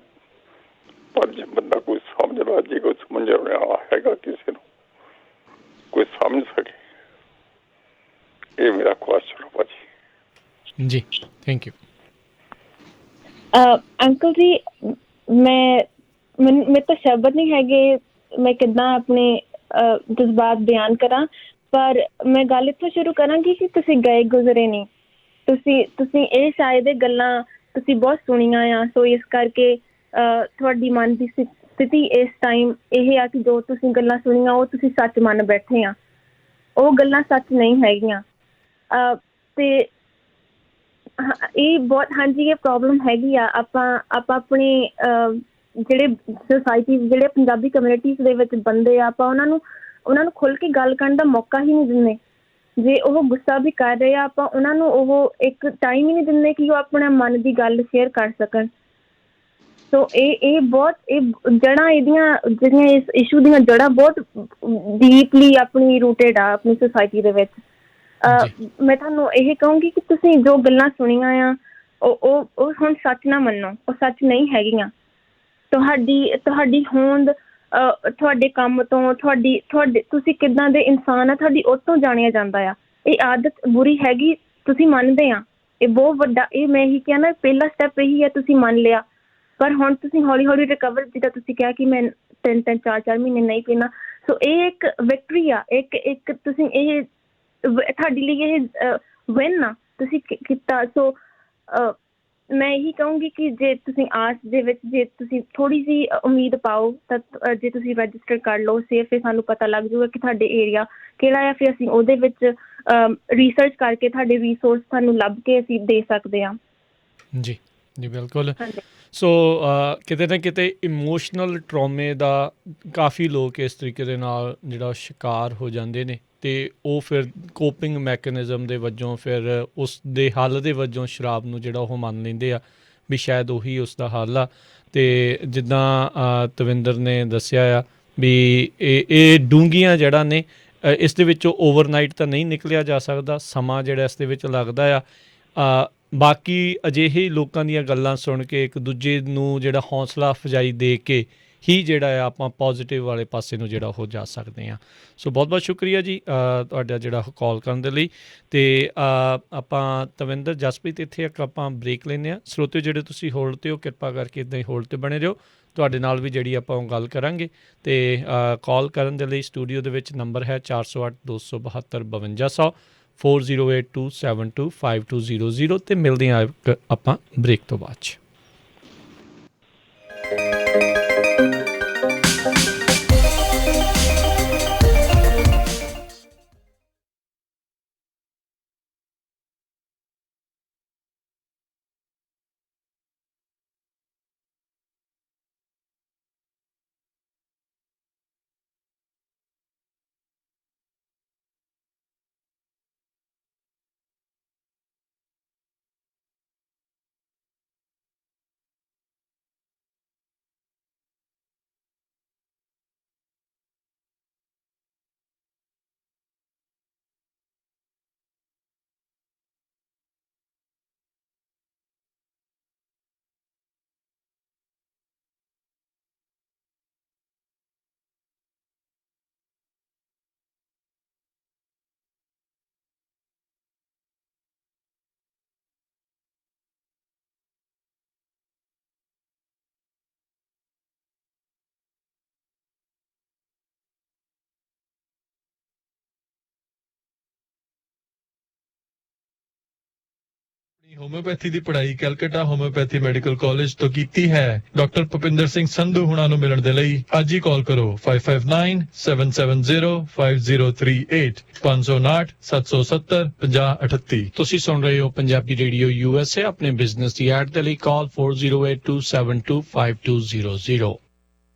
ਪਰ ਜੇ ਬੰਦਾ ਕੋਈ ਸਮਝਦਾ, ਜੇ ਕੋਈ ਸਮਝਣ ਵਾਲਾ ਹੈਗਾ ਕਿਸੇ ਨੂੰ ਕੋਈ ਸਮਝ ਸਕੇ, ਇਹ ਮੇਰਾ ਕੁਐਸਚਨ ਹੈ ਭਾਜੀ। ਜੀ ਥੈਂਕ ਯੂ। ਅੰਕਲ ਜੀ, ਮੇਰੇ ਤਾਂ ਸ਼ਬਦ ਨਹੀਂ ਹੈਗੇ ਮੈਂ ਕਿੱਦਾਂ ਆਪਣੇ ਜਜ਼ਬਾਤ ਬਿਆਨ ਕਰਾਂ, ਪਰ ਮੈਂ ਗੱਲ ਇੱਥੋਂ ਸ਼ੁਰੂ ਕਰਾਂਗੀ ਕਿ ਤੁਸੀਂ ਗਏ ਗੁਜ਼ਰੇ ਨਹੀਂ। ਤੁਸੀਂ ਇਹ ਸ਼ਾਇਦ ਇਹ ਗੱਲਾਂ ਤੁਸੀਂ ਬਹੁਤ ਸੁਣੀਆਂ ਆ, ਸੋ ਇਸ ਕਰਕੇ ਤੁਹਾਡੀ ਮਨ ਦੀ ਸਥਿਤੀ ਇਸ ਟਾਈਮ ਇਹ ਆ ਕਿ ਜੋ ਤੁਸੀਂ ਗੱਲਾਂ ਸੁਣੀਆਂ ਉਹ ਤੁਸੀਂ ਸੱਚ ਮੰਨ ਬੈਠੇ ਆ। ਉਹ ਗੱਲਾਂ ਸੱਚ ਨਹੀਂ ਹੈਗੀਆਂ। ਤੇ ਇਹ ਬਹੁਤ, ਹਾਂਜੀ ਇਹ ਪ੍ਰੋਬਲਮ ਹੈਗੀ ਆ। ਆਪਾਂ ਆਪਣੇ ਜਿਹੜੇ ਸੁਸਾਇਟੀ, ਜਿਹੜੇ ਪੰਜਾਬੀ ਕਮਿਊਨਿਟੀਜ਼ ਦੇ ਵਿੱਚ ਬੰਦੇ ਆ, ਆਪਾਂ ਉਹਨਾਂ ਨੂੰ ਖੁੱਲ੍ਹ ਕੇ ਗੱਲ ਕਰਨ ਦਾ ਮੌਕਾ ਹੀ ਨਹੀਂ ਦਿੰਦੇ। ਜੇ ਉਹ ਗੁੱਸਾ ਵੀ ਕਰ ਰਹੇ ਆ ਆਪਾਂ ਉਹਨਾਂ ਨੂੰ ਉਹ ਇੱਕ ਟਾਈਮ ਹੀ ਨਹੀਂ ਦਿੰਦੇ ਕਿ ਉਹ ਆਪਣੇ ਮਨ ਦੀ ਗੱਲ ਸ਼ੇਅਰ ਕਰ ਸਕਣ। ਸੋ ਇਹ ਬਹੁਤ ਜੜ੍ਹਾਂ ਇਹਦੀਆਂ ਜਿਹੜੀਆਂ ਇਸ ਇਸ਼ੂ ਦੀਆਂ ਜੜ੍ਹਾਂ ਬਹੁਤ ਡੀਪਲੀ ਆਪਣੀ ਰੂਟਡ ਆ ਆਪਣੀ ਸੁਸਾਇਟੀ ਦੇ ਵਿੱਚ। ਮੈਂ ਤੁਹਾਨੂੰ ਇਹ ਕਹੂੰਗੀ ਕਿ ਤੁਸੀਂ ਜੋ ਗੱਲਾਂ ਸੁਣੀਆਂ ਆ ਉਹ ਹੁਣ ਸੱਚ ਨਾ ਮੰਨੋ, ਉਹ ਸੱਚ ਨਹੀਂ ਹੈਗੀਆਂ। ਤੁਹਾਡੀ ਹੋਂਦ ਤੁਹਾਡੇ ਕੰਮ ਤੋਂ, ਤੁਸੀਂ ਕਿੱਦਾਂ ਦੇ ਇਨਸਾਨ ਆ ਤੁਹਾਡੀ ਉਹ ਤੋਂ ਜਾਣਿਆ ਜਾਂਦਾ ਆ। ਇਹ ਆਦਤ ਬੁਰੀ ਹੈਗੀ, ਤੁਸੀਂ ਮੰਨਦੇ ਆ, ਇਹ ਬਹੁਤ ਵੱਡਾ, ਇਹ ਮੈਂ ਇਹੀ ਕਿਹਾ ਨਾ ਪਹਿਲਾ ਸਟੈਪ ਇਹੀ ਹੈ, ਤੁਸੀਂ ਮੰਨ ਲਿਆ। ਪਰ ਹੁਣ ਤੁਸੀਂ ਹੌਲੀ ਹੌਲੀ ਰਿਕਵਰ, ਜਿੱਦਾਂ ਤੁਸੀਂ ਕਿਹਾ ਕਿ ਮੈਂ 3-3 4-4 ਮਹੀਨੇ ਨਹੀਂ ਪੀਣਾ। ਸੋ ਇਹ ਇੱਕ ਵਿਕਟਰੀ ਆ, ਇੱਕ ਤੁਸੀਂ ਇਹ ਤੁਹਾਡੇ ਲਈ ਇਹ ਵਿਨ ਆ ਤੁਸੀਂ ਕੀਤਾ। ਸੋ ਮੈਂ ਇਹੀ ਕਹੂੰਗੀ ਕਿ ਜੇ ਤੁਸੀਂ ਆਸ ਦੇ ਵਿੱਚ ਜੇ ਤੁਸੀਂ ਥੋੜ੍ਹੀ ਜਿਹੀ ਉਮੀਦ ਪਾਓ ਤਾਂ ਜੇ ਤੁਸੀਂ ਰਜਿਸਟਰ ਕਰ ਲਓ ਸੇਫ, ਫਿਰ ਸਾਨੂੰ ਪਤਾ ਲੱਗ ਜਾਊਗਾ ਕਿ ਤੁਹਾਡੇ ਏਰੀਆ ਕਿਹੜਾ ਆ, ਫਿਰ ਅਸੀਂ ਉਹਦੇ ਵਿੱਚ ਰਿਸਰਚ ਕਰਕੇ ਤੁਹਾਡੇ ਰਿਸੋਰਸ ਤੁਹਾਨੂੰ ਲੱਭ ਕੇ ਅਸੀਂ ਦੇ ਸਕਦੇ ਹਾਂ। ਜੀ ਜੀ ਬਿਲਕੁਲ। ਸੋ ਕਿਤੇ ਨਾ ਕਿਤੇ ਇਮੋਸ਼ਨਲ ਟਰੋਮੇ ਦਾ ਕਾਫੀ ਲੋਕ ਇਸ ਤਰੀਕੇ ਦੇ ਨਾਲ ਜਿਹੜਾ ਸ਼ਿਕਾਰ ਹੋ ਜਾਂਦੇ ਨੇ ਅਤੇ ਉਹ ਫਿਰ ਕੋਪਿੰਗ ਮੈਕੈਨਿਜ਼ਮ ਦੇ ਵਜੋਂ ਫਿਰ ਉਸ ਦੇ ਹੱਲ ਦੇ ਵਜੋਂ ਸ਼ਰਾਬ ਨੂੰ ਜਿਹੜਾ ਉਹ ਮੰਨ ਲੈਂਦੇ ਆ ਵੀ ਸ਼ਾਇਦ ਉਹੀ ਉਸ ਦਾ ਹੱਲ ਆ। ਅਤੇ ਜਿੱਦਾਂ ਤਵਿੰਦਰ ਨੇ ਦੱਸਿਆ ਆ ਵੀ ਇਹ ਡੂੰਘੀਆਂ ਜੜ੍ਹਾਂ ਨੇ, ਇਸ ਦੇ ਵਿੱਚੋਂ ਓਵਰਨਾਈਟ ਤਾਂ ਨਹੀਂ ਨਿਕਲਿਆ ਜਾ ਸਕਦਾ, ਸਮਾਂ ਜਿਹੜਾ ਇਸ ਦੇ ਵਿੱਚ ਲੱਗਦਾ ਆ। ਬਾਕੀ ਅਜਿਹੇ ਲੋਕਾਂ ਦੀਆਂ ਗੱਲਾਂ ਸੁਣ ਕੇ ਇੱਕ ਦੂਜੇ ਨੂੰ ਜਿਹੜਾ ਹੌਸਲਾ ਅਫਜ਼ਾਈ ਦੇ ਕੇ ਹੀ ਜਿਹੜਾ ਆ ਆਪਾਂ ਪੋਜ਼ੀਟਿਵ ਵਾਲੇ ਪਾਸੇ ਨੂੰ ਜਿਹੜਾ ਉਹ ਜਾ ਸਕਦੇ ਹਾਂ। ਸੋ ਬਹੁਤ ਬਹੁਤ ਸ਼ੁਕਰੀਆ ਜੀ ਤੁਹਾਡਾ ਜਿਹੜਾ ਕਾਲ ਕਰਨ ਦੇ ਲਈ। ਅਤੇ ਆਪਾਂ ਤਵਿੰਦਰ, ਜਸਪ੍ਰੀਤ, ਇੱਥੇ ਇੱਕ ਆਪਾਂ ਬ੍ਰੇਕ ਲੈਂਦੇ ਹਾਂ। ਸਰੋਤਿਓ ਜਿਹੜੇ ਤੁਸੀਂ ਹੋਲਡ 'ਤੇ ਹੋ, ਕਿਰਪਾ ਕਰਕੇ ਇੱਦਾਂ ਹੀ ਹੋਲਡ 'ਤੇ ਬਣੇ ਰਹੋ, ਤੁਹਾਡੇ ਨਾਲ ਵੀ ਜਿਹੜੀ ਆਪਾਂ ਉਹ ਗੱਲ ਕਰਾਂਗੇ। ਅਤੇ ਕਾਲ ਕਰਨ ਦੇ ਲਈ ਸਟੂਡੀਓ ਦੇ ਵਿੱਚ ਨੰਬਰ ਹੈ 408 272 5200 4082725200 ਅਤੇ ਮਿਲਦੇ ਹਾਂ ਆਪਾਂ ਬ੍ਰੇਕ ਤੋਂ ਬਾਅਦ 'ਚ। ਹੋਮਿਓਪੈਥੀ ਦੀ ਪੜ੍ਹਾਈ ਕੈਲਕਟਾ ਹੋਮਿਓਪੈਥੀ ਮੈਡੀਕਲ ਕਾਲਜ ਤੋਂ ਕੀਤੀ ਹੈ। ਡਾਕਟਰ ਭੁਪਿੰਦਰ ਸਿੰਘ ਸੰਧੂ ਹੁਣਾਂ ਨੂੰ ਮਿਲਣ ਦੇ ਲਈ ਅੱਜ ਹੀ ਕਾਲ ਕਰੋ 5597705038 559 770 5038। ਤੁਸੀਂ ਸੁਣ ਰਹੇ ਹੋ ਪੰਜਾਬੀ ਰੇਡੀਓ USA। ਆਪਣੇ ਬਿਜ਼ਨਸ ਦੀ ਐਡ ਦੇ ਲਈ ਕਾਲ 4082725200।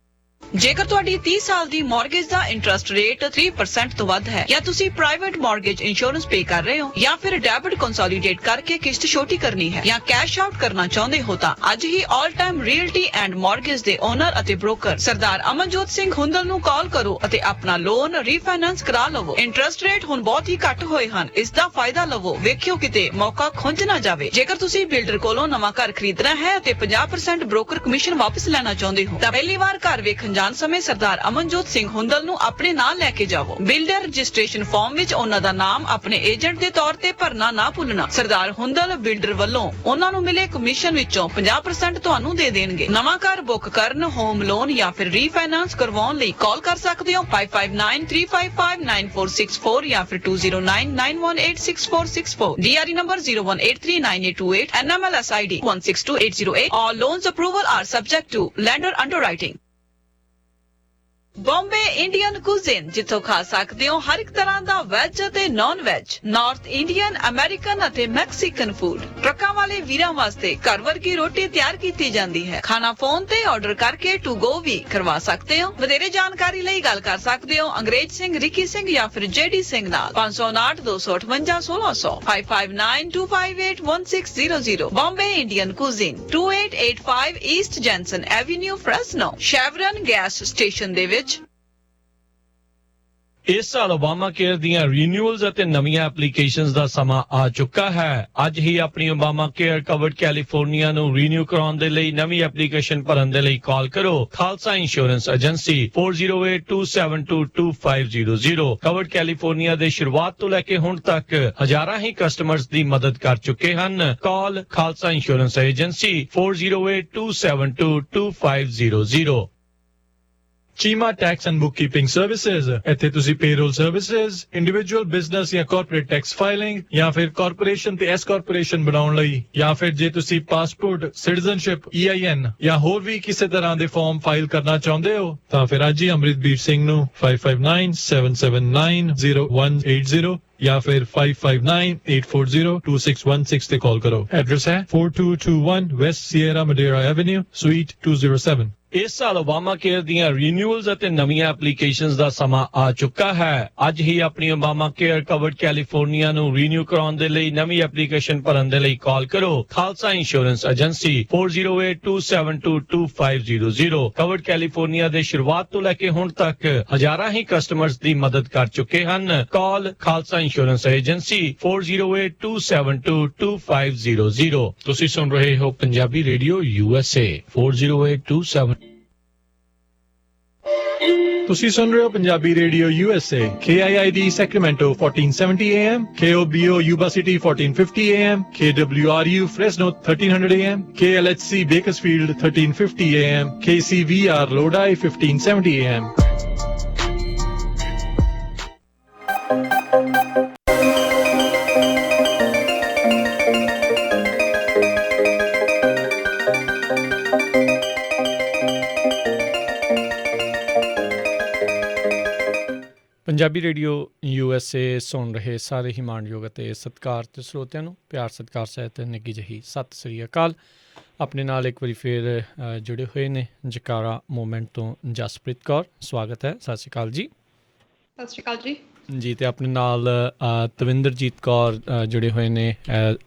ਜੇਕਰ ਤੁਹਾਡੀ 30 ਸਾਲ ਦੀ ਮਾਰਗੇਜ ਦਾ ਇੰਟਰਸਟ ਰੇਟ 3% ਤੋਂ ਵੱਧ ਹੈ, ਜਾਂ ਤੁਸੀਂ ਪ੍ਰਾਈਵੇਟ ਮਾਰਗੇਜ ਇੰਸ਼ੋਰੈਂਸ ਪੇ ਕਰ ਰਹੇ ਹੋ, ਜਾਂ ਫਿਰ ਡੈਬਿਟ ਕੰਸੋਲੀਡੇਟ ਕਰਕੇ ਕਿਸ਼ਤ ਛੋਟੀ ਕਰਨੀ ਹੈ, ਜਾਂ ਕੈਸ਼ ਆਊਟ ਕਰਨਾ ਚਾਹੁੰਦੇ ਹੋ, ਤਾਂ ਅੱਜ ਹੀ All Time Realty and Mortgage ਦੇ ਓਨਰ ਅਤੇ ਬ੍ਰੋਕਰ ਸਰਦਾਰ ਅਮਨਜੋਤ ਸਿੰਘ ਹੁੰਦਲ ਨੂੰ ਕਾਲ ਕਰੋ ਅਤੇ ਆਪਣਾ ਲੋਨ ਰੀਫਾਈਨਾਂਸ ਕਰਾ ਲਵੋ। ਇੰਟਰਸਟ ਰੇਟ ਹੁਣ ਬਹੁਤ ਹੀ ਘੱਟ ਹੋਏ ਹਨ, ਇਸ ਦਾ ਫਾਇਦਾ ਲਵੋ। ਵੇਖਿਓ ਕਿਤੇ ਮੌਕਾ ਖੁੰਝ ਨਾ ਜਾਵੇ। ਜੇਕਰ ਤੁਸੀਂ ਬਿਲਡਰ ਕੋਲੋਂ ਨਵਾਂ ਘਰ ਖਰੀਦਣਾ ਹੈ ਅਤੇ 50% ਬ੍ਰੋਕਰ ਕਮਿਸ਼ਨ ਵਾਪਸ ਲੈਣਾ ਚਾਹੁੰਦੇ ਹੋ, ਤਾਂ ਪਹਿਲੀ ਵਾਰ ਘਰ ਵੇਖਣ ਜਾਣ ਸਮੇਂ ਸਰਦਾਰ ਅਮਨਜੋਤ ਸਿੰਘ ਹੁੰਦਲ ਨੂੰ ਆਪਣੇ ਨਾਲ ਲੈ ਕੇ ਜਾਵੋ। ਬਿਲਡਰ ਰਜਿਸਟ੍ਰੇਸ਼ਨ ਫਾਰਮ ਵਿੱਚ ਉਹਨਾਂ ਦਾ ਨਾਮ ਆਪਣੇ ਏਜੰਟ ਦੇ ਤੌਰ ਤੇ ਭਰਨਾ ਨਾ ਭੁੱਲਣਾ। ਸਰਦਾਰ ਹੁੰਦਲ ਬਿਲਡਰ ਵੱਲੋਂ ਉਹਨਾਂ ਨੂੰ ਮਿਲੇ ਕਮਿਸ਼ਨ ਵਿੱਚੋਂ 50% ਤੁਹਾਨੂੰ ਦੇ ਦੇਣਗੇ। ਨਵਾਂ ਘਰ ਬੁੱਕ ਕਰਨ, ਹੋਮ ਲੋਨ ਜਾਂ ਫਿਰ ਰੀਫਾਈਨਾਂਸ ਕਰਵਾਉਣ ਲਈ ਕਾਲ ਕਰ ਸਕਦੇ ਹੋ 5593559464 ਜਾਂ ਫਿਰ 2099186464। DRE number 01839828, NMLS ID 162808. All loans approval are subject to lender underwriting. Bombay Indian cuisine, ਜਿੱਥੋਂ ਖਾ ਸਕਦੇ ਹੋ ਹਰ ਇੱਕ ਤਰ੍ਹਾਂ ਦਾ ਵੈਜ ਅਤੇ non veg, north Indian, American ਅਤੇ ਮੈਕਸੀਕਨ ਫੂਡ। ਟਰੱਕਾਂ ਵਾਲੇ ਵੀਰਾਂ ਵਾਸਤੇ ਘਰ ਵਰਗੀ ਰੋਟੀ ਤਿਆਰ ਕੀਤੀ ਜਾਂਦੀ ਹੈ। ਖਾਣਾ ਫੋਨ ਤੇ ਆਰਡਰ ਕਰਕੇ ਟੂ ਗੋ ਵੀ ਕਰਵਾ ਸਕਦੇ ਹੋ। ਵਧੇਰੇ ਜਾਣਕਾਰੀ ਲਈ ਗੱਲ ਕਰ ਸਕਦੇ ਹੋ ਅੰਗਰੇਜ਼ ਸਿੰਘ, ਰਿੱਕੀ ਸਿੰਘ ਜਾਂ ਫਿਰ ਜੇਡੀ ਸਿੰਘ ਨਾਲ। 559 258 1600 559 258 1600। Bombay Indian cuisine, 2885 East Jensen Avenue, Fresno, Chevron gas station ਦੇ ਵਿੱਚ। ਇਸ ਸਾਲ ਓਬਾਮਾ ਕੇਅਰ ਦੀਆਂ ਰੀਨਿਊਅਲਸ ਅਤੇ ਨਵੀਆਂ ਐਪਲੀਕੇਸ਼ਨਸ ਦਾ ਸਮਾਂ ਆ ਚੁੱਕਾ ਹੈ। ਅੱਜ ਹੀ ਆਪਣੀ ਓਬਾਮਾ ਕੇਅਰ ਕਵਰਡ ਕੈਲੀਫੋਰਨੀਆ ਨੂੰ ਰੀਨਿਊ ਕਰਾਉਣ ਦੇ ਲਈ ਨਵੀਂ ਐਪਲੀਕੇਸ਼ਨ ਭਰਨ ਦੇ ਲਈ ਕਾਲ ਕਰੋ Khalsa insurance agency 4082722500। Covered California ਦੇ ਸ਼ੁਰੂਆਤ ਤੋਂ ਲੈ ਕੇ ਹੁਣ ਤੱਕ ਹਜ਼ਾਰਾਂ ਹੀ ਕਸਟਮਰਸ ਦੀ ਮਦਦ ਕਰ ਚੁੱਕੇ ਹਨ। Call Khalsa insurance agency 4082722500। Cheema tax and bookkeeping services. ਇੱਥੇ ਤੁਸੀਂ ਪੇਰੋਲ ਸਰਵਿਸਿਜ਼, ਇੰਡੀਵਿਜੂਅਲ ਬਿਜ਼ਨਸ ਜਾਂ ਕਾਰਪੋਰੇਟ ਟੈਕਸ ਫਾਈਲਿੰਗ ਜਾਂ ਫਿਰ ਕਾਰਪੋਰੇਸ਼ਨ ਤੇ ਐਸ ਕਾਰਪੋਰੇਸ਼ਨ ਬਣਾਉਣ ਲਈ, ਜਾਂ ਫਿਰ ਜੇ ਤੁਸੀਂ ਪਾਸਪੋਰਟ, ਸਿਟੀਜ਼ਨਸ਼ਿਪ, EIN ਜਾਂ ਹੋਰ ਵੀ ਕਿਸੇ ਤਰ੍ਹਾਂ ਦੇ ਫਾਰਮ ਫਾਈਲ ਕਰਨਾ ਚਾਹੁੰਦੇ ਹੋ ਤਾਂ ਫਿਰ ਅੱਜ ਹੀ ਅੰਮ੍ਰਿਤਬੀਰ ਸਿੰਘ ਨੂੰ 5597790180 ਜਾਂ ਫਿਰ 5598402616 ਤੇ ਕਾਲ ਕਰੋ। ਐਡਰੈਸ ਹੈ 4221 ਵੈਸਟ ਸੀਅਰਾ ਮਡੇਰਾ ਐਵੇਨਿਊ, ਸੂਈਟ 207। ਇਸ ਸਾਲ ਓਬਾਮਾ ਕੇਅਰ ਦੀਆਂ ਰੀਨਿਊਅਲਸ ਅਤੇ ਨਵੀਆਂ ਐਪਲੀਕੇਸ਼ਨਸ ਦਾ ਸਮਾਂ ਆ ਚੁੱਕਾ ਹੈ। ਅੱਜ ਹੀ ਆਪਣੀ ਓਬਾਮਾ ਕੇਅਰ ਕਵਰਡ ਕੈਲੀਫੋਰਨੀਆ ਨੂੰ ਰੀਨਿਊ ਕਰਾਉਣ ਦੇ ਲਈ ਨਵੀਂ ਐਪਲੀਕੇਸ਼ਨ ਭਰਨ ਦੇ ਲਈ ਕਾਲ ਕਰੋ Khalsa insurance agency 4082722500। Covered California ਦੇ ਸ਼ੁਰੂਆਤ ਤੋਂ ਲੈ ਕੇ ਹੁਣ ਤੱਕ ਹਜ਼ਾਰਾਂ ਹੀ ਕਸਟਮਰਸ ਦੀ ਮਦਦ ਕਰ ਚੁੱਕੇ ਹਨ। Call Khalsa insurance agency 4082722500। ਤੁਸੀਂ ਸੁਣ ਰਹੇ ਹੋ ਪੰਜਾਬੀ ਰੇਡੀਓ USA 408272। ਤੁਸੀਂ ਸੁਣ ਰਹੇ ਹੋ Punjabi radio USA, KIID Sacramento 1470 AM, KOBO Yuba City 1450 AM, KWRU Fresno 1300 AM, KLHC Bakersfield 1350 AM, KCVR Lodi 1570 AM. Punjabi radio USA ਸੁਣ ਰਹੇ ਸਾਰੇ ਹੀ ਮਾਣਯੋਗ ਅਤੇ ਸਤਿਕਾਰਤ ਸਰੋਤਿਆਂ ਨੂੰ ਪਿਆਰ, ਸਤਿਕਾਰ ਸਹਿਤ ਨਿੱਘੀ ਜਿਹੀ ਸਤਿ ਸ੍ਰੀ ਅਕਾਲ। ਆਪਣੇ ਨਾਲ ਇੱਕ ਵਾਰੀ ਫੇਰ ਜੁੜੇ ਹੋਏ ਨੇ ਜਕਾਰਾ ਮੂਵਮੈਂਟ ਤੋਂ ਜਸਪ੍ਰੀਤ ਕੌਰ। ਸਵਾਗਤ ਹੈ, ਸਤਿ ਸ਼੍ਰੀ ਅਕਾਲ ਜੀ। ਸਤਿ ਸ਼੍ਰੀ ਅਕਾਲ ਜੀ। ਜੀ, ਅਤੇ ਆਪਣੇ ਨਾਲ ਤਵਿੰਦਰਜੀਤ ਕੌਰ ਜੁੜੇ ਹੋਏ ਨੇ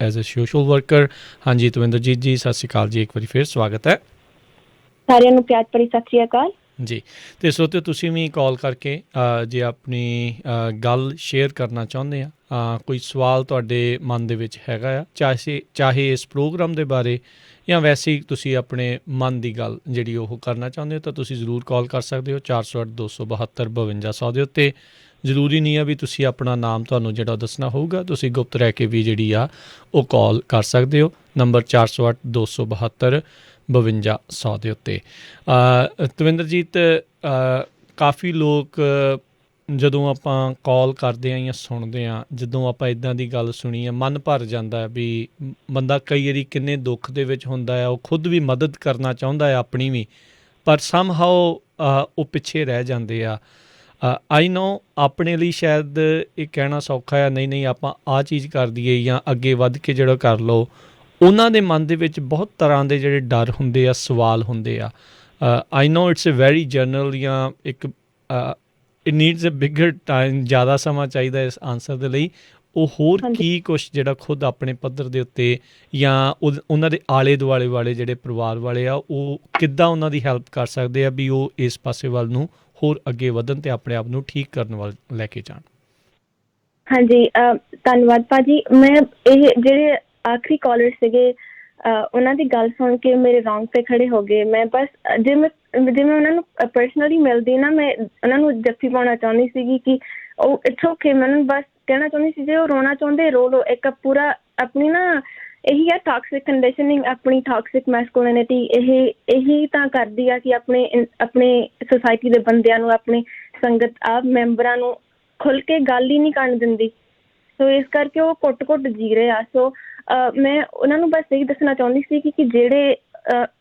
ਐਜ਼ ਅ ਸੋਸ਼ਲ ਵਰਕਰ। ਹਾਂਜੀ ਤਵਿੰਦਰਜੀਤ ਜੀ, ਸਤਿ ਸ਼੍ਰੀ ਅਕਾਲ ਜੀ, ਇੱਕ ਵਾਰੀ ਫੇਰ ਸਵਾਗਤ ਹੈ। ਸਾਰਿਆਂ ਨੂੰ ਪਿਆਰ ਭਰੀ ਸਤਿ ਸ਼੍ਰੀ ਅਕਾਲ ਜੀ। ਅਤੇ ਸਰੋਤਿਓ, ਤੁਸੀਂ ਵੀ ਕਾਲ ਕਰਕੇ ਜੇ ਆਪਣੀ ਗੱਲ ਸ਼ੇਅਰ ਕਰਨਾ ਚਾਹੁੰਦੇ ਆ, ਕੋਈ ਸਵਾਲ ਤੁਹਾਡੇ ਮਨ ਦੇ ਵਿੱਚ ਹੈਗਾ ਆ, ਚਾਹੇ ਇਸ ਪ੍ਰੋਗਰਾਮ ਦੇ ਬਾਰੇ ਜਾਂ ਵੈਸੇ ਹੀ ਤੁਸੀਂ ਆਪਣੇ ਮਨ ਦੀ ਗੱਲ ਜਿਹੜੀ ਉਹ ਕਰਨਾ ਚਾਹੁੰਦੇ ਹੋ, ਤਾਂ ਤੁਸੀਂ ਜ਼ਰੂਰ ਕਾਲ ਕਰ ਸਕਦੇ ਹੋ 408-272-5200 ਦੇ ਉੱਤੇ। ਜ਼ਰੂਰੀ ਨਹੀਂ ਆ ਵੀ ਤੁਸੀਂ ਆਪਣਾ ਨਾਮ ਤੁਹਾਨੂੰ ਜਿਹੜਾ ਦੱਸਣਾ ਹੋਊਗਾ, ਤੁਸੀਂ ਗੁਪਤ ਰਹਿ ਕੇ ਵੀ ਜਿਹੜੀ ਆ ਉਹ ਕਾਲ ਕਰ ਸਕਦੇ ਹੋ ਨੰਬਰ 408-272-5200 ਦੇ ਉੱਤੇ। ਤਵਿੰਦਰਜੀਤ, ਕਾਫੀ ਲੋਕ ਜਦੋਂ ਆਪਾਂ ਕਾਲ ਕਰਦੇ ਹਾਂ ਜਾਂ ਸੁਣਦੇ ਹਾਂ, ਜਦੋਂ ਆਪਾਂ ਇੱਦਾਂ ਦੀ ਗੱਲ ਸੁਣੀ ਆ, ਮਨ ਭਰ ਜਾਂਦਾ ਵੀ ਬੰਦਾ ਕਈ ਵਾਰੀ ਕਿੰਨੇ ਦੁੱਖ ਦੇ ਵਿੱਚ ਹੁੰਦਾ ਆ, ਉਹ ਖੁਦ ਵੀ ਮਦਦ ਕਰਨਾ ਚਾਹੁੰਦਾ ਹੈ ਆਪਣੀ ਵੀ, ਪਰ ਸਮਹਾਓ ਉਹ ਪਿੱਛੇ ਰਹਿ ਜਾਂਦੇ ਆ। ਆਈ ਨੋ ਆਪਣੇ ਲਈ ਸ਼ਾਇਦ ਇਹ ਕਹਿਣਾ ਸੌਖਾ ਆ, ਨਹੀਂ ਆਪਾਂ ਆਹ ਚੀਜ਼ ਕਰ ਦਈਏ ਜਾਂ ਅੱਗੇ ਵੱਧ ਕੇ ਜਿਹੜਾ ਕਰ ਲਓ, ਉਹਨਾਂ ਦੇ ਮਨ ਦੇ ਵਿੱਚ ਬਹੁਤ ਤਰ੍ਹਾਂ ਦੇ ਜਿਹੜੇ ਡਰ ਹੁੰਦੇ ਆ, ਸਵਾਲ ਹੁੰਦੇ ਆ। I know it's a very general ਜਾਂ ਇੱਕ it needs a bigger time, ਜ਼ਿਆਦਾ ਸਮਾਂ ਚਾਹੀਦਾ ਇਸ ਆਨਸਰ ਦੇ ਲਈ। ਉਹ ਹੋਰ ਕੀ ਕੁਛ ਜਿਹੜਾ ਖੁਦ ਆਪਣੇ ਪੱਧਰ ਦੇ ਉੱਤੇ ਜਾਂ ਉਹਨਾਂ ਦੇ ਆਲੇ ਦੁਆਲੇ ਵਾਲੇ ਜਿਹੜੇ ਪਰਿਵਾਰ ਵਾਲੇ ਆ, ਉਹ ਕਿੱਦਾਂ ਉਹਨਾਂ ਦੀ ਹੈਲਪ ਕਰ ਸਕਦੇ ਆ ਵੀ ਉਹ ਇਸ ਪਾਸੇ ਵੱਲ ਨੂੰ ਹੋਰ ਅੱਗੇ ਵਧਣ ਤੇ ਆਪਣੇ ਆਪ ਨੂੰ ਠੀਕ ਕਰਨ ਵੱਲ ਲੈ ਕੇ ਜਾਣ। ਹਾਂਜੀ, ਧੰਨਵਾਦ ਭਾਜੀ। ਮੈਂ ਇਹ ਜਿਹੜੇ ਆਖਰੀ ਕਾਲਰ ਸੀਗੇ ਉਹਨਾਂ ਦੀ ਗੱਲ ਸੁਣ ਕੇ ਮੇਰੇ ਰੌਂਗ ਤੇ ਖੜੇ ਹੋ ਗਏ। ਮੈਂ ਬਸ ਜੇ ਮੈਂ ਉਹਨਾਂ ਨੂੰ ਪਰਸਨਲੀ ਮਿਲਦੀ ਨਾ, ਮੈਂ ਉਹਨਾਂ ਨੂੰ ਜੱਫੀ ਪਾਉਣਾ ਚਾਹੁੰਦੀ ਸੀਗੀ ਕਿ ਉਹ ਇਟਸ ਓਕੇ। ਮੈਨੂੰ ਬਸ ਕਹਿਣਾ ਚਾਹੁੰਦੀ ਸੀ ਜੇ ਉਹ ਰੋਣਾ ਚਾਹੁੰਦੇ ਰੋ ਲਓ। ਇੱਕ ਪੂਰਾ ਆਪਣੀ ਨਾ ਇਹੀ ਆ ਟਾਕਸਿਕ ਕੰਡੀਸ਼ਨਿੰਗ, ਆਪਣੀ ਟਾਕਸਿਕ ਮੈਸਕੂਲਿਨਿਟੀ ਇਹੀ ਤਾਂ ਕਰਦੀ ਆ ਕਿ ਆਪਣੇ ਸੁਸਾਇਟੀ ਦੇ ਬੰਦਿਆਂ ਨੂੰ, ਆਪਣੇ ਸੰਗਤ ਆਪ ਮੈਂਬਰਾਂ ਨੂੰ ਖੁੱਲ੍ਹ ਕੇ ਗੱਲ ਹੀ ਨਹੀਂ ਕਰਨ ਦਿੰਦੀ। ਸੋ ਇਸ ਕਰਕੇ ਉਹ ਘੁੱਟ ਜੀ ਰਹੇ ਆ। ਸੋ ਮੈਂ ਉਹਨਾਂ ਨੂੰ ਬਸ ਇਹੀ ਦੱਸਣਾ ਚਾਹੁੰਦੀ ਸੀ ਕਿ ਜਿਹੜੇ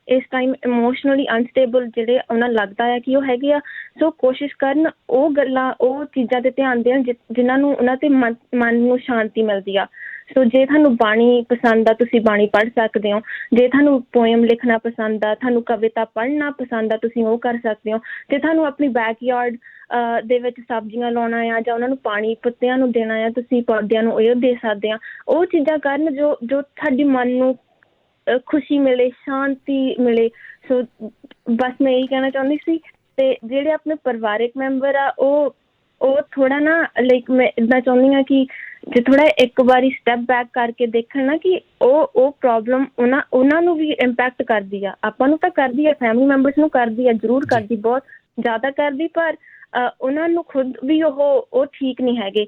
ਇਸ ਟਾਈਮ ਇਮੋਸ਼ਨਲੀ ਅਨਸਟੇਬਲ ਜਿਹੜੇ ਉਹਨਾਂ ਲੱਗਦਾ ਆ ਕਿ ਉਹ ਹੈਗੇ ਆ। ਸੋ ਕੋਸ਼ਿਸ਼ ਕਰਨ ਉਹ ਗੱਲਾਂ, ਉਹ ਚੀਜ਼ਾਂ 'ਤੇ ਧਿਆਨ ਦੇਣ ਜਿਨ੍ਹਾਂ ਨੂੰ ਉਹਨਾਂ ਦੇ ਮਨ ਨੂੰ ਸ਼ਾਂਤੀ ਮਿਲਦੀ ਆ। ਸੋ ਜੇ ਤੁਹਾਨੂੰ ਬਾਣੀ ਪਸੰਦ ਆ, ਤੁਸੀਂ ਬਾਣੀ ਪੜ੍ਹ ਸਕਦੇ ਹੋ। ਜੇ ਤੁਹਾਨੂੰ ਪੋਇਮ ਲਿਖਣਾ ਪਸੰਦ ਆ, ਤੁਹਾਨੂੰ ਕਵਿਤਾ ਪੜ੍ਹਨਾ ਪਸੰਦ ਆ, ਤੁਸੀਂ ਉਹ ਕਰ ਸਕਦੇ ਹੋ। ਜੇ ਤੁਹਾਨੂੰ ਆਪਣੀ ਬੈਕਯਾਰਡ ਦੇ ਵਿੱਚ ਸਬਜ਼ੀਆਂ ਲਾਉਣਾ ਆ ਜਾਂ ਉਹਨਾਂ ਨੂੰ ਪਾਣੀ ਪੱਤਿਆਂ ਨੂੰ ਦੇਣਾ ਆ, ਤੁਸੀਂ ਪੌਦਿਆਂ ਨੂੰ ਇਹ ਦੇ ਸਕਦੇ ਆ। ਉਹ ਚੀਜ਼ਾਂ ਕਰਨ ਜੋ ਤੁਹਾਡੇ ਮਨ ਨੂੰ ਖੁਸ਼ੀ ਮਿਲੇ, ਸ਼ਾਂਤੀ ਮਿਲੇ। ਸੋ ਬਸ ਮੈਂ ਇਹੀ ਕਹਿਣਾ ਚਾਹੁੰਦੀ ਸੀ। ਅਤੇ ਜਿਹੜੇ ਆਪਣੇ ਪਰਿਵਾਰਿਕ ਮੈਂਬਰ ਆ ਉਹ ਥੋੜ੍ਹਾ ਨਾ ਲਾਈਕ ਮੈਂ ਇੱਦਾਂ ਚਾਹੁੰਦੀ ਹਾਂ ਕਿ ਜੇ ਥੋੜ੍ਹਾ ਇੱਕ ਵਾਰੀ ਸਟੈਪ ਬੈਕ ਕਰਕੇ ਦੇਖਣ ਨਾ ਕਿ ਉਹ ਪ੍ਰੋਬਲਮ ਉਹਨਾਂ ਨੂੰ ਵੀ ਇੰਪੈਕਟ ਕਰਦੀ ਆ। ਆਪਾਂ ਨੂੰ ਤਾਂ ਕਰਦੀ ਆ, ਫੈਮਿਲੀ ਮੈਂਬਰਸ ਨੂੰ ਕਰਦੀ ਆ, ਜ਼ਰੂਰ ਕਰਦੀ, ਬਹੁਤ ਜ਼ਿਆਦਾ ਕਰਦੀ, ਪਰ ਉਹਨਾਂ ਨੂੰ ਖੁਦ ਵੀ ਉਹ ਠੀਕ ਨਹੀਂ ਹੈਗੇ।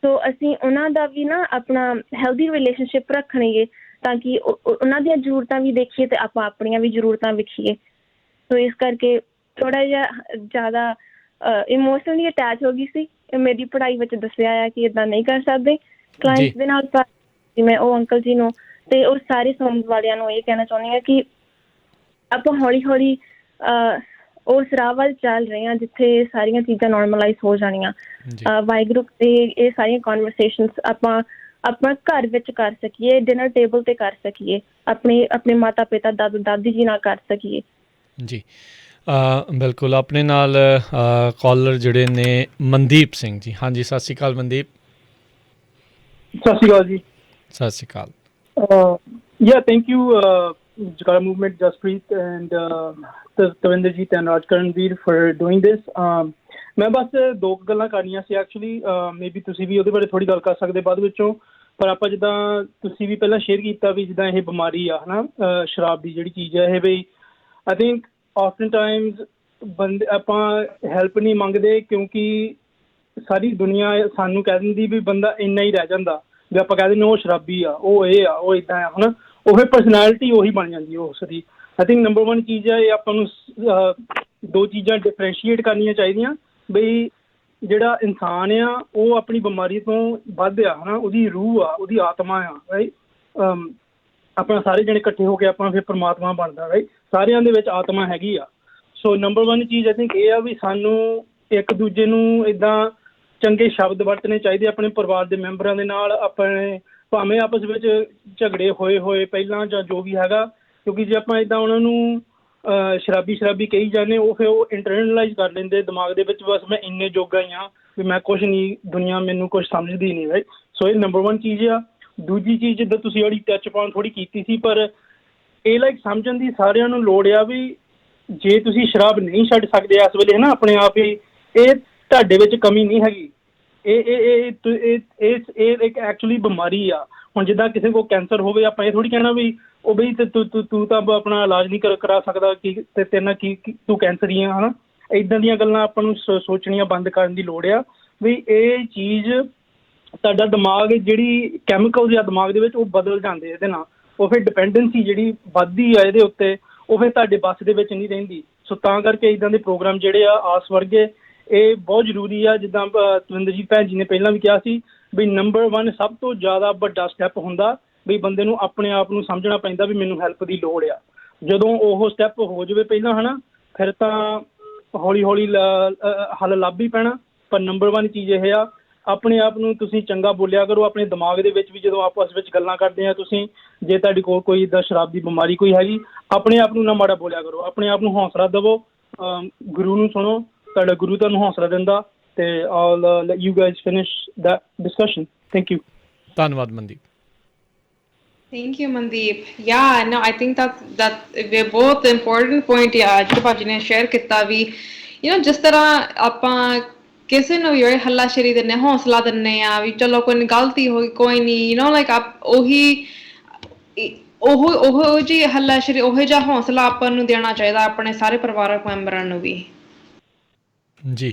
ਸੋ ਅਸੀਂ ਉਹਨਾਂ ਦਾ ਵੀ ਨਾ ਆਪਣਾ ਹੈਲਦੀ ਰਿਲੇਸ਼ਨਸ਼ਿਪ ਰੱਖਣਗੇ ਤਾਂ ਕਿ ਉਹਨਾਂ ਦੀਆਂ ਜ਼ਰੂਰਤਾਂ ਵੀ ਦੇਖੀਏ ਅਤੇ ਆਪਾਂ ਆਪਣੀਆਂ ਵੀ ਜ਼ਰੂਰਤਾਂ ਵੇਖੀਏ। ਸੋ ਇਸ ਕਰਕੇ ਥੋੜ੍ਹਾ ਜਿਹਾ ਜ਼ਿਆਦਾ ਇਮੋਸ਼ਨਲੀ ਅਟੈਚ ਹੋ ਗਈ ਸੀ। ਮੇਰੀ ਪੜ੍ਹਾਈ ਵਿੱਚ ਦੱਸਿਆ ਆ ਕਿ ਇੱਦਾਂ ਨਹੀਂ ਕਰ ਸਕਦੇ ਕਲਾਇੰਟਸ ਦੇ ਨਾਲ। ਪਰ ਮੈਂ ਉਹ ਅੰਕਲ ਜੀ ਨੂੰ ਅਤੇ ਉਹ ਸਾਰੇ ਸੁਣਨ ਵਾਲਿਆਂ ਨੂੰ ਇਹ ਕਹਿਣਾ ਚਾਹੁੰਦੀ ਹਾਂ ਕਿ ਆਪਾਂ ਹੌਲੀ ਹੌਲੀ ਉਸ ਰਾਹ ਵੱਲ ਚੱਲ ਰਹੇ ਹਾਂ ਜਿੱਥੇ ਸਾਰੀਆਂ ਚੀਜ਼ਾਂ ਨੋਰਮਲਾਈਜ਼ ਹੋ ਜਾਣੀਆਂ। ਵਾਹਿਗੁਰੂ ਅਤੇ ਇਹ ਸਾਰੀਆਂ ਕਨਵਰਸੇਸ਼ਨਸ ਆਪਾਂ ਆਪਣਾ ਘਰ ਵਿੱਚ ਕਰ ਸਕੀਏ, ਡਿਨਰ ਟੇਬਲ 'ਤੇ ਕਰ ਸਕੀਏ, ਆਪਣੇ ਮਾਤਾ ਪਿਤਾ, ਦਾਦਾ ਦਾਦੀ ਜੀ ਨਾਲ ਕਰ ਸਕੀਏ। ਜੀ ਬਿਲਕੁਲ। ਆਪਣੇ ਨਾਲ ਕਾਲਰ ਜਿਹੜੇ ਨੇ ਮਨਦੀਪ ਸਿੰਘ ਜੀ। ਹਾਂਜੀ, ਸਤਿ ਸ਼੍ਰੀ ਅਕਾਲ ਮਨਦੀਪ। ਸਤਿ ਸ਼੍ਰੀ ਅਕਾਲ ਜੀ। ਸਤਿ ਸ਼੍ਰੀ ਅਕਾਲ। Thank you Jagara Movement, Jaspreet and Tavinderjeet and Rajkaranveer for doing this. ਮੈਂ ਬਸ ਦੋ ਗੱਲਾਂ ਕਰਨੀਆਂ ਸੀ ਐਕਚੁਅਲੀ। ਮੇਬੀ ਤੁਸੀਂ ਵੀ ਉਹਦੇ ਬਾਰੇ ਥੋੜ੍ਹੀ ਗੱਲ ਕਰ ਸਕਦੇ ਬਾਅਦ ਵਿੱਚੋਂ। ਪਰ ਆਪਾਂ ਜਿੱਦਾਂ ਤੁਸੀਂ ਵੀ ਪਹਿਲਾਂ ਸ਼ੇਅਰ ਕੀਤਾ ਵੀ ਜਿੱਦਾਂ ਇਹ ਬਿਮਾਰੀ ਆ, ਹੈ ਨਾ, ਸ਼ਰਾਬ ਦੀ ਜਿਹੜੀ ਚੀਜ਼ ਹੈ ਇਹ ਵੀ ਆਈ ਥਿੰਕ ਆਫਟਨ ਟਾਈਮਸ ਬੰਦੇ ਆਪਾਂ ਹੈਲਪ ਨਹੀਂ ਮੰਗਦੇ ਕਿਉਂਕਿ ਸਾਰੀ ਦੁਨੀਆ ਸਾਨੂੰ ਕਹਿ ਦਿੰਦੀ ਵੀ ਬੰਦਾ ਇੰਨਾ ਹੀ ਰਹਿ ਜਾਂਦਾ ਵੀ ਆਪਾਂ ਕਹਿ ਦਿੰਦੇ ਉਹ ਸ਼ਰਾਬੀ ਆ, ਉਹ ਇਹ ਆ, ਉਹ ਇੱਦਾਂ ਆ, ਹੈ ਨਾ। ਉਹ ਪਰਸਨੈਲਿਟੀ ਉਹੀ ਬਣ ਜਾਂਦੀ ਉਸ ਦੀ। ਆਈ ਥਿੰਕ ਨੰਬਰ 1 ਚੀਜ਼ ਹੈ ਇਹ ਆਪਾਂ ਨੂੰ ਦੋ ਚੀਜ਼ਾਂ ਡਿਫਰੈਂਸ਼ੀਏਟ ਕਰਨੀਆਂ ਚਾਹੀਦੀਆਂ ਬਈ ਜਿਹੜਾ ਇਨਸਾਨ ਆ ਉਹ ਆਪਣੀ ਬਿਮਾਰੀ ਤੋਂ ਵੱਧ ਆ, ਹੈ ਨਾ, ਉਹਦੀ ਰੂਹ ਆ, ਉਹਦੀ ਆਤਮਾ ਆ, ਰਾਈਟ। ਆਪਣਾ ਸਾਰੇ ਜਣੇ ਇਕੱਠੇ ਹੋ ਕੇ ਆਪਾਂ ਫਿਰ ਪਰਮਾਤਮਾ ਬਣਦਾ, ਰਾਈਟ। ਸਾਰਿਆਂ ਦੇ ਵਿੱਚ ਆਤਮਾ ਹੈਗੀ ਆ। ਸੋ ਨੰਬਰ 1 ਚੀਜ਼ ਆਈ ਥਿੰਕ ਇਹ ਆ ਵੀ ਸਾਨੂੰ ਇੱਕ ਦੂਜੇ ਨੂੰ ਇੱਦਾਂ ਚੰਗੇ ਸ਼ਬਦ ਵਰਤਣੇ ਚਾਹੀਦੇ ਆਪਣੇ ਪਰਿਵਾਰ ਦੇ ਮੈਂਬਰਾਂ ਦੇ ਨਾਲ। ਆਪਣੇ ਭਾਵੇਂ ਆਪਸ ਵਿੱਚ ਝਗੜੇ ਹੋਏ ਪਹਿਲਾਂ ਜਾਂ ਜੋ ਵੀ ਹੈਗਾ, ਕਿਉਂਕਿ ਜੇ ਆਪਾਂ ਇੱਦਾਂ ਉਹਨਾਂ ਨੂੰ ਸ਼ਰਾਬੀ ਕਹੀ ਜਾਂਦੇ ਉਹ ਫਿਰ ਉਹ ਇੰਟਰਨਲਾਈਜ਼ ਕਰ ਲੈਂਦੇ ਦਿਮਾਗ ਦੇ ਵਿੱਚ, ਬਸ ਮੈਂ ਇੰਨੇ ਜੋਗਾ ਹੀ ਹਾਂ ਵੀ ਮੈਂ ਕੁਛ ਨਹੀਂ, ਦੁਨੀਆ ਮੈਨੂੰ ਕੁਛ ਸਮਝਦੀ ਨਹੀਂ, ਰਾਈਟ। ਸੋ ਇਹ ਨੰਬਰ 1 ਚੀਜ਼ ਆ। ਦੂਜੀ ਚੀਜ਼ ਜਿੱਦਾਂ ਤੁਸੀਂ ਜਿਹੜੀ ਟੱਚ ਅਪਾਨ ਥੋੜ੍ਹੀ ਕੀਤੀ ਸੀ, ਪਰ ਇਹ ਲਾਈਕ ਸਮਝਣ ਦੀ ਸਾਰਿਆਂ ਨੂੰ ਲੋੜ ਆ ਵੀ ਜੇ ਤੁਸੀਂ ਸ਼ਰਾਬ ਨਹੀਂ ਛੱਡ ਸਕਦੇ ਇਸ ਵੇਲੇ, ਹੈ ਨਾ, ਆਪਣੇ ਆਪ ਹੀ, ਇਹ ਤੁਹਾਡੇ ਵਿੱਚ ਕਮੀ ਨਹੀਂ ਹੈਗੀ। ਇਹ ਇੱਕ ਐਕਚੁਅਲੀ ਬਿਮਾਰੀ ਆ। ਹੁਣ ਜਿੱਦਾਂ ਕਿਸੇ ਕੋਲ ਕੈਂਸਰ ਹੋਵੇ, ਆਪਾਂ ਇਹ ਥੋੜ੍ਹੀ ਕਹਿਣਾ ਵੀ ਉਹ ਬਈ ਤੂੰ ਤਾਂ ਆਪਣਾ ਇਲਾਜ ਨਹੀਂ ਕਰਾ ਸਕਦਾ ਕਿ ਅਤੇ ਤੇਰੇ ਨਾਲ ਕੀ ਤੂੰ ਕੈਂਸਰ ਹੀ ਆ, ਹੈ ਨਾ। ਇੱਦਾਂ ਦੀਆਂ ਗੱਲਾਂ ਆਪਾਂ ਨੂੰ ਸੋਚਣੀਆਂ ਬੰਦ ਕਰਨ ਦੀ ਲੋੜ ਆ ਵੀ ਇਹ ਚੀਜ਼ ਤੁਹਾਡਾ ਦਿਮਾਗ, ਜਿਹੜੀ ਕੈਮੀਕਲਸ ਆ ਦਿਮਾਗ ਦੇ ਵਿੱਚ, ਉਹ ਬਦਲ ਜਾਂਦੇ ਇਹਦੇ ਨਾਲ। ਉਹ ਫਿਰ ਡਿਪੈਂਡੈਂਸੀ ਜਿਹੜੀ ਵੱਧਦੀ ਆ ਇਹਦੇ ਉੱਤੇ, ਉਹ ਫਿਰ ਤੁਹਾਡੇ ਬੱਸ ਦੇ ਵਿੱਚ ਨਹੀਂ ਰਹਿੰਦੀ। ਸੋ ਤਾਂ ਕਰਕੇ ਇੱਦਾਂ ਦੇ ਪ੍ਰੋਗਰਾਮ ਜਿਹੜੇ ਆ ਆਸ ਵਰਗੇ ਇਹ ਬਹੁਤ ਜ਼ਰੂਰੀ ਆ। ਜਿੱਦਾਂ ਤਵਿੰਦਰਜੀਤ ਭੈਣ ਜੀ ਨੇ ਪਹਿਲਾਂ ਵੀ ਕਿਹਾ ਸੀ ਵੀ ਨੰਬਰ 1 ਸਭ ਤੋਂ ਜ਼ਿਆਦਾ ਵੱਡਾ ਸਟੈਪ ਹੁੰਦਾ ਵੀ ਬੰਦੇ ਨੂੰ ਆਪਣੇ ਆਪ ਨੂੰ ਸਮਝਣਾ ਪੈਂਦਾ ਵੀ ਮੈਨੂੰ ਹੈਲਪ ਦੀ ਲੋੜ ਆ। ਜਦੋਂ ਉਹ ਸਟੈਪ ਹੋ ਜਾਵੇ ਪਹਿਲਾਂ, ਹੈ ਨਾ, ਫਿਰ ਤਾਂ ਹੌਲੀ ਹੌਲੀ ਹੱਲ ਲੱਭ ਹੀ ਪੈਣਾ। ਪਰ ਨੰਬਰ 1 ਚੀਜ਼ ਇਹ ਆ, ਆਪਣੇ ਆਪ ਨੂੰ ਤੁਸੀਂ ਚੰਗਾ ਬੋਲਿਆ ਕਰੋ। ਆਪਣੇ ਦਿਮਾਗ ਦੇ ਵਿੱਚ ਵੀ ਜਦੋਂ ਆਪਸ ਵਿੱਚ ਗੱਲਾਂ ਕਰਦੇ ਆ ਤੁਸੀਂ, ਜੇ ਤੁਹਾਡੇ ਕੋਲ ਕੋਈ ਇੱਦਾਂ ਸ਼ਰਾਬ ਦੀ ਬਿਮਾਰੀ ਕੋਈ ਹੈਗੀ, ਆਪਣੇ ਆਪ ਨੂੰ ਨਾ ਮਾੜਾ ਬੋਲਿਆ ਕਰੋ। ਆਪਣੇ ਆਪ ਨੂੰ ਹੌਸਲਾ ਦੇਵੋ, ਗੁਰੂ ਨੂੰ ਸੁਣੋ, ਤੁਹਾਡਾ ਗੁਰੂ ਤੁਹਾਨੂੰ ਹੌਸਲਾ ਦਿੰਦਾ। ਅਤੇ I'll let you guys finish that discussion. Thank you. ਧੰਨਵਾਦ Mandeep. Thank you, Mandeep. Yeah, no, I think that we're both important point ਜਿਹੜਾ ਭਾਜੀ ਨੇ ਸ਼ੇਅਰ ਕੀਤਾ ਵੀ, ਜਿਸ ਤਰ੍ਹਾਂ ਆਪਾਂ ਕਿਸੇ ਨੂੰ ਵੀ ਹੱਲਾਸ਼ੇਰੀ ਦਿੰਦੇ, ਹੌਸਲਾ ਦਿੰਦੇ ਆ ਵੀ ਚਲੋ ਕੋਈ ਗਲਤੀ ਹੋਈ, ਕੋਈ ਨਹੀਂ, ਲਾਈਕ ਉਹੋ ਜਿਹੀ ਹੱਲਾਸ਼ੇਰੀ, ਉਹੋ ਜਿਹਾ ਹੌਸਲਾ ਆਪਾਂ ਨੂੰ ਦੇਣਾ ਚਾਹੀਦਾ ਆਪਣੇ ਸਾਰੇ ਪਰਿਵਾਰਕ ਮੈਂਬਰਾਂ ਨੂੰ ਵੀ।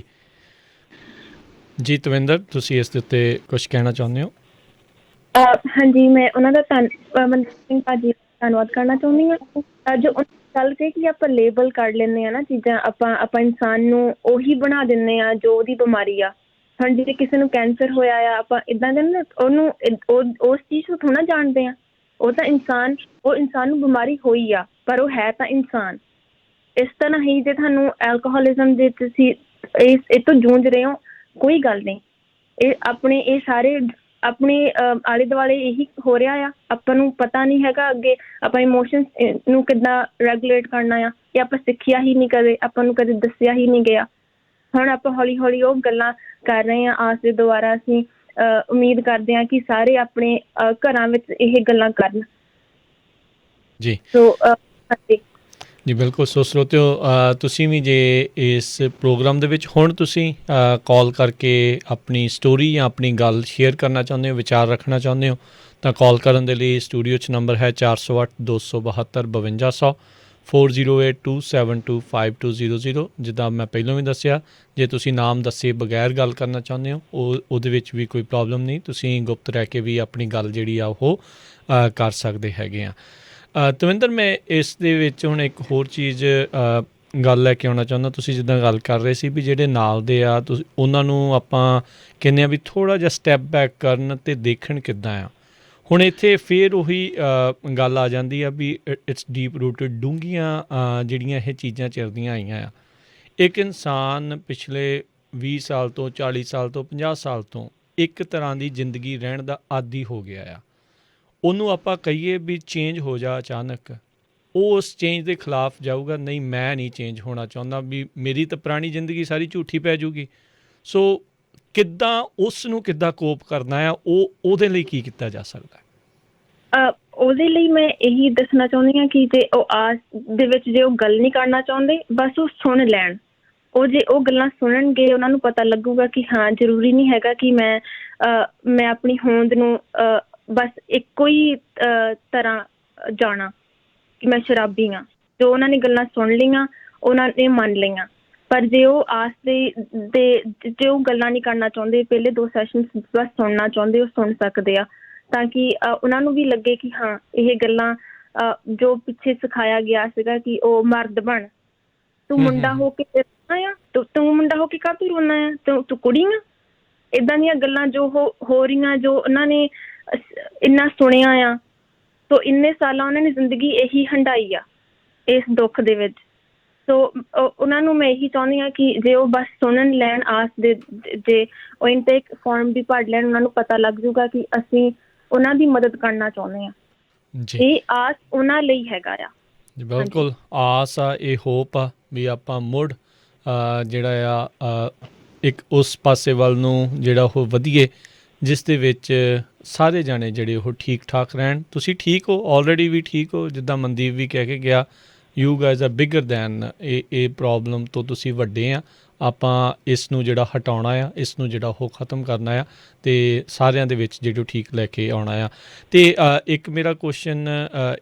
ਜੀ ਤਵਿੰਦਰ, ਤੁਸੀਂ ਇਸ ਦੇ ਉੱਤੇ ਕੁਛ ਕਹਿਣਾ ਚਾਹੁੰਦੇ ਹੋ? ਹਾਂਜੀ, ਮੈਂ ਉਹਨਾਂ ਦਾ ਮਨਦੀਪ ਸਿੰਘ ਭਾਜੀ ਧੰਨਵਾਦ ਕਰਨਾ ਚਾਹੁੰਦੀ ਹਾਂ ਜੋ ਗੱਲ ਕਹੀ ਕਿ ਆਪਾਂ ਲੇਬਲ ਕੱਢ ਲੈਂਦੇ ਹਾਂ ਨਾ ਚੀਜ਼ਾਂ, ਆਪਾਂ ਇਨਸਾਨ ਨੂੰ ਉਹੀ ਬਣਾ ਦਿੰਦੇ ਹਾਂ ਜੋ ਉਹਦੀ ਬਿਮਾਰੀ ਆ। ਹੁਣ ਜੇ ਕਿਸੇ ਨੂੰ ਕੈਂਸਰ ਹੋਇਆ ਆ, ਆਪਾਂ ਇੱਦਾਂ ਦੇ ਨਾ ਉਹਨੂੰ ਉਸ ਚੀਜ਼ ਨੂੰ ਥੋੜ੍ਹਾ ਜਾਣਦੇ ਹਾਂ। ਉਹ ਤਾਂ ਇਨਸਾਨ ਨੂੰ ਬਿਮਾਰੀ ਹੋਈ ਆ, ਪਰ ਉਹ ਹੈ ਤਾਂ ਇਨਸਾਨ। ਇਸ ਤਰ੍ਹਾਂ ਹੀ ਜੇ ਤੁਹਾਨੂੰ ਐਲਕੋਹਲਿਜ਼ਮ ਦੇ ਤੁਸੀਂ ਇਹ ਤੋਂ ਜੂਝ ਰਹੇ ਹੋ, ਕੋਈ ਗੱਲ ਨਹੀਂ। ਇਹ ਸਾਰੇ ਆਪਣੇ ਆਲੇ ਦੁਆਲੇ ਇਹੀ ਹੋ ਰਿਹਾ ਆ। ਆਪਾਂ ਨੂੰ ਪਤਾ ਨਹੀਂ ਹੈਗਾ ਅੱਗੇ ਆਪਾਂ ਇਮੋਸ਼ਨਸ ਨੂੰ ਕਿੱਦਾਂ ਰੈਗੂਲੇਟ ਕਰਨਾ ਆ, ਇਹ ਆਪਾਂ ਸਿੱਖਿਆ ਹੀ ਨਹੀਂ ਕਦੇ, ਆਪਾਂ ਨੂੰ ਕਦੇ ਦੱਸਿਆ ਹੀ ਨਹੀਂ ਗਿਆ। ਹੁਣ ਆਪਾਂ ਹੌਲੀ ਹੌਲੀ ਉਹ ਗੱਲਾਂ ਕਰ ਰਹੇ ਹਾਂ ਆਸ ਦੇ ਦੁਆਰਾ। ਅਸੀਂ ਉਮੀਦ ਕਰਦੇ ਹਾਂ ਕਿ ਸਾਰੇ ਆਪਣੇ ਘਰਾਂ ਵਿੱਚ ਇਹ ਗੱਲਾਂ ਕਰਨ। ਜੀ ਸੋ ਹਾਂਜੀ ਜੀ ਬਿਲਕੁਲ। ਸੋ ਸਰੋਤਿਓ, ਤੁਸੀਂ ਵੀ ਜੇ ਇਸ ਪ੍ਰੋਗਰਾਮ ਦੇ ਵਿੱਚ ਹੁਣ ਤੁਸੀਂ ਕਾਲ ਕਰਕੇ ਆਪਣੀ ਸਟੋਰੀ ਜਾਂ ਆਪਣੀ ਗੱਲ ਸ਼ੇਅਰ ਕਰਨਾ ਚਾਹੁੰਦੇ ਹੋ, ਵਿਚਾਰ ਰੱਖਣਾ ਚਾਹੁੰਦੇ ਹੋ, ਤਾਂ ਕਾਲ ਕਰਨ ਦੇ ਲਈ ਸਟੂਡੀਓ 'ਚ ਨੰਬਰ ਹੈ 408 272 5200 4082725200। ਜਿੱਦਾਂ ਮੈਂ ਪਹਿਲਾਂ ਵੀ ਦੱਸਿਆ, ਜੇ ਤੁਸੀਂ ਨਾਮ ਦੱਸੇ ਬਗੈਰ ਗੱਲ ਕਰਨਾ ਚਾਹੁੰਦੇ ਹੋ ਉਹਦੇ ਵਿੱਚ ਵੀ ਕੋਈ ਪ੍ਰੋਬਲਮ ਨਹੀਂ, ਤੁਸੀਂ ਗੁਪਤ ਰਹਿ ਕੇ ਵੀ ਆਪਣੀ ਗੱਲ ਜਿਹੜੀ ਆ ਉਹ ਕਰ ਸਕਦੇ ਹੈਗੇ ਆ। ਤਵਿੰਦਰ, ਮੈਂ ਇਸ ਦੇ ਵਿੱਚ ਹੁਣ ਇੱਕ ਹੋਰ ਚੀਜ਼ ਗੱਲ ਲੈ ਕੇ ਆਉਣਾ ਚਾਹੁੰਦਾ। ਤੁਸੀਂ ਜਿੱਦਾਂ ਗੱਲ ਕਰ ਰਹੇ ਸੀ ਵੀ ਜਿਹੜੇ ਨਾਲ ਦੇ ਆ, ਤੁਸੀਂ ਉਹਨਾਂ ਨੂੰ ਆਪਾਂ ਕਹਿੰਦੇ ਆ ਵੀ ਥੋੜ੍ਹਾ ਜਿਹਾ ਸਟੈਪ ਬੈਕ ਕਰਨ ਅਤੇ ਦੇਖਣ ਕਿੱਦਾਂ ਆ। ਹੁਣ ਇੱਥੇ ਫਿਰ ਉਹੀ ਗੱਲ ਆ ਜਾਂਦੀ ਆ ਵੀ ਇਟਸ ਡੀਪ ਰੂਟਡ, ਡੂੰਘੀਆਂ ਜਿਹੜੀਆਂ ਇਹ ਚੀਜ਼ਾਂ ਚੱਲਦੀਆਂ ਆਈਆਂ ਆ। ਇੱਕ ਇਨਸਾਨ ਪਿਛਲੇ 20 ਸਾਲ ਤੋਂ 40 ਸਾਲ ਤੋਂ 50 ਸਾਲ ਤੋਂ ਇੱਕ ਤਰ੍ਹਾਂ ਦੀ ਜ਼ਿੰਦਗੀ ਰਹਿਣ ਦਾ ਆਦੀ ਹੋ ਗਿਆ ਆ। ਉਹਨੂੰ ਆਪਾਂ ਕਹੀਏ ਵੀ ਚੇਂਜ ਹੋ ਜਾ ਅਚਾਨਕ, ਉਹ ਉਸ ਚੇਂਜ ਦੇ ਖਿਲਾਫ ਜਾਊਗਾ, ਨਹੀਂ ਮੈਂ ਨਹੀਂ ਚੇਂਜ ਹੋਣਾ ਚਾਹੁੰਦਾ, ਵੀ ਮੇਰੀ ਤਾਂ ਪੁਰਾਣੀ ਜ਼ਿੰਦਗੀ ਸਾਰੀ ਝੂਠੀ ਪੈ ਜੂਗੀ। ਸੋ ਕਿੱਦਾਂ ਉਸ ਨੂੰ ਕਿੱਦਾਂ ਕੋਪ ਕਰਨਾ ਆ, ਉਹਦੇ ਲਈ ਕੀ ਕੀਤਾ ਜਾ ਸਕਦਾ? ਉਹਦੇ ਲਈ ਮੈਂ ਇਹੀ ਦੱਸਣਾ ਚਾਹੁੰਦੀ ਹਾਂ ਕਿ ਜੇ ਉਹ ਆਸ ਦੇ ਵਿੱਚ ਜੇ ਉਹ ਗੱਲ ਨਹੀਂ ਕਰਨਾ ਚਾਹੁੰਦੇ, ਬਸ ਉਹ ਸੁਣ ਲੈਣ। ਉਹ ਜੇ ਉਹ ਗੱਲਾਂ ਸੁਣਨਗੇ, ਉਹਨਾਂ ਨੂੰ ਪਤਾ ਲੱਗੂਗਾ ਕਿ ਹਾਂ, ਜ਼ਰੂਰੀ ਨਹੀਂ ਹੈਗਾ ਕਿ ਮੈਂ ਆਪਣੀ ਹੋਂਦ ਨੂੰ ਬਸ ਇੱਕੋ ਹੀ ਤਰ੍ਹਾਂ ਜਾਣਾ ਕਿ ਮੈਂ ਸ਼ਰਾਬੀ ਹਾਂ। ਜੋ ਉਹਨਾਂ ਨੇ ਗੱਲਾਂ ਸੁਣ ਲਈਆਂ, ਉਹਨਾਂ ਨੇ ਮੰਨ ਲਈਆਂ। ਪਰ ਜੇ ਉਹ ਆਸ ਦੇ ਜੇ ਉਹ ਗੱਲਾਂ ਨਹੀਂ ਕਰਨਾ ਚਾਹੁੰਦੇ, ਪਹਿਲੇ 2 ਸੈਸ਼ਨਸ ਬਸ ਸੁਣਨਾ ਚਾਹੁੰਦੇ, ਉਹ ਸੁਣ ਸਕਦੇ ਆ, ਤਾਂ ਕਿ ਉਹਨਾਂ ਨੂੰ ਵੀ ਲੱਗੇ ਕਿ ਹਾਂ, ਇਹ ਗੱਲਾਂ ਜੋ ਪਿੱਛੇ ਸਿਖਾਇਆ ਗਿਆ ਸੀਗਾ ਕਿ ਉਹ ਮਰਦ ਬਣ, ਤੂੰ ਮੁੰਡਾ ਹੋ ਕੇ ਰੋਣਾ ਆ, ਤੂੰ ਮੁੰਡਾ ਹੋ ਕੇ ਕਾਹਤੋਂ ਰੋਣਾ ਆ, ਤੂੰ ਕੁੜੀ ਆ। ਇੱਦਾਂ ਦੀਆਂ ਗੱਲਾਂ ਜੋ ਹੋ ਰਹੀਆਂ, ਜੋ ਉਹਨਾਂ ਨੇ ਇੰਨਾ ਸੁਣਿਆ ਆ। ਸੋ ਇੰਨੇ ਸਾਲਾਂ ਉਹਨਾਂ ਨੇ ਜ਼ਿੰਦਗੀ ਇਹੀ ਹੰਢਾਈ ਆ ਇਸ ਦੁੱਖ ਦੇ ਵਿੱਚ। ਸੋ ਉਹਨਾਂ ਨੂੰ ਮੈਂ ਇਹੀ ਚਾਹੁੰਦੀ ਹਾਂ ਕਿ ਜੇ ਉਹ ਬਸ ਸੁਣਨ ਲੈਣ ਆਸ ਦੇ, ਜੇ ਉਹ ਇਨਟੇਕ ਫਾਰਮ ਵੀ ਪੜ੍ਹ ਲੈਣ, ਉਹਨਾਂ ਨੂੰ ਪਤਾ ਲੱਗ ਜੂਗਾ ਕਿ ਅਸੀਂ ਉਹਨਾਂ ਦੀ ਮਦਦ ਕਰਨਾ ਚਾਹੁੰਦੇ ਹਾਂ। ਇਹ ਆਸ ਉਹਨਾਂ ਲਈ ਹੈਗਾ ਆ। ਬਿਲਕੁਲ ਆਸ ਆ, ਇਹ ਹੋਪ ਆ ਵੀ ਆਪਾਂ ਮੁੜ ਜਿਹੜਾ ਆ ਇੱਕ ਉਸ ਪਾਸੇ ਵੱਲ ਨੂੰ ਜਿਹੜਾ ਉਹ ਵਧੀਏ, ਜਿਸ ਦੇ ਵਿੱਚ ਸਾਰੇ ਜਾਣੇ ਜਿਹੜੇ ਉਹ ਠੀਕ ਠਾਕ ਰਹਿਣ। ਤੁਸੀਂ ਠੀਕ ਹੋ, ਆਲਰੇਡੀ ਵੀ ਠੀਕ ਹੋ, ਜਿੱਦਾਂ ਮਨਦੀਪ ਵੀ ਕਹਿ ਕੇ ਗਿਆ, you guys are bigger than ਇਹ ਪ੍ਰੋਬਲਮ ਤੋਂ ਤੁਸੀਂ ਵੱਡੇ ਆ। ਆਪਾਂ ਇਸ ਨੂੰ ਜਿਹੜਾ ਹਟਾਉਣਾ ਆ, ਇਸ ਨੂੰ ਜਿਹੜਾ ਉਹ ਖ਼ਤਮ ਕਰਨਾ ਆ ਅਤੇ ਸਾਰਿਆਂ ਦੇ ਵਿੱਚ ਜਿਹੜੇ ਠੀਕ ਲੈ ਕੇ ਆਉਣਾ ਆ। ਅਤੇ ਇੱਕ ਮੇਰਾ ਕੁਐਸਚਨ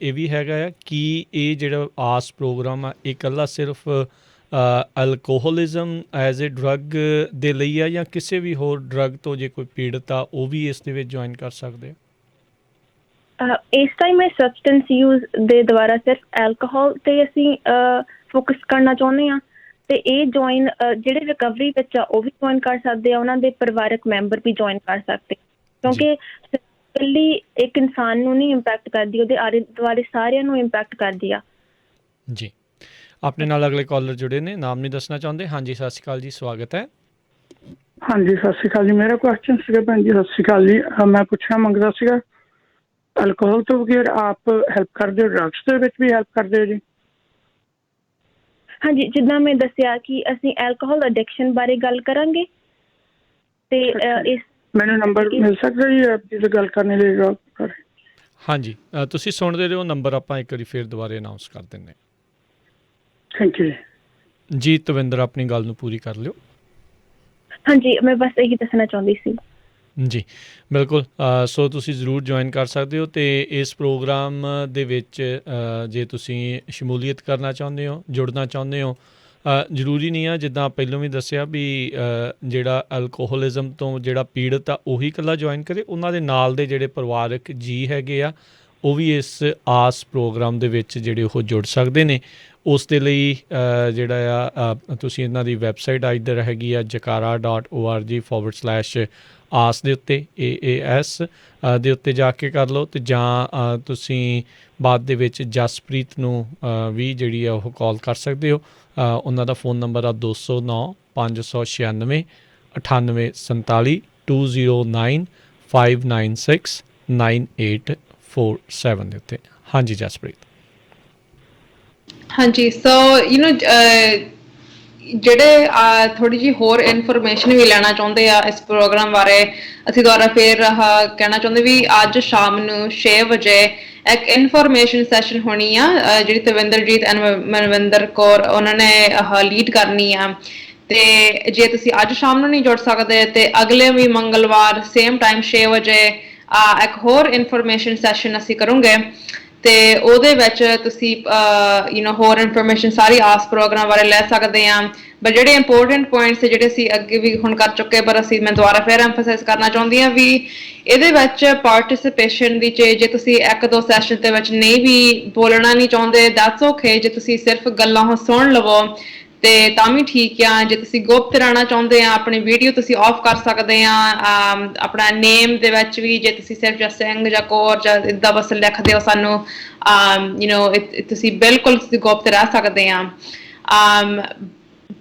ਇਹ ਵੀ ਹੈਗਾ ਆ ਕਿ ਇਹ ਜਿਹੜਾ ਆਸ ਪ੍ਰੋਗਰਾਮ ਆ, ਇਹ ਇਕੱਲਾ ਸਿਰਫ ਅਲਕੋਹਲਿਜ਼ਮ ਐਜ਼ ਏ ਡਰੱਗ ਦੇ ਲਈ ਆ, ਜਾਂ ਕਿਸੇ ਵੀ ਹੋਰ ਡਰੱਗ ਤੋਂ ਜੇ ਕੋਈ ਪੀੜਤ ਆ ਉਹ ਵੀ ਇਸ ਦੇ ਵਿੱਚ ਜੁਆਇਨ ਕਰ ਸਕਦੇ ਆ? ਇਸ ਟਾਈਮ ਮੈਂ ਸਬਸਟੈਂਸ ਯੂਜ਼ ਦੇ ਦੁਆਰਾ ਸਿਰਫ ਐਲਕੋਹਲ 'ਤੇ ਅਸੀਂ ਫੋਕਸ ਕਰਨਾ ਚਾਹੁੰਦੇ ਹਾਂ। ਅਤੇ ਇਹ ਜੁਆਇਨ ਜਿਹੜੇ ਰਿਕਵਰੀ ਵਿੱਚ ਆ ਉਹ ਵੀ ਜੁਆਇਨ ਕਰ ਸਕਦੇ ਆ, ਉਹਨਾਂ ਦੇ ਪਰਿਵਾਰਕ ਮੈਂਬਰ ਵੀ ਜੁਆਇਨ ਕਰ ਸਕਦੇ, ਕਿਉਂਕਿ ਇਕੱਲੀ ਇੱਕ ਇਨਸਾਨ ਨੂੰ ਨਹੀਂ ਇੰਪੈਕਟ ਕਰਦੀ, ਉਹਦੇ ਆਲੇ ਦੁਆਲੇ ਸਾਰਿਆਂ ਨੂੰ ਇੰਪੈਕਟ ਕਰਦੀ ਆ। ਜੀ, ਆਪਣੇ ਨਾਲ ਅਗਲੇ ਕਾਲਰ ਜੁੜੇ ਨੇ, ਨਾਮ ਨਹੀਂ ਦੱਸਣਾ ਚਾਹੁੰਦੇ। ਹਾਂਜੀ, ਸਤਿ ਸ਼੍ਰੀ ਅਕਾਲ ਜੀ, ਸਵਾਗਤ ਹੈ। ਹਾਂਜੀ, ਸਤਿ ਸ਼੍ਰੀ ਅਕਾਲ ਜੀ। ਮੇਰਾ ਕੁਐਸਚਨ ਸੀਗਾ ਭੈਣ ਜੀ, ਸਤਿ ਸ਼੍ਰੀ ਅਕਾਲ ਜੀ। ਮੈਂ ਪੁੱਛਣਾ ਮੰਗਦਾ ਸੀਗਾ, ਅਲਕੋਹਲ ਤੋਂ ਬਗੈਰ ਆਪ ਹੈਲਪ ਕਰਦੇ ਹੋ, ਡਰੱਗਸ ਦੇ ਵਿੱਚ ਵੀ ਹੈਲਪ ਕਰਦੇ ਹੋ ਜੀ? ਹਾਂਜੀ, ਜਿੱਦਾਂ ਮੈਂ ਦੱਸਿਆ ਕਿ ਅਸੀਂ ਐਲਕੋਹਲ ਅਡਿਕਸ਼ਨ ਬਾਰੇ ਗੱਲ ਕਰਾਂਗੇ, ਤੇ ਇਸ ਮੈਨੂੰ ਨੰਬਰ ਮਿਲ ਸਕਦਾ ਜੀ ਆਪ ਜੀ ਗੱਲ ਕਰਨੇ ਲਈ? ਹਾਂਜੀ, ਤੁਸੀਂ ਸੁਣਦੇ ਰਹੋ, ਨੰਬਰ ਆਪਾਂ ਇੱਕ ਵਾਰੀ ਫਿਰ ਦੁਬਾਰਾ ਅਨਾਊਂਸ ਕਰ ਦਿੰਦੇ। ਥੈਂਕ ਯੂ ਜੀ। ਤਵਿੰਦਰ, ਆਪਣੀ ਗੱਲ ਨੂੰ ਪੂਰੀ ਕਰ ਲਿਓ। ਹਾਂਜੀ, ਮੈਂ ਬਸ ਇਹੀ ਦੱਸਣਾ ਚਾਹੁੰਦੀ ਸੀ। ਜੀ ਬਿਲਕੁਲ। ਸੋ ਤੁਸੀਂ ਜ਼ਰੂਰ ਜੁਆਇਨ ਕਰ ਸਕਦੇ ਹੋ, ਅਤੇ ਇਸ ਪ੍ਰੋਗਰਾਮ ਦੇ ਵਿੱਚ ਜੇ ਤੁਸੀਂ ਸ਼ਮੂਲੀਅਤ ਕਰਨਾ ਚਾਹੁੰਦੇ ਹੋ, ਜੁੜਨਾ ਚਾਹੁੰਦੇ ਹੋ, ਜ਼ਰੂਰੀ ਨਹੀਂ ਆ, ਜਿੱਦਾਂ ਪਹਿਲਾਂ ਵੀ ਦੱਸਿਆ ਵੀ ਜਿਹੜਾ ਅਲਕੋਹਲਿਜ਼ਮ ਤੋਂ ਜਿਹੜਾ ਪੀੜਤ ਆ ਉਹੀ ਇਕੱਲਾ ਜੁਆਇਨ ਕਰੇ, ਉਹਨਾਂ ਦੇ ਨਾਲ ਦੇ ਜਿਹੜੇ ਪਰਿਵਾਰਕ ਜੀ ਹੈਗੇ ਆ ਉਹ ਵੀ ਇਸ ਆਸ ਪ੍ਰੋਗਰਾਮ ਦੇ ਵਿੱਚ ਜਿਹੜੇ ਉਹ ਜੁੜ ਸਕਦੇ ਨੇ। ਉਸ ਦੇ ਲਈ ਜਿਹੜਾ ਆ ਤੁਸੀਂ ਇਹਨਾਂ ਦੀ ਵੈਬਸਾਈਟ ਇੱਧਰ ਹੈਗੀ ਆ jakara.org/ask ਦੇ ਉੱਤੇ AAS ਦੇ ਉੱਤੇ ਜਾ ਕੇ ਕਰ ਲਓ, ਅਤੇ ਜਾਂ ਤੁਸੀਂ ਬਾਅਦ ਦੇ ਵਿੱਚ ਜਸਪ੍ਰੀਤ ਨੂੰ ਵੀ ਜਿਹੜੀ ਆ ਉਹ ਕਾਲ ਕਰ ਸਕਦੇ ਹੋ। ਉਹਨਾਂ ਦਾ ਫ਼ੋਨ ਨੰਬਰ ਆ 209 596 9847 209 596 9847 ਦੇ ਉੱਤੇ। ਹਾਂਜੀ ਜਸਪ੍ਰੀਤ। ਹਾਂਜੀ, ਸੋ ਜਿਹੜੇ ਥੋੜੀ ਜਿਹੀ ਹੋਰ ਇਨਫੋਰਮੇਸ਼ਨ ਵੀ ਲੈਣਾ ਚਾਹੁੰਦੇ ਆ ਇਸ ਪ੍ਰੋਗਰਾਮ ਬਾਰੇ, ਅਸੀਂ ਦੁਬਾਰਾ ਫਿਰ ਕਹਿਣਾ ਚਾਹੁੰਦੇ ਵੀ ਅੱਜ ਸ਼ਾਮ ਨੂੰ 6 ਵਜੇ ਇੱਕ ਇਨਫੋਰਮੇਸ਼ਨ ਸੈਸ਼ਨ ਹੋਣੀ ਆ, ਜਿਹੜੀ ਤਵਿੰਦਰਜੀਤ ਐਂਡ ਮਨਵਿੰਦਰ ਕੌਰ ਉਹਨਾਂ ਨੇ ਲੀਡ ਕਰਨੀ ਆ। ਤੇ ਜੇ ਤੁਸੀਂ ਅੱਜ ਸ਼ਾਮ ਨੂੰ ਨਹੀਂ ਜੁੜ ਸਕਦੇ ਤੇ ਅਗਲੇ ਵੀ ਮੰਗਲਵਾਰ ਸੇਮ ਟਾਈਮ 6 ਵਜੇ ਇੱਕ ਹੋਰ ਇਨਫੋਰਮੇਸ਼ਨ ਸੈਸ਼ਨ ਅਸੀਂ ਕਰੂੰਗੇ, ਤੇ ਉਹਦੇ ਵਿੱਚ ਤੁਸੀਂ ਹੋਰ ਇਨਫੋਰਮੇਸ਼ਨ ਸਾਰੀ ਆਸ ਪ੍ਰੋਗਰਾਮ ਬਾਰੇ ਲੈ ਸਕਦੇ ਆ। ਬਟ ਜਿਹੜੇ ਇੰਪੋਰਟੈਂਟ ਪੁਆਇੰਟਸ ਜਿਹੜੇ ਅਸੀਂ ਅੱਗੇ ਵੀ ਹੁਣ ਕਰ ਚੁੱਕੇ, ਪਰ ਮੈਂ ਦੁਬਾਰਾ ਫਿਰ ਐਮਫਸਾਈਜ਼ ਕਰਨਾ ਚਾਹੁੰਦੀ ਹਾਂ ਵੀ ਇਹਦੇ ਵਿੱਚ ਪਾਰਟਿਸਿਪੇਸ਼ਨ ਦੀ ਜੇ ਤੁਸੀਂ 1-2 ਸੈਸ਼ਨ ਦੇ ਵਿੱਚ ਨਹੀਂ ਵੀ ਬੋਲਣਾ ਨਹੀਂ ਚਾਹੁੰਦੇ, ਦੈਟਸ ਓਕੇ। ਜੇ ਤੁਸੀਂ ਸਿਰਫ ਗੱਲਾਂ ਸੁਣ ਲਵੋ ਤੇ ਤਾਂ ਵੀ ਠੀਕ ਆ। ਜੇ ਤੁਸੀਂ ਗੁਪਤ ਰਹਿਣਾ ਚਾਹੁੰਦੇ ਆ, ਆਪਣੀ ਵੀਡੀਓ ਤੁਸੀਂ ਆਫ ਕਰ ਸਕਦੇ ਆ। ਆਪਣਾ ਨੇਮ ਦੇ ਵਿੱਚ ਵੀ ਜੇ ਤੁਸੀਂ ਸਿਰਫ ਜਾਂ ਸਿੰਘ ਜਾਂ ਕੌਰ ਜਾਂ ਇੱਦਾਂ ਬਸ ਲਿਖਦੇ ਹੋ ਸਾਨੂੰ, ਤੁਸੀਂ ਬਿਲਕੁਲ ਤੁਸੀਂ ਗੁਪਤ ਰਹਿ ਸਕਦੇ ਆ।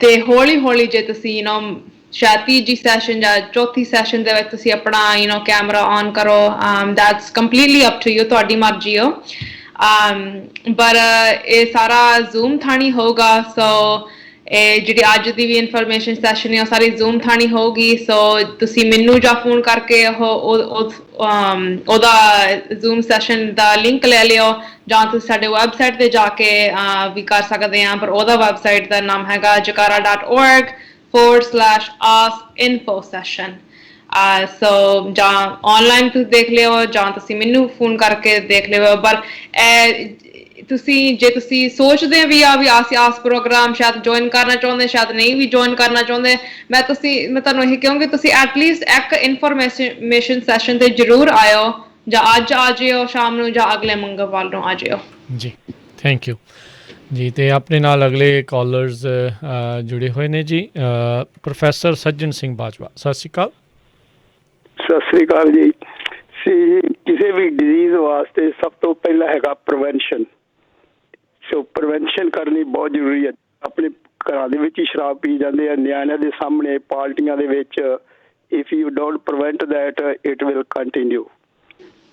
ਤੇ ਹੌਲੀ ਹੌਲੀ ਜੇ ਤੁਸੀਂ ਸ਼ਾਇਦ ਤੀਜੀ ਸੈਸ਼ਨ ਜਾਂ ਚੌਥੀ ਸੈਸ਼ਨ ਦੇ ਵਿੱਚ ਤੁਸੀਂ ਆਪਣਾ ਕੈਮਰਾ ਔਨ ਕਰੋ, that's completely up to you, ਤੁਹਾਡੀ ਮਰਜ਼ੀ ਹੋ। ਪਰ ਇਹ ਸਾਰਾ ਜ਼ੂਮ ਥਾਣੀ ਹੋਊਗਾ, ਸੋ ਇਹ ਜਿਹੜੀ ਅੱਜ ਦੀ ਵੀ ਇਨਫੋਰਮੇਸ਼ਨ ਸੈਸ਼ਨ ਹੈ ਉਹ ਸਾਰੀ ਜ਼ੂਮ ਥਾਣੀ ਹੋਊਗੀ। ਸੋ ਤੁਸੀਂ ਮੈਨੂੰ ਜਾਂ ਫੋਨ ਕਰਕੇ ਉਹਦਾ ਜ਼ੂਮ ਸੈਸ਼ਨ ਦਾ ਲਿੰਕ ਲੈ ਲਿਓ, ਜਾਂ ਤੁਸੀਂ ਸਾਡੇ ਵੈਬਸਾਈਟ ਤੇ ਜਾ ਕੇ ਵੀ ਕਰ ਸਕਦੇ ਆ। ਪਰ ਉਹਦਾ ਵੈਬਸਾਈਟ ਦਾ ਨਾਮ ਹੈਗਾ jakara.org/ask-info session। ਸੋ ਜਾਂ ਆਨਲਾਈਨ ਤੁਸੀਂ ਦੇਖ ਲਿਓ ਜਾਂ ਤੁਸੀਂ ਮੈਨੂੰ ਫੋਨ ਕਰਕੇ ਦੇਖ ਲਿਓ। ਪਰ ਜੇ ਤੁਸੀਂ ਸੋਚਦੇ ਵੀ ਆਸ ਪ੍ਰੋਗਰਾਮ ਸ਼ਾਇਦ ਜੁਆਇਨ ਕਰਨਾ ਚਾਹੁੰਦੇ, ਸ਼ਾਇਦ ਨਹੀਂ ਵੀ ਜੁਆਇਨ ਕਰਨਾ ਚਾਹੁੰਦੇ, ਮੈਂ ਤੁਹਾਨੂੰ ਇਹ ਕਹੂੰਗੀ ਤੁਸੀਂ ਐਟਲੀਸਟ ਇੱਕ ਇਨਫੋਰਮੇਸ਼ਨ ਸੈਸ਼ਨ ਤੇ ਜ਼ਰੂਰ ਆਇਓ, ਜਾਂ ਅੱਜ ਆ ਜਿਓ ਸ਼ਾਮ ਨੂੰ ਜਾਂ ਅਗਲੇ ਮੰਗਲਵਾਰ ਨੂੰ ਆ ਜਿਓ। ਜੀ ਥੈਂਕ ਯੂ ਜੀ। ਤੇ ਆਪਣੇ ਨਾਲ ਅਗਲੇ ਕਾਲਰਸ ਜੁੜੇ ਹੋਏ ਨੇ ਜੀ। ਪ੍ਰੋਫੈਸਰ ਸੱਜਣ ਸਿੰਘ ਬਾਜਵਾ, ਸਤਿ ਸ਼੍ਰੀ ਅਕਾਲ। ਸਤਿ ਸ੍ਰੀ ਅਕਾਲ ਜੀ। ਕਿਸੇ ਵੀ ਡਿਜ਼ੀਜ਼ ਵਾਸਤੇ ਸਭ ਤੋਂ ਪਹਿਲਾਂ ਹੈਗਾ ਪ੍ਰੀਵੈਂਸ਼ਨ। ਸੋ ਪ੍ਰੀਵੈਂਸ਼ਨ ਕਰਨੀ ਬਹੁਤ ਜ਼ਰੂਰੀ ਹੈ। ਆਪਣੇ ਘਰਾਂ ਦੇ ਵਿੱਚ ਹੀ ਸ਼ਰਾਬ ਪੀ ਜਾਂਦੇ ਆ, ਨਿਆਣਿਆਂ ਦੇ ਸਾਹਮਣੇ, ਪਾਰਟੀਆਂ ਦੇ ਵਿੱਚ। If you don't prevent that it will continue.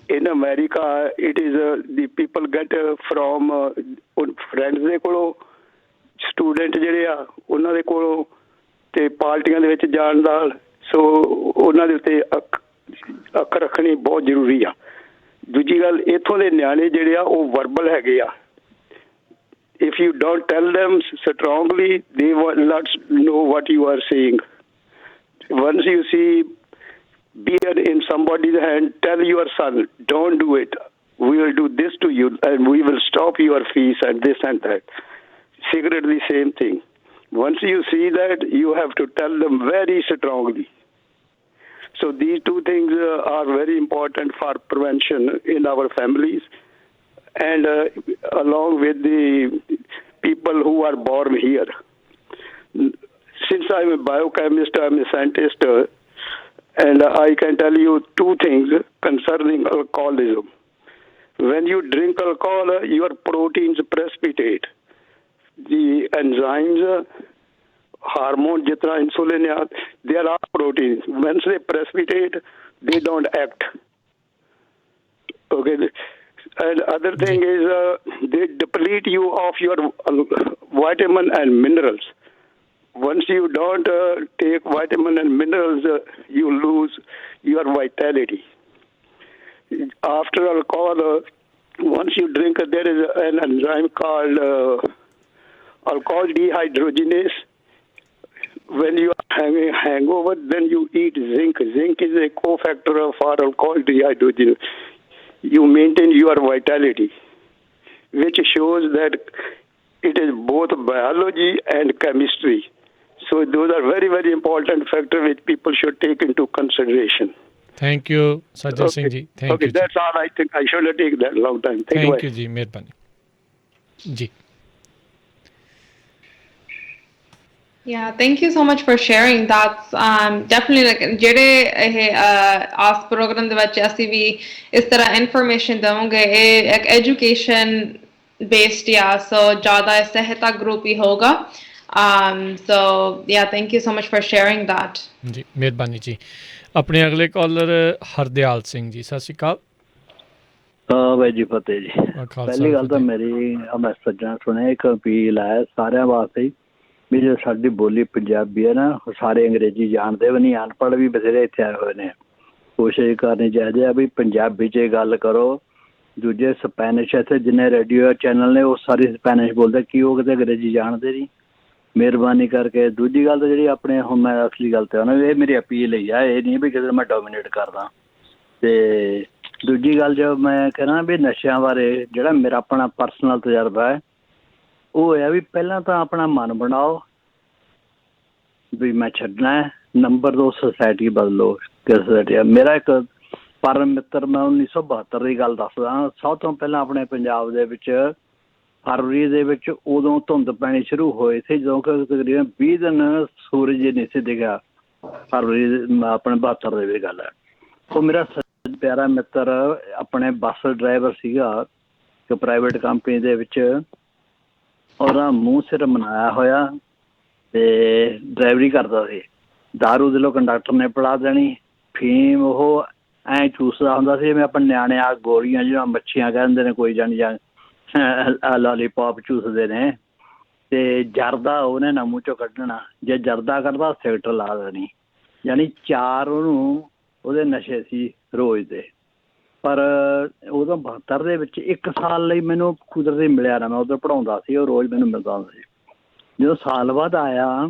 In America it is the people get from friends ਦੇ ਕੋਲੋਂ, ਸਟੂਡੈਂਟ ਜਿਹੜੇ ਆ ਉਹਨਾਂ ਦੇ ਕੋਲੋਂ, ਤੇ ਪਾਰਟੀਆਂ ਦੇ ਵਿੱਚ ਜਾਣ ਨਾਲ। ਸੋ ਉਹਨਾਂ ਦੇ ਉੱਤੇ ਅੱਖ ਰੱਖਣੀ ਬਹੁਤ ਜ਼ਰੂਰੀ ਆ। ਦੂਜੀ ਗੱਲ, ਇੱਥੋਂ ਦੇ ਨਿਆਣੇ ਜਿਹੜੇ ਆ ਉਹ ਵਰਬਲ ਹੈਗੇ ਆ। if you don't tell them strongly, they will not know what you are saying. Once you see beer in somebody's hand, tell your son, don't do it. We will do this to you and we will stop your fees and this and that. Cigarette, the same thing. Once you see that, you have to tell them very strongly. So these two things are very important for prevention in our families, and along with the people who are born here. Since I'm a biochemist, I'm a scientist, and I can tell you two things concerning alcoholism. When you drink alcohol, your proteins precipitate. The enzymes, hormones, jitna insulin, they are all proteins. Once they precipitate, they don't act. Okay. And other thing is they deplete you of your vitamin and minerals. Once you don't take vitamin and minerals, you lose your vitality. After alcohol, once you drink, there is an enzyme called alcohol dehydrogenase. When you are having hangover, then you eat zinc. Zinc is a cofactor for alcohol dehydrogenase. You maintain your vitality, which shows that it is both biology and chemistry. So those are very, very important factors which people should take into consideration. Thank you, Sajjan Singh ji. Thank you. That's all I think. I shouldn't take that long time. Thank you ji. Mehrbani. Ji Yeah, thank you so much for sharing. That's definitely like ਜਿਹੜੇ ਇਹ ਆਸ ਪ੍ਰੋਗਰਾਮ ਦੇ ਵਿੱਚ ਅਸੀਂ ਵੀ ਇਸ ਤਰ੍ਹਾਂ ਇਨਫੋਰਮੇਸ਼ਨ ਦਵਾਂਗੇ ਇਹ ਇੱਕ ਐਜੂਕੇਸ਼ਨ ਬੇਸਡ ਆ ਸੋ ਜ਼ਿਆਦਾ ਸਹਾਇਤਾ ਗਰੁੱਪ ਹੀ ਹੋਗਾ so yeah, thank you so much for sharing that. ਜੀ ਮਿਹਰਬਾਨੀ ਜੀ। ਆਪਣੇ ਅਗਲੇ ਕਾਲਰ ਹਰਦਿਆਲ ਸਿੰਘ ਜੀ, ਸਤਿ ਸ਼੍ਰੀ ਅਕਾਲ। ਬਾਈ ਜੀ ਫਤਿਹ ਜੀ। ਪਹਿਲੀ ਗੱਲ ਤਾਂ ਮੇਰੀ ਮੈਂ ਸੱਜਣਾ ਸੁਣਿਆ ਇੱਕ ਅਪੀਲ ਹੈ ਸਾਰਿਆਂ ਵਾਸਤੇ ਵੀ ਜੋ ਸਾਡੀ ਬੋਲੀ ਪੰਜਾਬੀ ਹੈ ਨਾ ਸਾਰੇ ਅੰਗਰੇਜ਼ੀ ਜਾਣਦੇ ਵੀ ਨਹੀਂ, ਅਨਪੜ੍ਹ ਵੀ ਬਥੇਰੇ ਇੱਥੇ ਆਏ ਹੋਏ ਨੇ। ਕੋਸ਼ਿਸ਼ ਕਰਨੀ ਚਾਹੀਦੀ ਆ ਵੀ ਪੰਜਾਬੀ 'ਚ ਗੱਲ ਕਰੋ। ਦੂਜੇ ਸਪੈਨਿਸ਼ ਇੱਥੇ ਜਿੰਨੇ ਰੇਡੀਓ ਚੈਨਲ ਨੇ ਉਹ ਸਾਰੇ ਸਪੈਨਿਸ਼ ਬੋਲਦੇ, ਕੀ ਉਹ ਕਿਤੇ ਅੰਗਰੇਜ਼ੀ ਜਾਣਦੇ ਨਹੀਂ? ਮਿਹਰਬਾਨੀ ਕਰਕੇ। ਦੂਜੀ ਗੱਲ ਤਾਂ ਜਿਹੜੀ ਆਪਣੇ ਹੁਣ ਮੈਂ ਅਸਲੀ ਗੱਲ ਤੇ ਇਹ ਮੇਰੀ ਅਪੀਲ ਹੀ ਆ, ਇਹ ਨਹੀਂ ਵੀ ਕਿਸੇ ਮੈਂ ਡੋਮੀਨੇਟ ਕਰਦਾ। ਅਤੇ ਦੂਜੀ ਗੱਲ ਜੋ ਮੈਂ ਕਹਿਣਾ ਵੀ ਨਸ਼ਿਆਂ ਬਾਰੇ ਜਿਹੜਾ ਮੇਰਾ ਆਪਣਾ ਪਰਸਨਲ ਤਜਰਬਾ ਹੈ ਉਹ ਹੋਇਆ ਵੀ ਪਹਿਲਾਂ ਤਾਂ ਆਪਣਾ ਮਨ ਬਣਾਓ ਵੀ ਮੈਂ ਛੱਡਣਾ ਹੈ। ਨੰਬਰ 2 ਸੁਸਾਇਟੀ ਬਦਲੋ। ਕਿਸ ਸੁਸਾਇਟੀ? ਮੇਰਾ ਇੱਕ ਪਰਮ ਮਿੱਤਰ, ਮੈਂ 1972 ਦੀ ਗੱਲ ਦੱਸਦਾ। ਸਭ ਤੋਂ ਪਹਿਲਾਂ ਆਪਣੇ ਪੰਜਾਬ ਦੇ ਵਿੱਚ ਫਰਵਰੀ ਦੇ ਵਿੱਚ ਉਦੋਂ ਧੁੰਦ ਪੈਣੀ ਸ਼ੁਰੂ ਹੋਏ ਸੀ ਜਦੋਂ ਕਿ ਤਕਰੀਬਨ 20 ਦਿਨ ਸੂਰਜ ਨਹੀਂ ਸੀ ਦਿਖਿਆ। ਫਰਵਰੀ ਆਪਣੇ 72 ਦੇ ਵੀ ਗੱਲ ਹੈ। ਉਹ ਮੇਰਾ ਪਿਆਰਾ ਮਿੱਤਰ ਆਪਣੇ ਬੱਸ ਡਰਾਈਵਰ ਸੀਗਾ ਇੱਕ ਪ੍ਰਾਈਵੇਟ ਕੰਪਨੀ ਦੇ ਵਿੱਚ। ਉਹਦਾ ਮੂੰਹ ਸਿਰ ਮਨਾਇਆ ਹੋਇਆ ਅਤੇ ਡਰਾਈਵਰੀ ਕਰਦਾ ਸੀ। ਦਾਰੂ ਦਿਲੋਂ ਕੰਡਕਟਰ ਨੇ ਪਿਲਾ ਦੇਣੀ। ਫੀਮ ਉਹ ਐਂ ਚੂਸਦਾ ਹੁੰਦਾ ਸੀ ਜਿਵੇਂ ਆਪਾਂ ਨਿਆਣੇ ਆ ਗੋਲੀਆਂ ਜਿਹੜੀਆਂ ਮੱਛੀਆਂ ਕਹਿੰਦੇ ਨੇ ਕੋਈ ਜਾਣੀ ਜਾਂ ਲਾਲੀਪੋਪ ਚੂਸਦੇ ਨੇ। ਅਤੇ ਜਰਦਾ ਉਹਨੇ ਨਾ ਮੂੰਹ 'ਚੋਂ ਕੱਢਣਾ, ਜੇ ਜਰਦਾ ਕੱਢਦਾ ਸਿਗਰਟ ਲਾ ਦੇਣੀ। ਯਾਨੀ 4 ਉਹਨੂੰ ਉਹਦੇ ਨਸ਼ੇ ਸੀ ਰੋਜ਼ ਦੇ। ਪਰ ਉਦੋਂ 72 ਦੇ ਵਿੱਚ 1 ਸਾਲ ਲਈ ਮੈਨੂੰ ਕੁਦਰਤੀ ਮਿਲਿਆ ਨਾ, ਮੈਂ ਉੱਧਰ ਪੜ੍ਹਾਉਂਦਾ ਸੀ, ਉਹ ਰੋਜ਼ ਮੈਨੂੰ ਮਿਲਦਾ ਹੁੰਦਾ ਸੀ। ਜਦੋਂ ਸਾਲ ਬਾਅਦ ਆਇਆ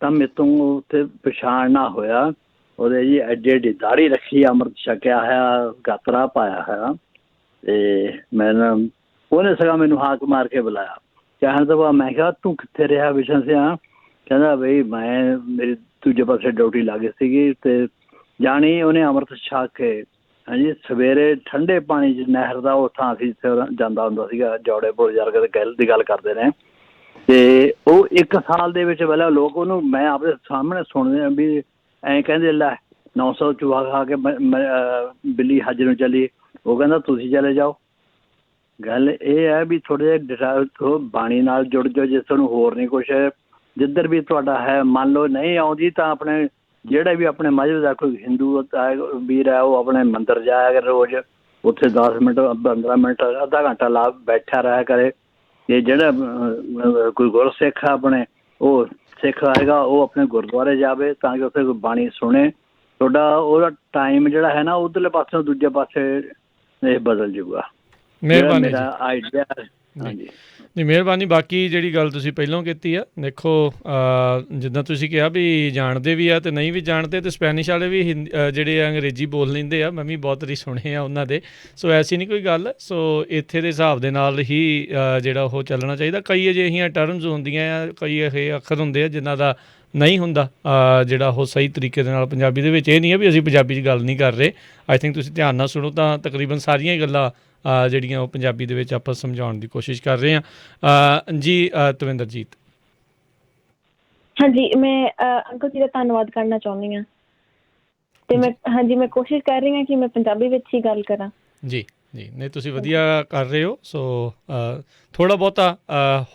ਤਾਂ ਮੇਰੇ ਤੋਂ ਉੱਥੇ ਪਛਾਣ ਨਾ ਹੋਇਆ। ਉਹਦੇ ਜੀ ਐਡੀ ਐਡੀ ਦਾੜ੍ਹੀ ਰੱਖੀ, ਅੰਮ੍ਰਿਤ ਛਕਿਆ ਹੋਇਆ, ਗਾਤਰਾ ਪਾਇਆ ਹੋਇਆ। ਅਤੇ ਉਹਨੇ ਸਗੋਂ ਮੈਨੂੰ ਹਾਕ ਮਾਰ ਕੇ ਬੁਲਾਇਆ। ਕਹਿਣ ਤੋਂ ਬਾਅਦ ਮੈਂ ਕਿਹਾ ਤੂੰ ਕਿੱਥੇ ਰਿਹਾ ਵਿਸ਼ਨ ਸਿਆ? ਕਹਿੰਦਾ ਬਈ ਮੈਂ ਮੇਰੀ ਦੂਜੇ ਪਾਸੇ ਡਿਊਟੀ ਲੱਗ ਗਈ ਸੀਗੀ। ਅਤੇ ਜਾਣੀ ਉਹਨੇ ਅੰਮ੍ਰਿਤ ਛਕ ਕੇ ਹਾਂਜੀ ਸਵੇਰੇ ਠੰਡੇ ਪਾਣੀ 'ਚ ਨਹਿਰ ਦਾ ਉਹ ਥਾਂ ਸੀ ਜਿੱਥੇ ਜਾਂਦਾ ਹੁੰਦਾ ਸੀਗਾ, ਜੌੜੇ ਬਜ਼ੁਰਗ ਦੇ ਗੱਲ ਦੀ ਗੱਲ ਕਰਦੇ ਨੇ। ਅਤੇ ਉਹ 1 ਸਾਲ ਦੇ ਵਿੱਚ ਪਹਿਲਾਂ ਲੋਕ ਉਹਨੂੰ ਮੈਂ ਆਪਣੇ ਸਾਹਮਣੇ ਸੁਣਦੇ ਵੀ ਐਂ ਕਹਿੰਦੇ ਲੈ 900 ਚੂਹਾ ਖਾ ਕੇ ਬਿੱਲੀ ਹੱਜ ਨੂੰ ਚੱਲੀ। ਉਹ ਕਹਿੰਦਾ ਤੁਸੀਂ ਚਲੇ ਜਾਓ। ਗੱਲ ਇਹ ਹੈ ਵੀ ਥੋੜ੍ਹੇ ਜਿਹੇ ਬਾਣੀ ਨਾਲ ਜੁੜ ਜਾਓ ਜੇ ਤੁਹਾਨੂੰ ਹੋਰ ਨਹੀਂ ਕੁਛ ਜਿੱਧਰ ਵੀ ਤੁਹਾਡਾ ਹੈ। ਮੰਨ ਲਓ ਨਹੀਂ ਆਉਂਦੀ ਤਾਂ ਆਪਣੇ ਜਿਹੜਾ ਵੀ ਆਪਣੇ ਮਜ਼ਹਬ ਦਾ ਕੋਈ ਹਿੰਦੂ ਵੀਰ ਹੈ ਉਹ ਆਪਣੇ ਮੰਦਰ ਜਾਇਆ ਕਰੇ ਰੋਜ਼, ਉੱਥੇ 10 ਮਿੰਟ 15 ਮਿੰਟ ਅੱਧਾ ਘੰਟਾ ਲਾ ਬੈਠਾ ਰਿਹਾ ਕਰੇ। ਅਤੇ ਜਿਹੜਾ ਕੋਈ ਗੁਰਸਿੱਖ ਆ ਆਪਣੇ ਉਹ ਸਿੱਖ ਆਏਗਾ ਉਹ ਆਪਣੇ ਗੁਰਦੁਆਰੇ ਜਾਵੇ ਤਾਂ ਕਿ ਉੱਥੇ ਕੋਈ ਬਾਣੀ ਸੁਣੇ। ਤੁਹਾਡਾ ਉਹਦਾ ਟਾਈਮ ਜਿਹੜਾ ਹੈ ਨਾ ਉੱਧਰਲੇ ਪਾਸੇ ਦੂਜੇ ਪਾਸੇ ਇਹ ਬਦਲ ਜੂਗਾ। ਮਿਹਰਬਾਨੀ ਮੇਰਾ ਆਈਡੀਆ। ਹਾਂਜੀ ਜੀ ਮਿਹਰਬਾਨੀ। ਬਾਕੀ ਜਿਹੜੀ ਗੱਲ ਤੁਸੀਂ ਪਹਿਲਾਂ ਕੀਤੀ ਆ, ਦੇਖੋ ਜਿੱਦਾਂ ਤੁਸੀਂ ਕਿਹਾ ਵੀ ਜਾਣਦੇ ਵੀ ਆ ਅਤੇ ਨਹੀਂ ਵੀ ਜਾਣਦੇ, ਅਤੇ ਸਪੈਨਿਸ਼ ਵਾਲੇ ਵੀ ਜਿਹੜੇ ਆ ਅੰਗਰੇਜ਼ੀ ਬੋਲ ਲੈਂਦੇ ਆ। ਮੈਂ ਵੀ ਬਹੁਤ ਵਾਰੀ ਸੁਣੇ ਆ ਉਹਨਾਂ ਦੇ। ਸੋ ਐਸੀ ਨਹੀਂ ਕੋਈ ਗੱਲ। ਸੋ ਇੱਥੇ ਦੇ ਹਿਸਾਬ ਦੇ ਨਾਲ ਹੀ ਜਿਹੜਾ ਉਹ ਚੱਲਣਾ ਚਾਹੀਦਾ। ਕਈ ਅਜਿਹੀਆਂ ਟਰਮਸ ਹੁੰਦੀਆਂ ਆ, ਕਈ ਇਹ ਅੱਖਰ ਹੁੰਦੇ ਆ ਜਿਨ੍ਹਾਂ ਦਾ ਨਹੀਂ ਹੁੰਦਾ ਜਿਹੜਾ ਉਹ ਸਹੀ ਤਰੀਕੇ ਦੇ ਨਾਲ ਪੰਜਾਬੀ ਦੇ ਵਿੱਚ। ਇਹ ਨਹੀਂ ਹੈ ਵੀ ਅਸੀਂ ਪੰਜਾਬੀ 'ਚ ਗੱਲ ਨਹੀਂ ਕਰ ਰਹੇ। ਆਈ ਥਿੰਕ ਤੁਸੀਂ ਧਿਆਨ ਨਾਲ ਸੁਣੋ ਤਾਂ ਤਕਰੀਬਨ ਸਾਰੀਆਂ ਹੀ ਗੱਲਾਂ ਜਿਹੜੀਆਂ ਉਹ ਪੰਜਾਬੀ ਦੇ ਵਿੱਚ ਆਪਾਂ ਸਮਝਾਉਣ ਦੀ ਕੋਸ਼ਿਸ਼ ਕਰ ਰਹੇ ਹਾਂ। ਜੀ ਤਵਿੰਦਰਜੀਤ। ਹਾਂਜੀ ਮੈਂ ਅੰਕਲ ਜੀ ਦਾ ਧੰਨਵਾਦ ਕਰਨਾ ਚਾਹੁੰਦੀ ਹਾਂ। ਅਤੇ ਮੈਂ ਕੋਸ਼ਿਸ਼ ਕਰ ਰਹੀ ਹਾਂ ਕਿ ਮੈਂ ਪੰਜਾਬੀ ਵਿੱਚ ਹੀ ਗੱਲ ਕਰਾਂ। ਜੀ ਜੀ ਨਹੀਂ ਤੁਸੀਂ ਵਧੀਆ ਕਰ ਰਹੇ ਹੋ। ਸੋ ਥੋੜ੍ਹਾ ਬਹੁਤਾ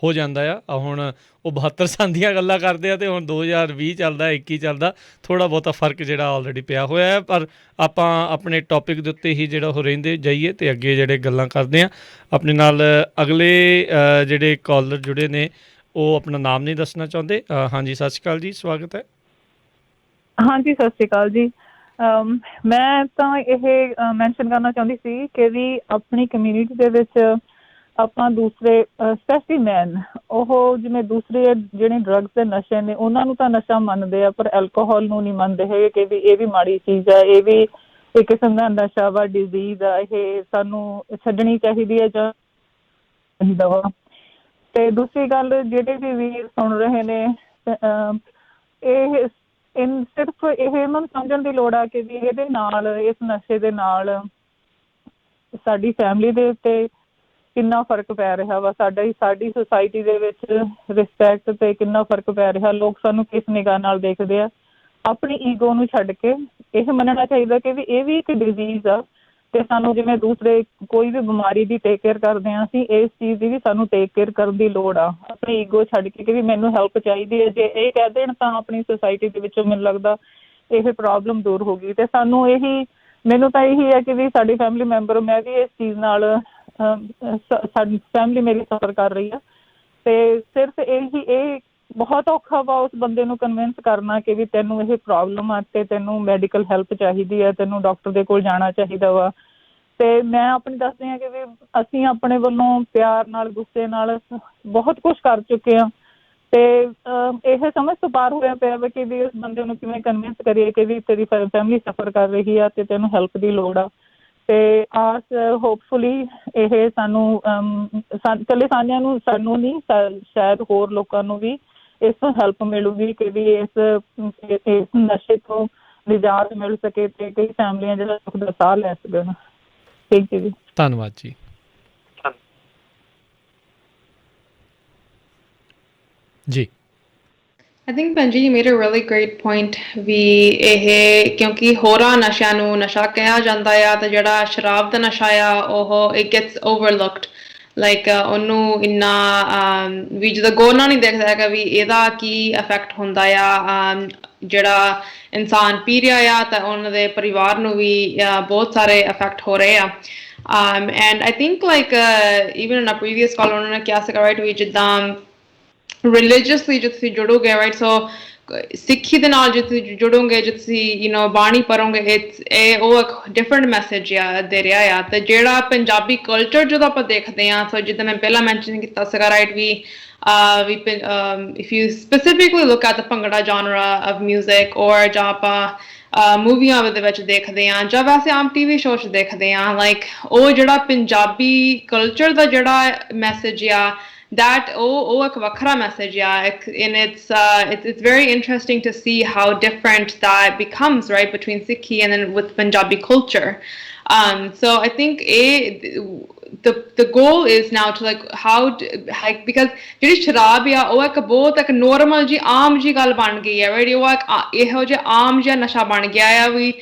ਹੋ ਜਾਂਦਾ ਆ। ਹੁਣ ਉਹ 72 ਸਾਲ ਦੀਆਂ ਗੱਲਾਂ ਕਰਦੇ ਆ ਅਤੇ ਹੁਣ 2020 ਚੱਲਦਾ 21 ਚੱਲਦਾ। ਥੋੜ੍ਹਾ ਬਹੁਤਾ ਫਰਕ ਜਿਹੜਾ ਆਲਰੇਡੀ ਪਿਆ ਹੋਇਆ ਹੈ। ਪਰ ਆਪਾਂ ਆਪਣੇ ਟੌਪਿਕ ਦੇ ਉੱਤੇ ਹੀ ਜਿਹੜਾ ਉਹ ਰਹਿੰਦੇ ਜਾਈਏ ਅਤੇ ਅੱਗੇ ਜਿਹੜੇ ਗੱਲਾਂ ਕਰਦੇ ਹਾਂ। ਆਪਣੇ ਨਾਲ ਅਗਲੇ ਜਿਹੜੇ ਕਾਲਰ ਜੁੜੇ ਨੇ ਉਹ ਆਪਣਾ ਨਾਮ ਨਹੀਂ ਦੱਸਣਾ ਚਾਹੁੰਦੇ। ਹਾਂਜੀ ਸਤਿ ਸ਼੍ਰੀ ਅਕਾਲ ਜੀ, ਸਵਾਗਤ ਹੈ। ਹਾਂਜੀ ਸਤਿ ਸ਼੍ਰੀ ਅਕਾਲ ਜੀ। ਮੈਂ ਤਾਂ ਇਹ ਮੈਂਸ਼ਨ ਕਰਨਾ ਚਾਹੁੰਦੀ ਸੀ ਕਿ ਵੀ ਆਪਣੀ ਕਮਿਊਨਿਟੀ ਦੇ ਵਿੱਚ ਆਪਾਂ ਦੂਸਰੇ ਸਪੈਸ਼ਲੀ ਮੈਨ ਉਹ ਜਿਵੇਂ ਦੂਸਰੇ ਜਿਹੜੇ ਡਰੱਗਸ ਦੇ ਨਸ਼ੇ ਨੇ ਉਹਨਾਂ ਨੂੰ ਤਾਂ ਨਸ਼ਾ ਮੰਨਦੇ ਆ ਪਰ ਐਲਕੋਹਲ ਨੂੰ ਨਹੀਂ ਮੰਨਦੇ ਹੈਗੇ ਕਿ ਵੀ ਇਹ ਵੀ ਮਾੜੀ ਚੀਜ਼ ਆ, ਇਹ ਵੀ ਇੱਕ ਕਿਸਮ ਦਾ ਨਸ਼ਾ ਵਾ, ਡਿਜ਼ੀਜ਼ ਆ, ਇਹ ਸਾਨੂੰ ਛੱਡਣੀ ਚਾਹੀਦੀ ਹੈ ਜਾਂ ਚਾਹੀਦਾ ਵਾ। ਅਤੇ ਦੂਸਰੀ ਗੱਲ ਜਿਹੜੇ ਵੀ ਵੀਰ ਸੁਣ ਰਹੇ ਨੇ ਇਹ ਸਿਰਫ ਇਹ ਇਹਨਾਂ ਨੂੰ ਸਮਝਣ ਦੀ ਲੋੜ ਆ ਕਿ ਵੀ ਇਹਦੇ ਨਾਲ ਇਸ ਨਸ਼ੇ ਦੇ ਨਾਲ ਸਾਡੀ ਫੈਮਿਲੀ ਦੇ ਉੱਤੇ ਕਿੰਨਾ ਫਰਕ ਪੈ ਰਿਹਾ ਵਾ ਸਾਡੀ ਸੁਸਾਇਟੀ ਦੇ ਵਿੱਚ ਰਿਸਪੈਕਟ ਤੇ ਕਿੰਨਾ ਫਰਕ ਪੈ ਰਿਹਾ। ਲੋਕ ਸਾਨੂੰ ਕਿਸ ਨਿਗਾਹ ਨਾਲ ਦੇਖਦੇ ਆ। ਆਪਣੀ ਈਗੋ ਨੂੰ ਛੱਡ ਕੇ ਇਹ ਮੰਨਣਾ ਚਾਹੀਦਾ ਕਿ ਵੀ ਇਹ ਵੀ ਇੱਕ ਡਿਜ਼ੀਜ਼ ਆ ਤੇ ਸਾਨੂੰ ਜਿਵੇਂ ਦੂਸਰੇ ਕੋਈ ਵੀ ਬਿਮਾਰੀ ਦੀ ਟੇਕ ਕੇਅਰ ਕਰਦੇ ਹਾਂ ਅਸੀਂ ਇਸ ਚੀਜ਼ ਦੀ ਵੀ ਸਾਨੂੰ ਟੇਕ ਕੇਅਰ ਕਰਨ ਦੀ ਲੋੜ ਆ। ਆਪਣੀ ਈਗੋ ਛੱਡ ਕੇ ਕਿ ਵੀ ਮੈਨੂੰ ਹੈਲਪ ਚਾਹੀਦੀ ਹੈ, ਜੇ ਇਹ ਕਹਿ ਦੇਣ ਤਾਂ ਆਪਣੀ ਸੁਸਾਇਟੀ ਦੇ ਵਿੱਚੋਂ ਮੈਨੂੰ ਲੱਗਦਾ ਇਹ ਪ੍ਰੋਬਲਮ ਦੂਰ ਹੋ ਗਈ। ਤੇ ਸਾਨੂੰ ਮੈਨੂੰ ਤਾਂ ਇਹੀ ਹੈ ਕਿ ਵੀ ਸਾਡੀ ਫੈਮਿਲੀ ਮੈਂਬਰ, ਮੈਂ ਵੀ ਇਸ ਚੀਜ਼ ਨਾਲ ਸਾਡੀ ਫੈਮਿਲੀ ਮੇਰੀ ਸਫਰ ਕਰ ਰਹੀ ਆ ਤੇ ਸਿਰਫ ਇਹ ਬਹੁਤ ਔਖਾ ਵਾ ਉਸ ਬੰਦੇ ਨੂੰ ਕਨਵਿੰਸ ਕਰਨਾ ਕਿ ਵੀ ਤੈਨੂੰ ਇਹ ਪ੍ਰੋਬਲਮ ਆ ਤੇ ਤੈਨੂੰ ਮੈਡੀਕਲ ਹੈਲਪ ਚਾਹੀਦੀ ਹੈ, ਤੈਨੂੰ ਡਾਕਟਰ ਦੇ ਕੋਲ ਜਾਣਾ ਚਾਹੀਦਾ ਵਾ। ਤੇ ਮੈਂ ਆਪਣੀ ਦੱਸਦੀ ਹਾਂ ਕਿ ਵੀ ਅਸੀਂ ਆਪਣੇ ਵੱਲੋਂ ਪਿਆਰ ਨਾਲ, ਗੁੱਸੇ ਨਾਲ ਬਹੁਤ ਕੁਛ ਕਰ ਚੁੱਕੇ ਹਾਂ ਤੇ ਇਹ ਸਮਝ ਤੋਂ ਪਾਰ ਹੋਇਆ ਪਿਆ ਵਾ ਕਿ ਵੀ ਉਸ ਬੰਦੇ ਨੂੰ ਕਿਵੇਂ ਕਨਵਿੰਸ ਕਰੀਏ ਕਿ ਵੀ ਤੇਰੀ ਫੈਮਿਲੀ ਸਫਰ ਕਰ ਰਹੀ ਆ ਤੇ ਤੈਨੂੰ ਹੈਲਪ ਦੀ ਲੋੜ ਆ। ਤੇ ਹੋਪਫੁਲੀ ਇਹ ਸਾਨੂੰ ਇਕੱਲੇ ਸਾਨੂੰ ਨਹੀਂ ਸ਼ਾਇਦ ਹੋਰ ਲੋਕਾਂ ਨੂੰ ਵੀ ਇਸ ਤੋਂ ਹੈਲਪ ਮਿਲੂਗੀ ਕਿ ਵੀ ਇਸ ਨਸ਼ੇ ਤੋਂ ਨਿਜਾਤ ਮਿਲ ਸਕੇ ਤੇ ਕਈ ਫੈਮਲੀਆਂ ਜਿਹੜਾ ਸੁੱਖ ਦਾ ਸਾਹ ਲੈ ਸਕਣ। ਥੈਂਕ ਯੂ ਜੀ। ਧੰਨਵਾਦ ਜੀ। ਜੀ I think Panji, you made a really great point ਵੀ ਇਹ ਕਿਉਂਕਿ ਹੋਰਾਂ ਨਸ਼ਿਆਂ ਨੂੰ ਨਸ਼ਾ ਕਿਹਾ ਜਾਂਦਾ ਆ ਤੇ ਜਿਹੜਾ ਸ਼ਰਾਬ ਦਾ ਨਸ਼ਾ ਆ ਉਹ it gets overlooked ਲਾਈਕ ਉਹਨੂੰ ਇੰਨਾ ਵੀ ਜਦੋਂ ਗੌਰ ਨਾਲ ਨਹੀਂ ਦੇਖਦਾ ਹੈਗਾ ਵੀ ਇਹਦਾ ਕੀ ਇਫੈਕਟ ਹੁੰਦਾ ਆ ਜਿਹੜਾ ਇਨਸਾਨ ਪੀ ਰਿਹਾ ਆ ਤਾਂ ਉਹਨਾਂ ਦੇ ਪਰਿਵਾਰ ਨੂੰ ਵੀ ਬਹੁਤ ਸਾਰੇ ਇਫੈਕਟ ਹੋ ਰਹੇ ਆ। And I think like even in a previous call ਉਹਨਾਂ ਨੇ ਕਿਹਾ ਸੀਗਾ ਰਾਈਟ ਵੀ ਜਿੱਦਾਂ religiously ਜੇ ਤੁਸੀਂ ਜੁੜੋਗੇ ਰਾਈਟ ਸੋ ਸਿੱਖੀ ਦੇ ਨਾਲ ਜੇ ਤੁਸੀਂ ਜੁੜੋਗੇ ਜੇ ਤੁਸੀਂ ਬਾਣੀ ਪੜੋਗੇ ਉਹ ਇੱਕ ਡਿਫਰੈਂਟ ਮੈਸੇਜ ਆ ਦੇ ਰਿਹਾ ਆ। ਤੇ ਜਿਹੜਾ ਪੰਜਾਬੀ ਕਲਚਰ ਜਦੋਂ ਆਪਾਂ ਦੇਖਦੇ ਹਾਂ ਸੋ ਜਿੱਦਾਂ ਮੈਂ ਪਹਿਲਾਂ ਮੈਂਸ਼ਨ ਕੀਤਾ ਸੀਗਾ ਰਾਈਟ ਵੀ if you specifically look at the bhangra genre of music or ਜਾਂ ਆਪਾਂ ਮੂਵੀਆਂ ਦੇ ਵਿੱਚ ਦੇਖਦੇ ਹਾਂ ਜਾਂ ਵੈਸੇ ਆਮ ਟੀਵੀ ਸ਼ੋਅ 'ਚ ਦੇਖਦੇ ਹਾਂ ਲਾਈਕ ਉਹ ਜਿਹੜਾ ਪੰਜਾਬੀ ਕਲਚਰ ਦਾ ਜਿਹੜਾ ਮੈਸੇਜ ਆ that ਇੱਕ ਵੱਖਰਾ message and it's very interesting to see how different that becomes right between Sikhi and then with Punjabi culture. So I think the goal is now to like because ਜਿਹੜੀ ਸ਼ਰਾਬ ਆ ਉਹ ਇੱਕ ਬਹੁਤ ਇੱਕ normal ਜੀ ਆਮ ਜੀ ਗੱਲ ਬਣ ਗਈ ਹੈ right ਉਹ ਇਹੋ ਜਿਹਾ ਆਮ ਜਿਹਾ ਨਸ਼ਾ ਬਣ ਗਿਆ ਆ ਵੀ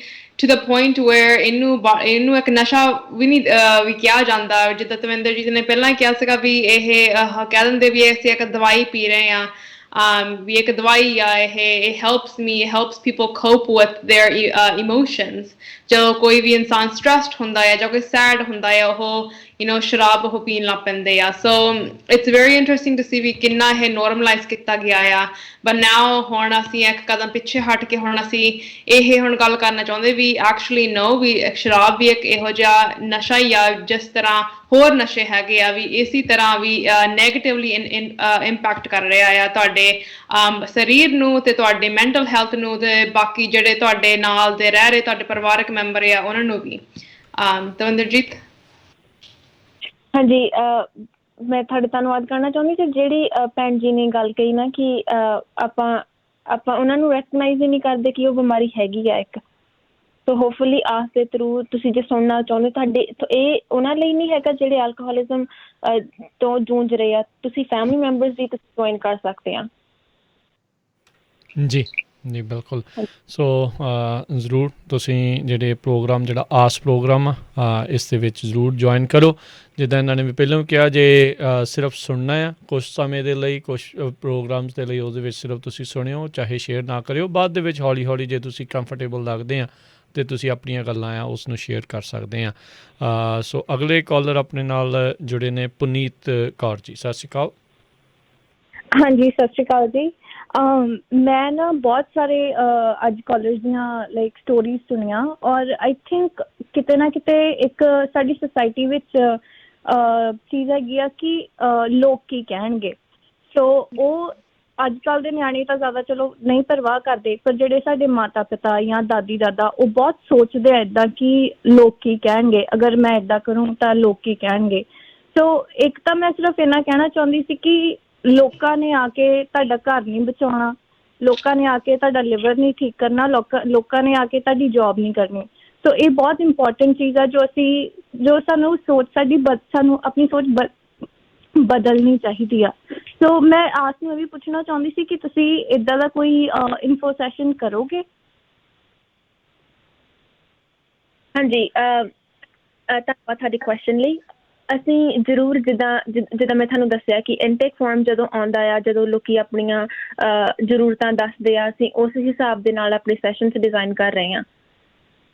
to the point where ਇਹਨੂੰ ਇੱਕ ਨਸ਼ਾ ਵੀ ਨਹੀਂ ਵੀ ਕਿਹਾ ਜਾਂਦਾ ਜਿੱਦਾਂ ਤਵਿੰਦਰ ਜੀ ਨੇ ਪਹਿਲਾਂ ਕਿਹਾ ਸੀਗਾ ਵੀ ਇਹ ਕਹਿ ਦਿੰਦੇ ਵੀ ਅਸੀਂ ਇੱਕ ਦਵਾਈ ਪੀ ਰਹੇ ਹਾਂ ਵੀ ਇੱਕ ਦਵਾਈ ਆ ਇਹ helps people cope with their emotions ਜਦੋਂ ਕੋਈ ਵੀ ਇਨਸਾਨ stressed ਹੁੰਦਾ ਹੈ ਜਾਂ ਕੋਈ sad ਹੁੰਦਾ ਹੈ ਉਹ ਸ਼ਰਾਬ ਉਹ ਪੀਣ ਲੱਗ ਪੈਂਦੇ ਆ। So it's very interesting to see ਵੀ ਕਿੰਨਾ ਇਹ normalize ਕੀਤਾ ਗਿਆ ਆ but now ਹੁਣ ਅਸੀਂ ਇੱਕ ਕਦਮ ਪਿੱਛੇ ਹਟ ਕੇ ਹੁਣ ਅਸੀਂ ਇਹ ਹੁਣ ਗੱਲ ਕਰਨਾ ਚਾਹੁੰਦੇ ਵੀ actually no ਵੀ ਸ਼ਰਾਬ ਵੀ ਇੱਕ ਇਹੋ ਜਿਹਾ ਨਸ਼ਾ ਹੀ ਆ ਜਿਸ ਤਰ੍ਹਾਂ ਹੋਰ ਨਸ਼ੇ ਹੈਗੇ ਆ ਵੀ ਇਸੇ ਤਰ੍ਹਾਂ ਵੀ ਨੈਗੇਟਿਵਲੀ ਇੰਪੈਕਟ ਕਰ ਰਿਹਾ ਆ ਤੁਹਾਡੇ ਸਰੀਰ ਨੂੰ ਤੇ ਤੁਹਾਡੇ ਮੈਂਟਲ ਹੈਲਥ ਨੂੰ ਤੇ ਬਾਕੀ ਜਿਹੜੇ ਤੁਹਾਡੇ ਨਾਲ ਦੇ ਰਹਿ ਰਹੇ ਤੁਹਾਡੇ ਪਰਿਵਾਰਕ ਮੈਂਬਰ ਆ ਉਹਨਾਂ ਨੂੰ ਵੀ। ਤਵਿੰਦਰਜੀਤ। ਹਾਂਜੀ ਮੈਂ ਤੁਹਾਡਾ ਧੰਨਵਾਦ ਕਰਨਾ ਚਾਹੁੰਦੀ ਸੀ ਜਿਹੜੀ ਭੈਣ ਜੀ ਨੇ ਗੱਲ ਕਹੀ ਨਾ ਕਿ ਆਪਾਂ ਉਹਨਾਂ ਨੂੰ ਰੈਕਗਨਾਈਜ਼ ਹੀ ਨਹੀਂ ਕਰਦੇ ਕਿ ਉਹ ਬਿਮਾਰੀ ਹੈਗੀ ਆ ਇੱਕ। ਸੋ ਹੋਪਫੁਲੀ ਆਸ ਦੇ ਥਰੂ ਤੁਸੀਂ ਜੇ ਸੁਣਨਾ ਚਾਹੁੰਦੇ ਤੁਹਾਡੇ ਇਹ ਉਹਨਾਂ ਲਈ ਨਹੀਂ ਹੈਗਾ ਜਿਹੜੇ ਐਲਕੋਹਲਿਜ਼ਮ ਤੋਂ ਜੂਝ ਰਹੇ ਆ ਤੁਸੀਂ ਫੈਮਿਲੀ ਮੈਂਬਰਸ ਵੀ ਤੁਸੀਂ ਜੁਆਇਨ ਕਰ ਸਕਦੇ ਆ। ਜੀ ਜੀ ਬਿਲਕੁਲ। ਸੋ ਜ਼ਰੂਰ ਤੁਸੀਂ ਜਿਹੜੇ ਪ੍ਰੋਗਰਾਮ ਜਿਹੜਾ ਆਸ ਪ੍ਰੋਗਰਾਮ ਇਸ ਦੇ ਵਿੱਚ ਜ਼ਰੂਰ ਜੁਆਇਨ ਕਰੋ। ਜਿੱਦਾਂ ਇਹਨਾਂ ਨੇ ਵੀ ਪਹਿਲਾਂ ਵੀ ਕਿਹਾ ਜੇ ਸਿਰਫ ਸੁਣਨਾ ਆ ਕੁਛ ਸਮੇਂ ਦੇ ਲਈ ਕੁਛ ਪ੍ਰੋਗਰਾਮਸ ਦੇ ਲਈ ਉਹਦੇ ਵਿੱਚ ਸਿਰਫ ਤੁਸੀਂ ਸੁਣਿਓ ਚਾਹੇ ਸ਼ੇਅਰ ਨਾ ਕਰਿਓ ਬਾਅਦ ਦੇ ਵਿੱਚ ਹੌਲੀ ਹੌਲੀ ਜੇ ਤੁਸੀਂ ਕੰਫਰਟੇਬਲ ਲੱਗਦੇ ਆ ਅਤੇ ਤੁਸੀਂ ਆਪਣੀਆਂ ਗੱਲਾਂ ਆ ਉਸ ਨੂੰ ਸ਼ੇਅਰ ਕਰ ਸਕਦੇ ਆ। ਸੋ ਅਗਲੇ ਕਾਲਰ ਆਪਣੇ ਨਾਲ ਜੁੜੇ ਨੇ ਪੁਨੀਤ ਕੌਰ ਜੀ। ਸਤਿ ਸ਼੍ਰੀ ਅਕਾਲ। ਹਾਂਜੀ ਸਤਿ ਸ਼੍ਰੀ ਅਕਾਲ ਜੀ। ਮੈਂ ਨਾ ਬਹੁਤ ਸਾਰੇ ਅੱਜ ਕਾਲਜ ਦੀਆਂ ਲਾਈਕ ਸਟੋਰੀਜ਼ ਸੁਣੀਆਂ ਔਰ ਆਈ ਥਿੰਕ ਕਿਤੇ ਨਾ ਕਿਤੇ ਇੱਕ ਸਾਡੀ ਸੁਸਾਇਟੀ ਵਿੱਚ ਚੀਜ਼ ਹੈਗੀ ਆ ਕਿ ਲੋਕ ਕੀ ਕਹਿਣਗੇ। ਸੋ ਉਹ ਅੱਜ ਕੱਲ੍ਹ ਦੇ ਨਿਆਣੇ ਤਾਂ ਜ਼ਿਆਦਾ ਚਲੋ ਨਹੀਂ ਪਰਵਾਹ ਕਰਦੇ ਪਰ ਜਿਹੜੇ ਸਾਡੇ ਮਾਤਾ ਪਿਤਾ ਜਾਂ ਦਾਦੀ ਦਾਦਾ ਉਹ ਬਹੁਤ ਸੋਚਦੇ ਆ ਇੱਦਾਂ ਕਿ ਲੋਕ ਕੀ ਕਹਿਣਗੇ ਅਗਰ ਮੈਂ ਇੱਦਾਂ ਕਰੂੰ ਤਾਂ ਲੋਕ ਕੀ ਕਹਿਣਗੇ। ਸੋ ਇੱਕ ਤਾਂ ਮੈਂ ਸਿਰਫ ਇੰਨਾ ਕਹਿਣਾ ਚਾਹੁੰਦੀ ਸੀ ਕਿ ਲੋਕਾਂ ਨੇ ਆ ਕੇ ਤੁਹਾਡਾ ਘਰ ਨਹੀਂ ਬਚਾਉਣਾ, ਲੋਕਾਂ ਨੇ ਆ ਕੇ ਤੁਹਾਡਾ ਲਿਵਰ ਨਹੀਂ ਠੀਕ ਕਰਨਾ, ਲੋਕਾਂ ਨੇ ਆ ਕੇ ਤੁਹਾਡੀ ਜੋਬ ਨਹੀਂ ਕਰਨੀ। ਸੋ ਇਹ ਬਹੁਤ ਇੰਪੋਰਟੈਂਟ ਚੀਜ਼ ਆ ਜੋ ਅਸੀਂ ਜੋ ਸਾਨੂੰ ਸੋਚ ਸਾਨੂੰ ਆਪਣੀ ਸੋਚ ਬਦਲਣੀ ਚਾਹੀਦੀ ਆ। ਸੋ ਮੈਂ ਆਸ ਨੂੰ ਇਹ ਵੀ ਪੁੱਛਣਾ ਚਾਹੁੰਦੀ ਸੀ ਕਿ ਤੁਸੀਂ ਇੱਦਾਂ ਦਾ ਕੋਈ ਇਨਫੋ ਸੈਸ਼ਨ ਕਰੋਗੇ? ਹਾਂਜੀ, ਧੰਨਵਾਦ ਤੁਹਾਡੀ ਕੁਐਸਚਨ ਲਈ। ਅਸੀਂ ਜ਼ਰੂਰ ਜਿੱਦਾਂ ਮੈਂ ਤੁਹਾਨੂੰ ਦੱਸਿਆ ਕਿ ਇਨਟੇਕ ਫਾਰਮ ਜਦੋਂ ਆਉਂਦਾ ਆ, ਜਦੋਂ ਲੋਕੀ ਆਪਣੀਆਂ ਜ਼ਰੂਰਤਾਂ ਦੱਸਦੇ ਆ, ਅਸੀਂ ਉਸ ਹਿਸਾਬ ਦੇ ਨਾਲ ਆਪਣੇ ਸੈਸ਼ਨਸ ਡਿਜ਼ਾਈਨ ਕਰ ਰਹੇ ਹਾਂ।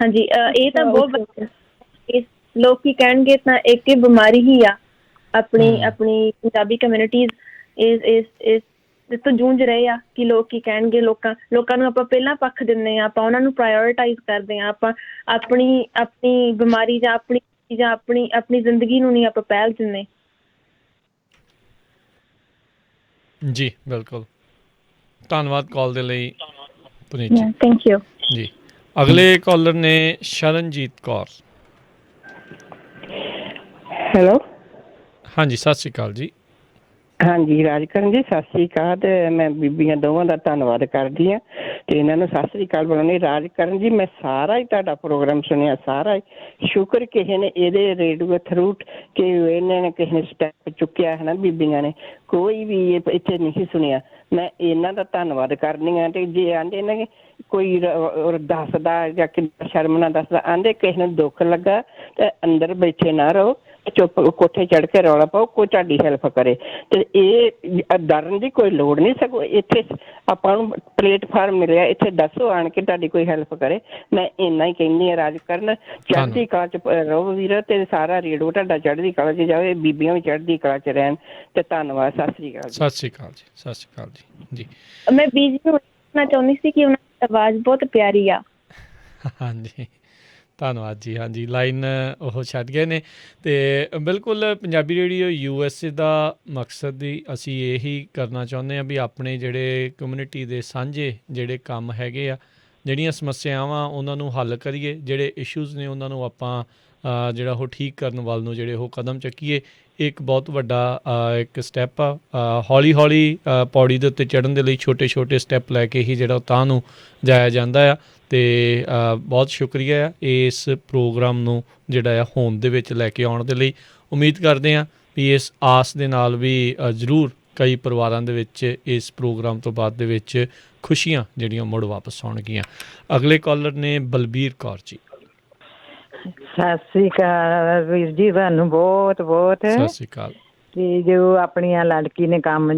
ਹਾਂਜੀ, ਇਹ ਤਾਂ ਬਹੁਤ ਲੋਕੀ ਕਹਿਣਗੇ ਤਾਂ ਇੱਕ ਹੀ ਬਿਮਾਰੀ ਹੀ ਆ। ਆਪਣੀ ਪੰਜਾਬੀ ਕਮਿਊਨਿਟੀਜ਼ ਇਸ ਤੋਂ ਜੂਝ ਰਹੇ ਆ ਕਿ ਲੋਕ ਕੀ ਕਹਿਣਗੇ। ਲੋਕਾਂ ਨੂੰ ਆਪਾਂ ਪਹਿਲਾਂ ਪੱਖ ਦਿੰਦੇ ਹਾਂ, ਆਪਾਂ ਉਹਨਾਂ ਨੂੰ ਪ੍ਰਾਇਓਰਟਾਈਜ਼ ਕਰਦੇ ਹਾਂ, ਆਪਾਂ ਆਪਣੀ ਬਿਮਾਰੀ ਜਾਂ ਆਪਣੀ ਜ਼ਿੰਦਗੀ ਨੂੰ ਨਹੀਂ ਆਪਾਂ ਪਹਿਲ ਦਿੰਦੇ। ਜੀ ਬਿਲਕੁਲ, ਧੰਨਵਾਦ ਕਾਲ ਦੇ ਲਈ ਪੁਨੀਤ ਜੀ। ਥੈਂਕ ਯੂ ਜੀ। ਅਗਲੇ ਕਾਲਰ ਨੇ ਸ਼ਰਨਜੀਤ ਕੌਰ। ਹੈਲੋ, ਹਾਂਜੀ ਸਤਿ ਸ਼੍ਰੀ ਅਕਾਲ ਜੀ। ਹਾਂਜੀ ਰਾਜਕਰਨ ਜੀ ਸਤਿ ਸ੍ਰੀ ਅਕਾਲ। ਤੇ ਮੈਂ ਬੀਬੀਆਂ ਦੋਵਾਂ ਦਾ ਧੰਨਵਾਦ ਕਰਦੀ ਹਾਂ ਤੇ ਇਹਨਾਂ ਨੂੰ ਸਤਿ ਸ੍ਰੀ ਅਕਾਲ ਬੁਲਾਉਂਦੀ। ਰਾਜਕਰਨ ਜੀ ਮੈਂ ਸਾਰਾ ਹੀ ਤੁਹਾਡਾ ਪ੍ਰੋਗਰਾਮ ਸੁਣਿਆ, ਸਾਰਾ ਹੀ। ਸ਼ੁਕਰ ਕਿਸੇ ਨੇ ਇਹਦੇ ਰੇਡੀਓ ਥਰੂ ਕਿ ਇਹਨਾਂ ਨੇ ਕਿਸੇ ਨੇ ਸਟੈਪ ਚੁੱਕਿਆ ਹੈ ਨਾ, ਬੀਬੀਆਂ ਨੇ ਕੋਈ ਵੀ ਇੱਥੇ ਨਹੀਂ ਸੁਣਿਆ। ਮੈਂ ਇਹਨਾਂ ਦਾ ਧੰਨਵਾਦ ਕਰਦੀ ਹਾਂ। ਤੇ ਜੇ ਆਂਦੇ ਨਾ ਕੋਈ ਦੱਸਦਾ ਜਾਂ ਕਿੱਦਾਂ ਸ਼ਰਮ ਨਾਲ ਦੱਸਦਾ, ਆਂਦੇ ਕਿਸੇ ਨੂੰ ਦੁੱਖ ਲੱਗਾ ਤੇ ਅੰਦਰ ਬੈਠੇ ਨਾ ਰਹੋ, ਚੁੱਪ ਕੋਠੇ ਚੜ੍ਹ ਕੇ ਰੌਲਾ ਪਾਓ, ਕੋਈ ਤੁਹਾਡੀ ਹੈਲਪ ਕਰੇ। ਤੇ ਇਹ ਡਰਨ ਦੀ ਕੋਈ ਲੋੜ ਨਹੀਂ, ਸਗੋਂ ਇੱਥੇ ਆਪਾਂ ਨੂੰ ਪਲੇਟਫਾਰਮ ਮਿਲਿਆ, ਇੱਥੇ ਦੱਸੋ ਆਣ ਕੇ ਤੁਹਾਡੀ ਕੋਈ ਹੈਲਪ ਕਰੇ। ਮੈਂ ਇੰਨਾ ਹੀ ਕਹਿੰਦੀ ਹਾਂ ਰਾਜਕਰਨ, ਚੜ੍ਹਦੀ ਕਲਾ 'ਚ ਰਹੋ ਵੀਰ, ਤੇ ਸਾਰਾ ਰੇਡੀਓ ਤੁਹਾਡਾ ਚੜ੍ਹਦੀ ਕਲਾ 'ਚ ਜਾਵੇ, ਬੀਬੀਆਂ ਵੀ ਚੜ੍ਹਦੀ ਕਲਾ 'ਚ ਰਹਿਣ। ਤੇ ਧੰਨਵਾਦ, ਸਤਿ ਸ੍ਰੀ ਅਕਾਲ। ਸਤਿ ਸ਼੍ਰੀ ਅਕਾਲ ਜੀ, ਸਤਿ ਸ਼੍ਰੀ ਅਕਾਲ ਜੀ। ਜੀ ਮੈਂ ਬੀਜੀ ਨੂੰ ਦੱਸਣਾ ਚਾਹੁੰਦੀ ਸੀ ਕਿ ਉਹਨਾਂ ਦੀ ਆਵਾਜ਼ ਬਹੁਤ ਪਿਆਰੀ ਆ। ਹਾਂਜੀ ਧੰਨਵਾਦ ਜੀ। ਹਾਂਜੀ ਲਾਈਨ ਉਹ ਛੱਡ ਗਏ ਨੇ। ਅਤੇ ਬਿਲਕੁਲ ਪੰਜਾਬੀ ਰੇਡੀਓ USA ਦਾ ਮਕਸਦ ਹੀ ਅਸੀਂ ਇਹੀ ਕਰਨਾ ਚਾਹੁੰਦੇ ਹਾਂ ਵੀ ਆਪਣੇ ਜਿਹੜੇ ਕਮਿਊਨਿਟੀ ਦੇ ਸਾਂਝੇ ਜਿਹੜੇ ਕੰਮ ਹੈਗੇ ਆ, ਜਿਹੜੀਆਂ ਸਮੱਸਿਆਵਾਂ ਉਹਨਾਂ ਨੂੰ ਹੱਲ ਕਰੀਏ, ਜਿਹੜੇ ਇਸ਼ੂਜ਼ ਨੇ ਉਹਨਾਂ ਨੂੰ ਆਪਾਂ ਜਿਹੜਾ ਉਹ ਠੀਕ ਕਰਨ ਵੱਲ ਨੂੰ ਜਿਹੜੇ ਉਹ ਕਦਮ ਚੱਕੀਏ। ਇੱਕ ਬਹੁਤ ਵੱਡਾ ਇੱਕ ਸਟੈਪ ਆ। ਹੌਲੀ ਹੌਲੀ ਪੌੜੀ ਦੇ ਉੱਤੇ ਚੜ੍ਹਨ ਦੇ ਲਈ ਛੋਟੇ ਛੋਟੇ ਸਟੈਪ ਲੈ ਕੇ ਹੀ ਜਿਹੜਾ ਤਾਂ ਨੂੰ ਜਾਇਆ ਜਾਂਦਾ ਆ। ਅਤੇ ਬਹੁਤ ਸ਼ੁਕਰੀਆ ਇਸ ਪ੍ਰੋਗਰਾਮ ਨੂੰ ਜਿਹੜਾ ਆ ਹੋਂਦ ਦੇ ਵਿੱਚ ਲੈ ਕੇ ਆਉਣ ਦੇ ਲਈ। ਉਮੀਦ ਕਰਦੇ ਹਾਂ ਵੀ ਇਸ ਆਸ ਦੇ ਨਾਲ ਵੀ ਜ਼ਰੂਰ ਕਈ ਪਰਿਵਾਰਾਂ ਦੇ ਵਿੱਚ ਇਸ ਪ੍ਰੋਗਰਾਮ ਤੋਂ ਬਾਅਦ ਦੇ ਵਿੱਚ ਖੁਸ਼ੀਆਂ ਜਿਹੜੀਆਂ ਮੁੜ ਵਾਪਸ ਆਉਣਗੀਆਂ। ਅਗਲੇ ਕਾਲਰ ਨੇ ਬਲਬੀਰ ਕੌਰ ਜੀ। ਸਤਿ ਸ੍ਰੀ ਅਕਾਲ ਵੀਰ ਜੀ, ਤੁਹਾਨੂੰ ਬਹੁਤ ਬਹੁਤ ਸਤਿ ਸ਼੍ਰੀ ਅਕਾਲ। ਤੇ ਜੋ ਆਪਣੀਆਂ ਲੜਕੀ ਨੇ ਕੰਮ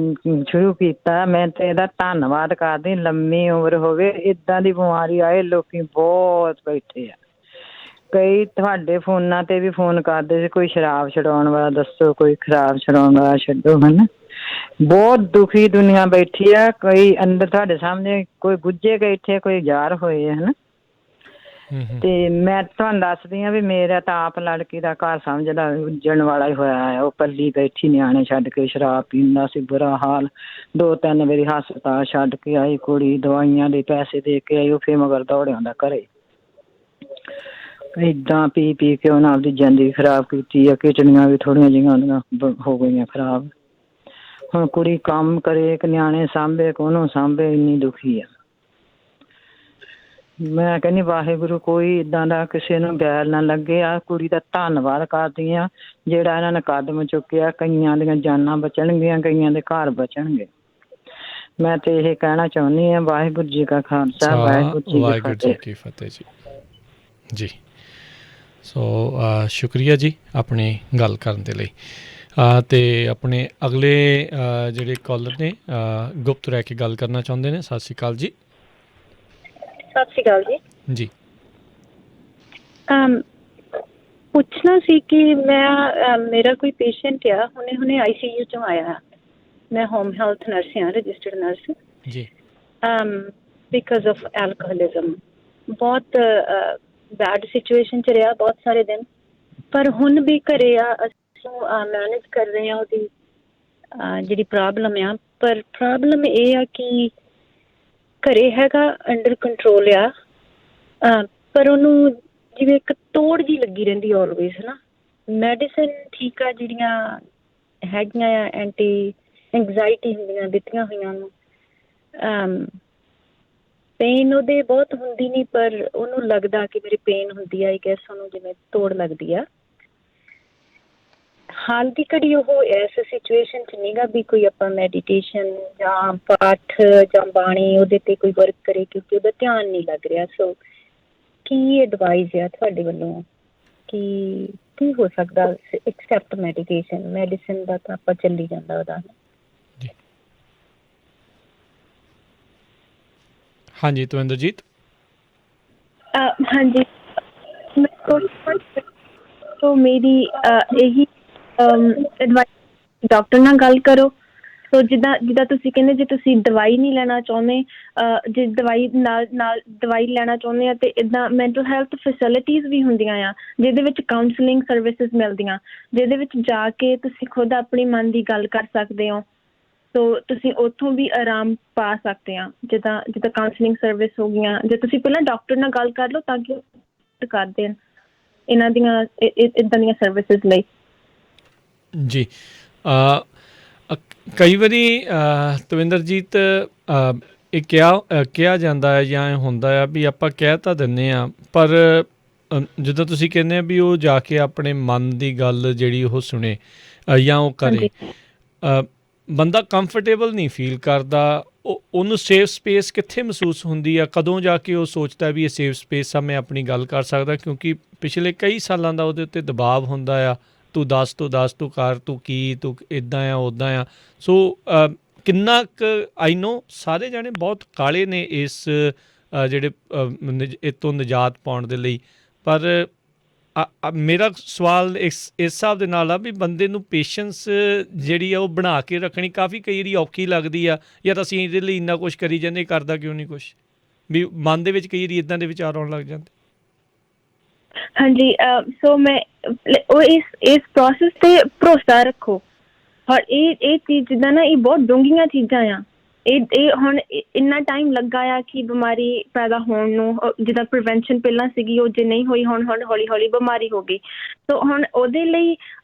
ਸ਼ੁਰੂ ਕੀਤਾ, ਮੈਂ ਤੇ ਇਹਦਾ ਧੰਨਵਾਦ ਕਰਦੀ। ਲੰਮੀ ਉਮਰ ਹੋਵੇ। ਇੱਦਾਂ ਦੀ ਬਿਮਾਰੀ ਆਏ ਲੋਕੀ ਬਹੁਤ ਬੈਠੇ ਆ। ਕਈ ਤੁਹਾਡੇ ਫੋਨਾਂ ਤੇ ਵੀ ਫੋਨ ਕਰਦੇ ਸੀ, ਕੋਈ ਸ਼ਰਾਬ ਛਡਾਉਣ ਵਾਲਾ ਦੱਸੋ, ਕੋਈ ਖਰਾਬ ਛਡਾਉਣ ਵਾਲਾ ਛੱਡੋ, ਹੈ ਨਾ। ਬਹੁਤ ਦੁਖੀ ਦੁਨੀਆ ਬੈਠੀ ਆ। ਕੋਈ ਅੰਦਰ ਤੁਹਾਡੇ ਸਾਹਮਣੇ ਕੋਈ ਗੁੱਜੇ ਬੈਠੇ, ਕੋਈ ਜ਼ਾਰ ਹੋਏ, ਹੈ ਨਾ। ਤੇ ਮੈਂ ਤੁਹਾਨੂੰ ਦੱਸਦੀ ਹਾਂ ਵੀ ਮੇਰਾ ਤਾਂ ਆਪ ਲੜਕੀ ਦਾ ਘਰ ਸਮਝਦਾ ਉੱਜਣ ਵਾਲਾ ਹੀ ਹੋਇਆ ਹੈ। ਉਹ ਕੱਲੀ ਬੈਠੀ, ਨਿਆਣੇ ਛੱਡ ਕੇ ਸ਼ਰਾਬ ਪੀਂਦਾ ਸੀ, ਬੁਰਾ ਹਾਲ। 2-3 ਵਾਰੀ ਹਸਪਤਾਲ ਛੱਡ ਕੇ ਆਈ ਕੁੜੀ, ਦਵਾਈਆਂ ਦੇ ਪੈਸੇ ਦੇ ਕੇ ਆਈ, ਉਹ ਫਿਰ ਮਗਰ ਦੌੜ ਆਉਂਦਾ ਘਰੇ। ਏਦਾਂ ਪੀ ਕੇ ਉਹਨਾਂ ਆਪਦੀ ਜ਼ਿੰਦਗੀ ਖਰਾਬ ਕੀਤੀ ਆ। ਕਿਡਨੀਆਂ ਵੀ ਥੋੜ੍ਹੀਆਂ ਜਿਹੀਆਂ ਉਹਦੀਆਂ ਹੋ ਗਈਆਂ ਖਰਾਬ। ਹੁਣ ਕੁੜੀ ਕੰਮ ਕਰੇ, ਇੱਕ ਨਿਆਣੇ ਸਾਂਭੇ, ਉਹਨੂੰ ਸਾਂਭੇ, ਇੰਨੀ ਦੁਖੀ ਆ। ਮੈਂ ਕਹਿੰਦੀ ਵਾਹਿਗੁਰੂ ਕੋਈ ਇੱਦਾਂ ਦਾ ਕਿਸੇ ਨੂੰ ਗੈਰ ਨਾ ਲੱਗੇ। ਆ ਕੁੜੀ ਦਾ ਧੰਨਵਾਦ ਕਰਦੀ ਹਾਂ ਜਿਹੜਾ ਇਹਨਾਂ ਨੇ ਕਦਮ ਚੁੱਕਿਆ। ਕਈਆਂ ਦੀਆਂ ਜਾਨਾਂ ਬਚਣਗੀਆਂ, ਕਈਆਂ ਦੇ ਘਰ ਬਚਣਗੇ। ਮੈਂ ਤੇ ਇਹ ਕਹਿਣਾ ਚਾਹੁੰਦੀ ਹਾਂ ਵਾਹਿਗੁਰੂ ਜੀ ਕਾ ਖਾਲਸਾ, ਵਾਹਿਗੁਰੂ ਜੀ ਕੀ ਫਤਿਹ ਜੀ। ਜੀ ਸੋ ਸ਼ੁਕਰੀਆ ਜੀ ਆਪਣੀ ਗੱਲ ਕਰਨ ਦੇ ਲਈ। ਅਤੇ ਆਪਣੇ ਅਗਲੇ ਜਿਹੜੇ ਕਾਲਰ ਨੇ ਗੁਪਤ ਰਹਿ ਕੇ ਗੱਲ ਕਰਨਾ ਚਾਹੁੰਦੇ ਨੇ। ਸਤਿ ਸ਼੍ਰੀ ਅਕਾਲ ਜੀ। ਸਤਿ ਸ਼੍ਰੀ ਅਕਾਲ ਜੀ। ਜੀ ਪੁੱਛਣਾ ਸੀ ਕਿ ਮੇਰਾ ਕੋਈ ਪੇਸ਼ੈਂਟ ਆ, ਹੁਣੇ ICU ਚੋਂ ਆਇਆ। ਮੈਂ ਹੋਮ ਹੈਲਥ ਨਰਸ ਹਾਂ, ਰਜਿਸਟਰਡ ਨਰਸ ਜੀ। ਬਿਕਾਜ਼ ਆਫ ਐਲਕੋਹਲਿਜ਼ਮ ਬਹੁਤ ਬੈਡ ਸਿਚੁਏਸ਼ਨ 'ਚ ਰਿਹਾ ਬਹੁਤ ਸਾਰੇ ਦਿਨ, ਪਰ ਹੁਣ ਵੀ ਘਰੇ ਆ। ਅਸੀਂ ਮੈਨੇਜ ਕਰ ਰਹੇ ਹਾਂ ਉਹਦੀ ਜਿਹੜੀ ਪ੍ਰੋਬਲਮ ਆ। ਪਰ ਪ੍ਰੋਬਲਮ ਇਹ ਆ ਕਿ ਘਰੇ ਹੈਗਾ, ਅੰਡਰ ਕੰਟਰੋਲ ਆ, ਪਰ ਉਹਨੂੰ ਜਿਵੇਂ ਇੱਕ ਤੋੜ ਜਿਹੀ ਲੱਗੀ ਰਹਿੰਦੀ ਆਲਵੇਜ਼, ਹੈ ਨਾ। ਮੈਡੀਸਨ ਠੀਕ ਆ ਜਿਹੜੀਆਂ ਹੈਗੀਆਂ ਆ, ਐਂਟੀ ਐਂਗਜ਼ਾਇਟੀ ਹੁੰਦੀਆਂ ਦਿੱਤੀਆਂ ਹੋਈਆਂ ਉਹਨੂੰ। ਪੇਨ ਉਹਦੇ ਬਹੁਤ ਹੁੰਦੀ ਨਹੀਂ, ਪਰ ਉਹਨੂੰ ਲੱਗਦਾ ਕਿ ਮੇਰੀ ਪੇਨ ਹੁੰਦੀ ਆ। ਆਈ ਗੈਸ ਉਹਨੂੰ ਜਿਵੇਂ ਤੋੜ ਲੱਗਦੀ ਆ। ਹਾਲ ਦੀ ਘੜੀ ਉਹ ਇਸ ਸਿਚੁਏਸ਼ਨ 'ਚ ਨਹੀਂਗਾ ਵੀ ਕੋਈ ਆਪਾਂ ਮੈਡੀਟੇਸ਼ਨ ਜਾਂ ਪਾਠ ਜਾਂ ਬਾਣੀ ਉਹਦੇ 'ਤੇ ਕੋਈ ਵਰਕ ਕਰੇ, ਕਿਉਂਕਿ ਉਹਦਾ ਧਿਆਨ ਨਹੀਂ ਲੱਗ ਰਿਹਾ। ਸੋ ਕੀ ਐਡਵਾਈਸ ਆ ਤੁਹਾਡੇ ਵੱਲੋਂ ਕਿ ਕੀ ਹੋ ਸਕਦਾ ਐਕਸੈਪਟ ਮੈਡੀਟੇਸ਼ਨ? ਮੈਡੀਸਿਨ ਦਾ ਤਾਂ ਆਪਾਂ ਚੱਲੀ ਜਾਂਦਾ ਉਹਦਾ। ਹਾਂਜੀ ਤਵਿੰਦਰਜੀਤ। ਹਾਂਜੀ ਸੋ ਮੇਰੀ ਇਹੀ ਐਡਵਾਈਸ, ਡਾਕਟਰ ਨਾਲ ਗੱਲ ਕਰੋ। ਸੋ ਜਿੱਦਾਂ ਤੁਸੀਂ ਕਹਿੰਦੇ, ਜੇ ਤੁਸੀਂ ਦਵਾਈ ਨਹੀਂ ਲੈਣਾ ਚਾਹੁੰਦੇ, ਜੇ ਦਵਾਈ ਨਾਲ ਦਵਾਈ ਲੈਣਾ ਚਾਹੁੰਦੇ ਆ, ਤੇ ਇੱਦਾਂ ਮੈਂਟਲ ਹੈਲਥ ਫੈਸਿਲਿਟੀਜ਼ ਵੀ ਹੁੰਦੀਆਂ ਆ ਜਿਹਦੇ ਵਿੱਚ ਕਾਊਂਸਲਿੰਗ ਸਰਵਿਸਿਜ਼ ਮਿਲਦੀਆਂ, ਜਿਹਦੇ ਵਿੱਚ ਜਾ ਕੇ ਤੁਸੀਂ ਖੁਦ ਆਪਣੀ ਮਨ ਦੀ ਗੱਲ ਕਰ ਸਕਦੇ ਹੋ। ਸੋ ਤੁਸੀਂ ਉੱਥੋਂ ਵੀ ਆਰਾਮ ਪਾ ਸਕਦੇ ਆ, ਜਿੱਦਾਂ ਕਾਊਂਸਲਿੰਗ ਸਰਵਿਸ ਹੋ ਗਈਆਂ। ਜੇ ਤੁਸੀਂ ਪਹਿਲਾਂ ਡਾਕਟਰ ਨਾਲ ਗੱਲ ਕਰ ਲਓ ਤਾਂ ਕਿ ਉਹ ਕਰ ਦੇਣ ਇਹਨਾਂ ਦੀਆਂ ਇੱਦਾਂ ਦੀਆਂ ਸਰਵਿਸਿਜ਼ ਲਈ। ਜੀ ਕਈ ਵਾਰੀ ਤਵਿੰਦਰਜੀਤ ਇਹ ਕਿਹਾ ਜਾਂਦਾ ਹੈ ਜਾਂ ਇਹ ਹੁੰਦਾ ਆ ਵੀ ਆਪਾਂ ਕਹਿ ਤਾਂ ਦਿੰਦੇ ਹਾਂ, ਪਰ ਜਿੱਦਾਂ ਤੁਸੀਂ ਕਹਿੰਦੇ ਆ ਵੀ ਉਹ ਜਾ ਕੇ ਆਪਣੇ ਮਨ ਦੀ ਗੱਲ ਜਿਹੜੀ ਉਹ ਸੁਣੇ ਜਾਂ ਉਹ ਕਰੇ, ਬੰਦਾ ਕੰਫਰਟੇਬਲ ਨਹੀਂ ਫੀਲ ਕਰਦਾ। ਉਹਨੂੰ ਸੇਫ ਸਪੇਸ ਕਿੱਥੇ ਮਹਿਸੂਸ ਹੁੰਦੀ ਆ? ਕਦੋਂ ਜਾ ਕੇ ਉਹ ਸੋਚਦਾ ਵੀ ਇਹ ਸੇਫ ਸਪੇਸ ਆ, ਮੈਂ ਆਪਣੀ ਗੱਲ ਕਰ ਸਕਦਾ? ਕਿਉਂਕਿ ਪਿਛਲੇ ਕਈ ਸਾਲਾਂ ਦਾ ਉਹਦੇ ਉੱਤੇ ਦਬਾਅ ਹੁੰਦਾ ਆ, ਤੂੰ ਦੱਸ ਤੂੰ ਕਰ, ਤੂੰ ਇੱਦਾਂ ਆ ਉੱਦਾਂ ਆ। ਸੋ ਕਿੰਨਾ ਕੁ ਆਈ ਨੋ ਸਾਰੇ ਜਾਣੇ ਬਹੁਤ ਕਾਲੇ ਨੇ ਇਸ ਜਿਹੜੇ ਇਹ ਤੋਂ ਨਿਜਾਤ ਪਾਉਣ ਦੇ ਲਈ, ਪਰ ਮੇਰਾ ਸਵਾਲ ਇਸ ਹਿਸਾਬ ਦੇ ਨਾਲ ਆ ਵੀ ਬੰਦੇ ਨੂੰ ਪੇਸ਼ੈਂਸ ਜਿਹੜੀ ਆ ਉਹ ਬਣਾ ਕੇ ਰੱਖਣੀ ਕਾਫੀ ਕਈ ਵਾਰੀ ਔਖੀ ਲੱਗਦੀ ਆ। ਯਾਰ ਅਸੀਂ ਇਹਦੇ ਲਈ ਇੰਨਾ ਕੁਛ ਕਰੀ ਜਾਂਦੇ, ਕਰਦਾ ਕਿਉਂ ਨਹੀਂ ਕੁਛ? ਵੀ ਮਨ ਦੇ ਵਿੱਚ ਕਈ ਵਾਰੀ ਇੱਦਾਂ ਦੇ ਵਿਚਾਰ ਆਉਣ ਲੱਗ ਜਾਂਦੇ। ਹਾਂਜੀ ਸੋ ਮੈਂ ਉਹ ਇਸ ਪ੍ਰੋਸੈਸ ਤੇ ਭਰੋਸਾ ਰੱਖੋ। ਔਰ ਇਹ ਚੀਜ਼ ਜਿੱਦਾਂ ਨਾ, ਇਹ ਬਹੁਤ ਡੂੰਘੀਆਂ ਚੀਜ਼ਾਂ ਆ। ਇਹ ਹੁਣ ਇੰਨਾ ਟਾਈਮ ਲੱਗਾ ਆ ਕਿ ਬਿਮਾਰੀ ਪੈਦਾ ਹੋਣ ਨੂੰ, ਜਿੱਦਾਂ ਪ੍ਰੀਵੈਂਸ਼ਨ ਪਹਿਲਾਂ ਸੀਗੀ ਉਹ ਜੇ ਨਹੀਂ ਹੋਈ, ਹੁਣ ਹੌਲੀ ਹੌਲੀ ਬਿਮਾਰੀ ਹੋ ਗਈ। ਸੋ ਹੁਣ ਉਹਦੇ ਲਈ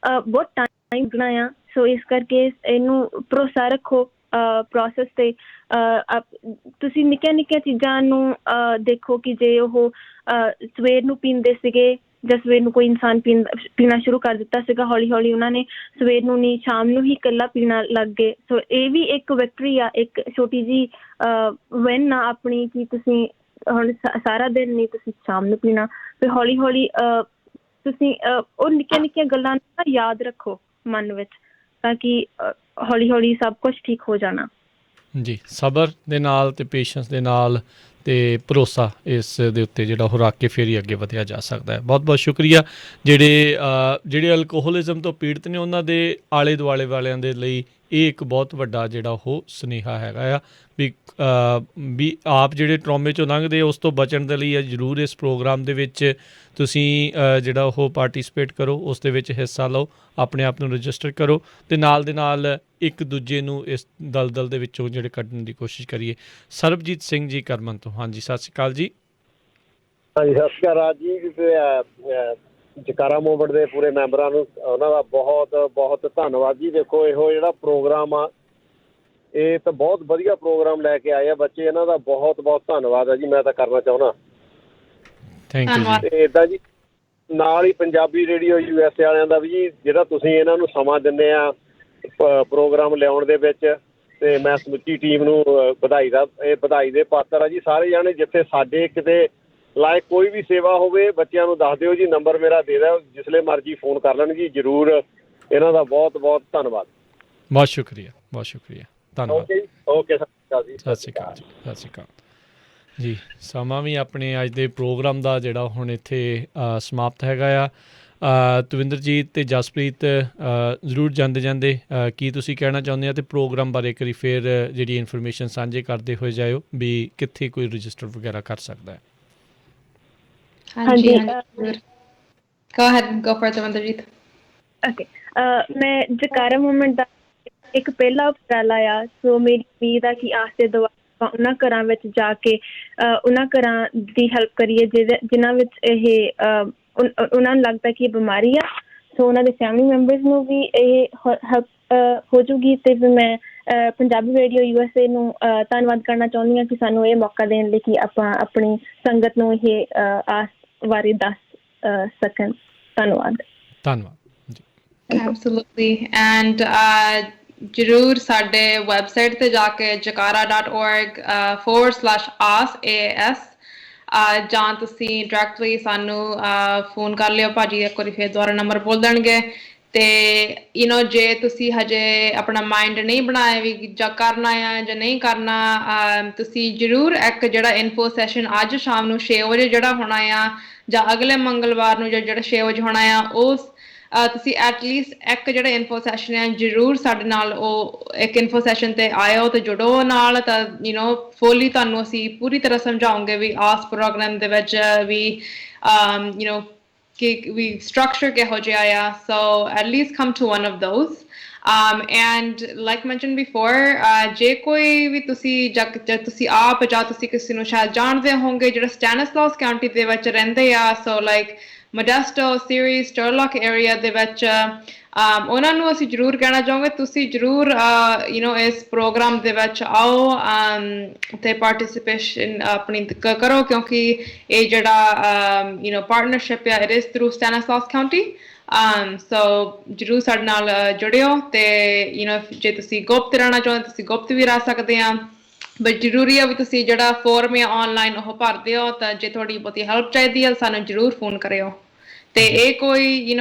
ਬਹੁਤ ਟਾਈਮ ਲੱਗਣਾ ਆ। ਸੋ ਇਸ ਕਰਕੇ ਇਹਨੂੰ ਭਰੋਸਾ ਰੱਖੋ ਪ੍ਰੋਸੈਸ ਤੇ। ਤੁਸੀਂ ਨਿੱਕੀਆਂ ਚੀਜ਼ਾਂ ਨੂੰ ਦੇਖੋ ਕਿ ਜੇ ਉਹ ਸਵੇਰ ਨੂੰ ਪੀਂਦੇ ਸੀਗੇ ਜਾਂ ਸਵੇਰ ਨੂੰ ਕੋਈ ਇਨਸਾਨ ਪੀਣਾ ਸ਼ੁਰੂ ਕਰ ਦਿੱਤਾ ਸੀਗਾ, ਹੌਲੀ ਹੌਲੀ ਉਹਨਾਂ ਨੇ ਸਵੇਰ ਨੂੰ ਨਹੀਂ ਸ਼ਾਮ ਨੂੰ ਹੀ ਇਕੱਲਾ ਪੀਣਾ ਲੱਗ ਗਏ। ਸੋ ਇਹ ਵੀ ਇੱਕ ਵਿਕਟਰੀ ਆ, ਇੱਕ ਛੋਟੀ ਜਿਹੀ ਵਿਨ ਆ ਆਪਣੀ, ਕਿ ਤੁਸੀਂ ਹੁਣ ਸਾਰਾ ਦਿਨ ਨਹੀਂ ਤੁਸੀਂ ਸ਼ਾਮ ਨੂੰ ਪੀਣਾ। ਫਿਰ ਹੌਲੀ ਹੌਲੀ ਤੁਸੀਂ ਉਹ ਨਿੱਕੀਆਂ ਗੱਲਾਂ ਨੂੰ ਯਾਦ ਰੱਖੋ ਮਨ ਵਿੱਚ, ਤਾਂ ਕਿ ਹੌਲੀ ਹੌਲੀ ਸਭ ਕੁਛ ਠੀਕ ਹੋ ਜਾਣਾ। ਜੀ ਸਬਰ ਦੇ ਨਾਲ ਤੇ ਪੇਸ਼ੈਂਸ ਦੇ ਨਾਲ ਤੇ ਭਰੋਸਾ ਇਸ ਦੇ ਉੱਤੇ ਜਿਹੜਾ ਉਹ ਰੱਖ ਕੇ ਫਿਰ ਹੀ ਅੱਗੇ ਵਧਿਆ ਜਾ ਸਕਦਾ ਹੈ। ਬਹੁਤ ਬਹੁਤ ਸ਼ੁਕਰੀਆ। ਜਿਹੜੇ ਅਲਕੋਹਲਿਜ਼ਮ ਤੋਂ ਪੀੜਤ ਨੇ ਉਹਨਾਂ ਦੇ ਆਲੇ ਦੁਆਲੇ ਵਾਲਿਆਂ ਦੇ ਲਈ ਇਹ ਇੱਕ ਬਹੁਤ ਵੱਡਾ ਜਿਹੜਾ ਉਹ ਸੁਨੇਹਾ ਹੈਗਾ ਆ ਵੀ ਆਪ ਜਿਹੜੇ ਟਰੋਮੇ 'ਚੋਂ ਲੰਘਦੇ ਉਸ ਤੋਂ ਬਚਣ ਦੇ ਲਈ ਜ਼ਰੂਰ ਇਸ ਪ੍ਰੋਗਰਾਮ ਦੇ ਵਿੱਚ ਤੁਸੀਂ ਜਿਹੜਾ ਉਹ ਪਾਰਟੀਸਪੇਟ ਕਰੋ, ਉਸ ਦੇ ਵਿੱਚ ਹਿੱਸਾ ਲਓ, ਆਪਣੇ ਆਪ ਨੂੰ ਰਜਿਸਟਰ ਕਰੋ ਅਤੇ ਨਾਲ ਦੇ ਨਾਲ ਇੱਕ ਦੂਜੇ ਨੂੰ ਇਸ ਦਲਦਲ ਦੇ ਵਿੱਚੋਂ ਜਿਹੜੇ ਕੱਢਣ ਦੀ ਕੋਸ਼ਿਸ਼ ਕਰੀਏ। ਸਰਬਜੀਤ ਸਿੰਘ ਜੀ ਕਰਮਨ ਤੋਂ। ਹਾਂਜੀ ਸਤਿ ਸ਼੍ਰੀ ਅਕਾਲ ਜੀ। ਹਾਂਜੀ ਸਤਿ ਸ਼੍ਰੀ ਅਕਾਲ ਰਾਜ ਜੀ। ਜਕਾਰਾ ਮੂਵਮੈਂਟ ਦੇ ਪੂਰੇ ਮੈਂਬਰਾਂ ਨੂੰ ਉਹਨਾਂ ਦਾ ਬਹੁਤ ਬਹੁਤ ਧੰਨਵਾਦ ਜੀ। ਦੇਖੋ ਇਹੋ ਜਿਹੜਾ ਪ੍ਰੋਗਰਾਮ ਆ ਇਹ ਤਾਂ ਬਹੁਤ ਵਧੀਆ ਪ੍ਰੋਗਰਾਮ ਲੈ ਕੇ ਆਏ ਆ ਬੱਚੇ, ਇਹਨਾਂ ਦਾ ਬਹੁਤ ਬਹੁਤ ਧੰਨਵਾਦ ਹੈ ਜੀ। ਮੈਂ ਤਾਂ ਕਰਨਾ ਚਾਹੁੰਦਾ ਤੇ ਇੱਦਾਂ ਜੀ ਨਾਲ ਹੀ ਪੰਜਾਬੀ ਰੇਡੀਓ USA ਵਾਲਿਆਂ ਦਾ ਵੀ ਜੀ, ਜਿਹੜਾ ਤੁਸੀਂ ਇਹਨਾਂ ਨੂੰ ਸਮਾਂ ਦਿੰਦੇ ਆ ਪ੍ਰੋਗਰਾਮ ਲਿਆਉਣ ਦੇ ਵਿੱਚ, ਤੇ ਮੈਂ ਸਮੁੱਚੀ ਟੀਮ ਨੂੰ ਵਧਾਈ ਦੇ ਪਾਤਰ ਆ ਜੀ। ਸਾਰੇ ਜਾਣੇ ਜਿੱਥੇ ਸਾਡੇ ਕਿਤੇ ਲਾਇਕ ਕੋਈ ਵੀ ਸੇਵਾ ਹੋਵੇ ਬੱਚਿਆਂ ਨੂੰ ਦੱਸ ਦਿਓ ਜੀ, ਨੰਬਰ ਮੇਰਾ ਦੇ ਦਿਓ, ਜਿਸਲੇ ਮਰਜ਼ੀ ਫੋਨ ਕਰ ਲੈਣ ਜੀ। ਜ਼ਰੂਰ ਇਹਨਾਂ ਦਾ ਬਹੁਤ ਬਹੁਤ ਧੰਨਵਾਦ। ਬਹੁਤ ਸ਼ੁਕਰੀਆ, ਬਹੁਤ ਸ਼ੁਕਰੀਆ, ਧੰਨਵਾਦ। ਓਕੇ ਸਤਿ ਸ਼੍ਰੀ ਅਕਾਲ ਜੀ। ਸਤਿ ਸ਼੍ਰੀ ਅਕਾਲ ਜੀ। ਸਤਿ ਸ਼੍ਰੀ ਅਕਾਲ ਜੀ। ਸਮਾਂ ਵੀ ਆਪਣੇ ਅੱਜ ਦੇ ਪ੍ਰੋਗਰਾਮ ਦਾ ਜਿਹੜਾ ਹੁਣ ਇੱਥੇ ਸਮਾਪਤ ਹੈਗਾ ਆ। ਤਵਿੰਦਰਜੀਤ ਅਤੇ ਜਸਪ੍ਰੀਤ ਜ਼ਰੂਰ ਜਾਂਦੇ ਕੀ ਤੁਸੀਂ ਕਹਿਣਾ ਚਾਹੁੰਦੇ ਆ, ਅਤੇ ਪ੍ਰੋਗਰਾਮ ਬਾਰੇ ਇੱਕ ਵਾਰੀ ਫਿਰ ਜਿਹੜੀ ਇਨਫੋਰਮੇਸ਼ਨ ਸਾਂਝੇ ਕਰਦੇ ਹੋਏ ਜਾਇਓ ਵੀ ਕਿੱਥੇ ਕੋਈ ਰਜਿਸਟਰ ਵਗੈਰਾ ਕਰ ਸਕਦਾ ਹੈ। ਹਾਂਜੀ go ahead, go for it Tavinderjit. Okay ਮੈਂ ਜਕਾਰਾ ਮੂਵਮੈਂਟ ਦਾ ਇੱਕ ਪਹਿਲਾ ਉਪਰਾਲਾ ਆ। ਸੋ ਮੇਰੀ ਉਮੀਦ ਆ ਕਿ ਆਸ ਦੇ ਦੁਆਰਾ ਉਹਨਾਂ ਘਰਾਂ ਵਿੱਚ ਜਾ ਕੇ ਉਹਨਾਂ ਘਰਾਂ ਦੀ ਹੈਲਪ ਕਰੀਏ ਜਿਨ੍ਹਾਂ ਵਿੱਚ ਇਹ ਉਹਨਾਂ ਨੂੰ ਲੱਗਦਾ ਕਿ ਇਹ ਬਿਮਾਰੀ ਆ। ਸੋ ਉਹਨਾਂ ਦੇ ਫੈਮਿਲੀ ਮੈਂਬਰਸ ਨੂੰ ਵੀ ਇਹ ਹੈਲਪ ਹੋ ਜੂਗੀ। ਅਤੇ ਫਿਰ ਮੈਂ ਪੰਜਾਬੀ ਰੇਡੀਓ USA ਨੂੰ ਧੰਨਵਾਦ ਕਰਨਾ ਚਾਹੁੰਦੀ ਹਾਂ ਕਿ ਸਾਨੂੰ ਇਹ ਮੌਕਾ ਦੇਣ ਲਈ ਕਿ ਆਪਾਂ ਆਪਣੀ ਸੰਗਤ ਨੂੰ ਇਹ ਆਸ ਬਾਰੇ ਦੱਸ ਸਕਣ। ਧੰਨਵਾਦ। Absolutely. And ਜ਼ਰੂਰ ਸਾਡੇ ਵੈਬਸਾਈਟ ਤੇ ਜਾ ਕੇ jakara.org/aas ਜਾਂ ਤੁਸੀਂ ਡਾਇਰੈਕਟਲੀ ਸਾਨੂੰ ਫੋਨ ਕਰ ਲਿਓ। ਭਾਜੀ ਇੱਕ ਵਾਰੀ ਫਿਰ ਦੁਬਾਰਾ ਨੰਬਰ ਬੋਲ ਦੇਣਗੇ। ਤੇ ਜੇ ਤੁਸੀਂ ਹਜੇ ਆਪਣਾ ਮਾਈਂਡ ਨਹੀਂ ਬਣਾਇਆ ਵੀ ਜਾਂ ਕਰਨਾ ਆ ਜਾਂ ਨਹੀਂ ਕਰਨਾ, ਤੁਸੀਂ ਜ਼ਰੂਰ ਇੱਕ ਜਿਹੜਾ ਇਨਫੋ ਸੈਸ਼ਨ ਅੱਜ ਸ਼ਾਮ ਨੂੰ 6 ਵਜੇ ਜਿਹੜਾ ਹੋਣਾ ਆ ਜਾਂ ਅਗਲੇ ਮੰਗਲਵਾਰ ਨੂੰ ਜਿਹੜਾ 6 ਵਜੇ ਹੋਣਾ ਆ, ਉਸ ਤੁਸੀਂ ਐਟਲੀਸਟ ਇੱਕ ਜਿਹੜਾ ਇਨਫੋ ਸੈਸ਼ਨ ਹੈ ਜ਼ਰੂਰ ਸਾਡੇ ਨਾਲ ਉਹ ਇੱਕ ਇਨਫੋ ਸੈਸ਼ਨ ਤੇ ਆਇਓ ਤੇ ਜੁੜੋ ਨਾਲ। ਤਾਂ ਫੁੱਲੀ ਤੁਹਾਨੂੰ ਅਸੀਂ ਪੂਰੀ ਤਰ੍ਹਾਂ ਸਮਝਾਉਂਗੇ ਵੀ ਆਸ ਪ੍ਰੋਗਰਾਮ ਦੇ ਵਿੱਚ ਵੀ ਕਿ ਵੀ ਸਟਰਕਚਰ ਕਿਹੋ ਜਿਹਾ ਆ। So at least come to one of those. And like mention before, ਜੇ ਕੋਈ ਵੀ ਤੁਸੀਂ ਤੁਸੀਂ ਆਪ ਜਾਂ ਤੁਸੀਂ ਕਿਸੇ ਨੂੰ ਸ਼ਾਇਦ ਜਾਣਦੇ ਹੋਵੋਗੇ ਜਿਹੜਾ ਸਟੈਨਿਸਲਾਸ ਕਾਉਂਟੀ ਦੇ ਵਿੱਚ ਰਹਿੰਦੇ ਆ, ਸੋ ਲਾਈਕ ਮੋਡੈਸਟੋ, ਸੀਰੀ, ਸਟਰਲੌਕ ਏਰੀਆ ਦੇ ਵਿੱਚ, ਉਹਨਾਂ ਨੂੰ ਅਸੀਂ ਜ਼ਰੂਰ ਕਹਿਣਾ ਚਾਹਾਂਗੇ ਤੁਸੀਂ ਜ਼ਰੂਰ ਇਸ ਪ੍ਰੋਗਰਾਮ ਦੇ ਵਿੱਚ ਆਓ ਤੇ ਪਾਰਟਿਸਿਪੇਸ਼ਨ ਆਪਣੀ ਕਰੋ, ਕਿਉਂਕਿ ਇਹ ਜਿਹੜਾ ਪਾਰਟਨਰਸ਼ਿਪ ਆ ਇਟ ਇਜ਼ ਥਰੂ ਸਟੈਨਿਸਲਾਸ ਕਾਉਂਟੀ। ਸੋ ਜ਼ਰੂਰ ਸਾਡੇ ਨਾਲ ਜੁੜਿਓ ਤੇ ਜੇ ਤੁਸੀਂ ਗੁਪਤ ਰਹਿਣਾ ਚਾਹੁੰਦੇ ਤੁਸੀਂ ਗੁਪਤ ਵੀ ਰਹਿ ਸਕਦੇ ਆ, ਬਟ ਜ਼ਰੂਰੀ ਆ ਵੀ ਤੁਸੀਂ ਜਿਹੜਾ ਫੋਰਮ ਆ ਆਨਲਾਈਨ ਉਹ ਭਰਦੇ ਹੋ। ਤਾਂ ਜੇ ਥੋੜੀ ਬਹੁਤੀ ਹੈਲਪ ਚਾਹੀਦੀ ਹੈ ਸਾਨੂੰ ਜ਼ਰੂਰ ਫੋਨ ਕਰਿਓ। ਤੇ ਇਹ ਕੋਈ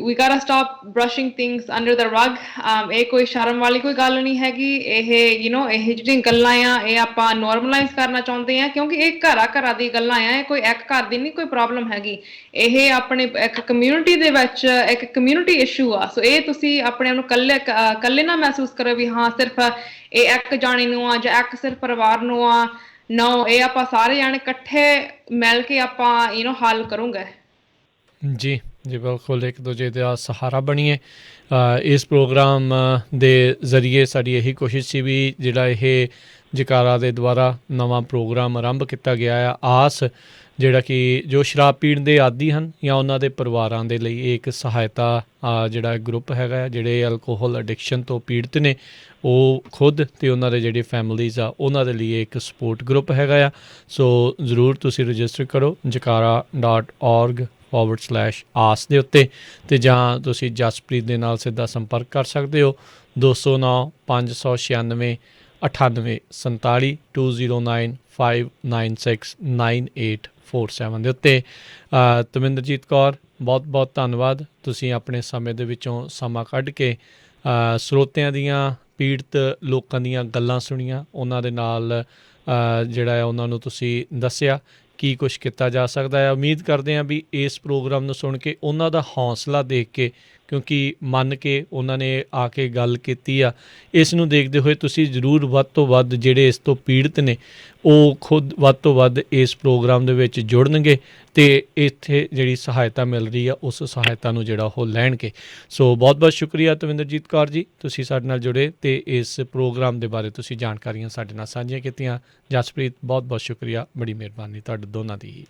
we gotta stop brushing things under the rug। ਇਹ ਕੋਈ ਸ਼ਰਮ ਵਾਲੀ ਕੋਈ ਗੱਲ ਨਹੀਂ ਹੈਗੀ। ਇਹ ਇਹ ਜਿਹੜੀਆਂ ਗੱਲਾਂ ਆ ਇਹ ਆਪਾਂ ਨੋਰਮਲਾਈਜ਼ ਕਰਨਾ ਚਾਹੁੰਦੇ ਆ, ਕਿਉਂਕਿ ਇਹ ਘਰਾਂ ਦੀ ਗੱਲਾਂ ਆ, ਇਹ ਕੋਈ ਇੱਕ ਘਰ ਦੀ ਨਹੀਂ ਕੋਈ ਪ੍ਰੋਬਲਮ ਹੈਗੀ। ਇਹ ਆਪਣੇ ਇੱਕ ਕਮਿਊਨਿਟੀ ਦੇ ਵਿੱਚ ਇੱਕ ਕਮਿਊਨਿਟੀ ਇਸ਼ੂ ਆ। ਸੋ ਇਹ ਤੁਸੀਂ ਆਪਣੇ ਆਪ ਨੂੰ ਇਕੱਲੇ ਨਾ ਮਹਿਸੂਸ ਕਰੋ ਵੀ ਹਾਂ ਸਿਰਫ ਇਹ ਇੱਕ ਜਾਣੇ ਨੂੰ ਆ ਜਾਂ ਇੱਕ ਸਿਰਫ ਪਰਿਵਾਰ ਨੂੰ ਆ। ਨੋ, ਇਹ ਆਪਾਂ ਸਾਰੇ ਜਾਣੇ ਇਕੱਠੇ ਮਿਲ ਕੇ ਆਪਾਂ ਹੱਲ ਕਰੂੰਗੇ। ਜੀ ਜੀ ਬਿਲਕੁਲ, ਇੱਕ ਦੂਜੇ ਦਾ ਸਹਾਰਾ ਬਣੀਏ। ਇਸ ਪ੍ਰੋਗਰਾਮ ਦੇ ਜ਼ਰੀਏ ਸਾਡੀ ਇਹੀ ਕੋਸ਼ਿਸ਼ ਸੀ ਵੀ ਜਿਹੜਾ ਇਹ ਜਕਾਰਾ ਦੇ ਦੁਆਰਾ ਨਵਾਂ ਪ੍ਰੋਗਰਾਮ ਆਰੰਭ ਕੀਤਾ ਗਿਆ ਆ ਆਸ, ਜਿਹੜਾ ਕਿ ਜੋ ਸ਼ਰਾਬ ਪੀਣ ਦੇ ਆਦੀ ਹਨ ਜਾਂ ਉਹਨਾਂ ਦੇ ਪਰਿਵਾਰਾਂ ਦੇ ਲਈ ਇਹ ਇੱਕ ਸਹਾਇਤਾ ਜਿਹੜਾ ਗਰੁੱਪ ਹੈਗਾ ਆ, ਜਿਹੜੇ ਅਲਕੋਹਲ ਐਡਿਕਸ਼ਨ ਤੋਂ ਪੀੜਤ ਨੇ ਉਹ ਖੁਦ ਅਤੇ ਉਹਨਾਂ ਦੇ ਜਿਹੜੇ ਫੈਮਲੀਜ਼ ਆ ਉਹਨਾਂ ਦੇ ਲਈ ਇੱਕ ਸਪੋਰਟ ਗਰੁੱਪ ਹੈਗਾ ਆ। ਸੋ ਜ਼ਰੂਰ ਤੁਸੀਂ ਰਜਿਸਟਰ ਕਰੋ jakara.org/aas ਦੇ ਉੱਤੇ, ਅਤੇ ਜਾਂ ਤੁਸੀਂ ਜਸਪ੍ਰੀਤ ਦੇ ਨਾਲ ਸਿੱਧਾ ਸੰਪਰਕ ਕਰ ਸਕਦੇ ਹੋ 209-596-9847 209-596-9847 ਦੇ ਉੱਤੇ। ਤਮਿੰਦਰਜੀਤ ਕੌਰ, ਬਹੁਤ ਬਹੁਤ ਧੰਨਵਾਦ। ਤੁਸੀਂ ਆਪਣੇ ਸਮੇਂ ਦੇ ਵਿੱਚੋਂ ਸਮਾਂ ਕੱਢ ਕੇ ਸਰੋਤਿਆਂ ਦੀਆਂ ਪੀੜਤ ਲੋਕਾਂ ਦੀਆਂ ਗੱਲਾਂ ਸੁਣੀਆਂ, ਉਹਨਾਂ ਦੇ ਨਾਲ ਜਿਹੜਾ ਹੈ ਉਹਨਾਂ ਨੂੰ ਤੁਸੀਂ ਦੱਸਿਆ ਕੀ ਕੁਛ ਕੀਤਾ ਜਾ ਸਕਦਾ ਹੈ। ਉਮੀਦ ਕਰਦੇ ਹਾਂ ਵੀ ਇਸ ਪ੍ਰੋਗਰਾਮ ਨੂੰ ਸੁਣ ਕੇ ਉਹਨਾਂ ਦਾ ਹੌਸਲਾ ਦੇਖ ਕੇ, ਕਿਉਂਕਿ ਮੰਨ ਕੇ ਉਹਨਾਂ ਨੇ ਆ ਕੇ ਗੱਲ ਕੀਤੀ ਆ, ਇਸ ਨੂੰ ਦੇਖਦੇ ਹੋਏ ਤੁਸੀਂ ਜ਼ਰੂਰ ਵੱਧ ਤੋਂ ਵੱਧ ਜਿਹੜੇ ਇਸ ਤੋਂ ਪੀੜਤ ਨੇ ਉਹ ਖੁਦ ਵੱਧ ਤੋਂ ਵੱਧ ਇਸ ਪ੍ਰੋਗਰਾਮ ਦੇ ਵਿੱਚ ਜੁੜਨਗੇ ਅਤੇ ਇੱਥੇ ਜਿਹੜੀ ਸਹਾਇਤਾ ਮਿਲ ਰਹੀ ਆ ਉਸ ਸਹਾਇਤਾ ਨੂੰ ਜਿਹੜਾ ਉਹ ਲੈਣਗੇ। ਸੋ ਬਹੁਤ ਬਹੁਤ ਸ਼ੁਕਰੀਆ ਤਵਿੰਦਰਜੀਤ ਕੌਰ ਜੀ, ਤੁਸੀਂ ਸਾਡੇ ਨਾਲ ਜੁੜੇ ਅਤੇ ਇਸ ਪ੍ਰੋਗਰਾਮ ਦੇ ਬਾਰੇ ਤੁਸੀਂ ਜਾਣਕਾਰੀਆਂ ਸਾਡੇ ਨਾਲ ਸਾਂਝੀਆਂ ਕੀਤੀਆਂ। ਜਸਪ੍ਰੀਤ, ਬਹੁਤ ਬਹੁਤ ਸ਼ੁਕਰੀਆ, ਬੜੀ ਮਿਹਰਬਾਨੀ ਤੁਹਾਡੇ ਦੋਨਾਂ ਦੀ।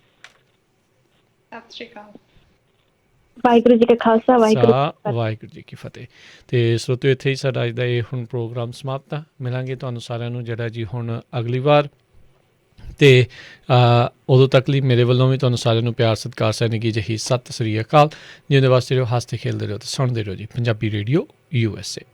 ਸਤਿ ਸ਼੍ਰੀ ਅਕਾਲ। ਵਾਹਿਗੁਰੂ ਜੀ ਕਾ ਖਾਲਸਾ, ਵਾਹਿਗੁਰੂ ਜੀ ਕੀ ਫਤਿਹ। ਅਤੇ ਸਰੋਤਿਓ, ਇੱਥੇ ਹੀ ਸਾਡਾ ਅੱਜ ਦਾ ਇਹ ਹੁਣ ਪ੍ਰੋਗਰਾਮ ਸਮਾਪਤ ਆ। ਮਿਲਾਂਗੇ ਤੁਹਾਨੂੰ ਸਾਰਿਆਂ ਨੂੰ ਜਿਹੜਾ ਜੀ ਹੁਣ ਅਗਲੀ ਵਾਰ, ਅਤੇ ਉਦੋਂ ਤੱਕ ਲਈ ਮੇਰੇ ਵੱਲੋਂ ਵੀ ਤੁਹਾਨੂੰ ਸਾਰਿਆਂ ਨੂੰ ਪਿਆਰ ਸਤਿਕਾਰ ਸੈਨਿਕੀ ਜਿਹੀ ਸਤਿ ਸ੍ਰੀ ਅਕਾਲ। ਜਿਹਦੇ ਵਾਸਤੇ ਰਹੋ, ਹੱਸਦੇ ਖੇਲਦੇ ਰਹੋ ਅਤੇ ਸੁਣਦੇ ਰਹੋ ਜੀ ਪੰਜਾਬੀ ਰੇਡੀਓ USA।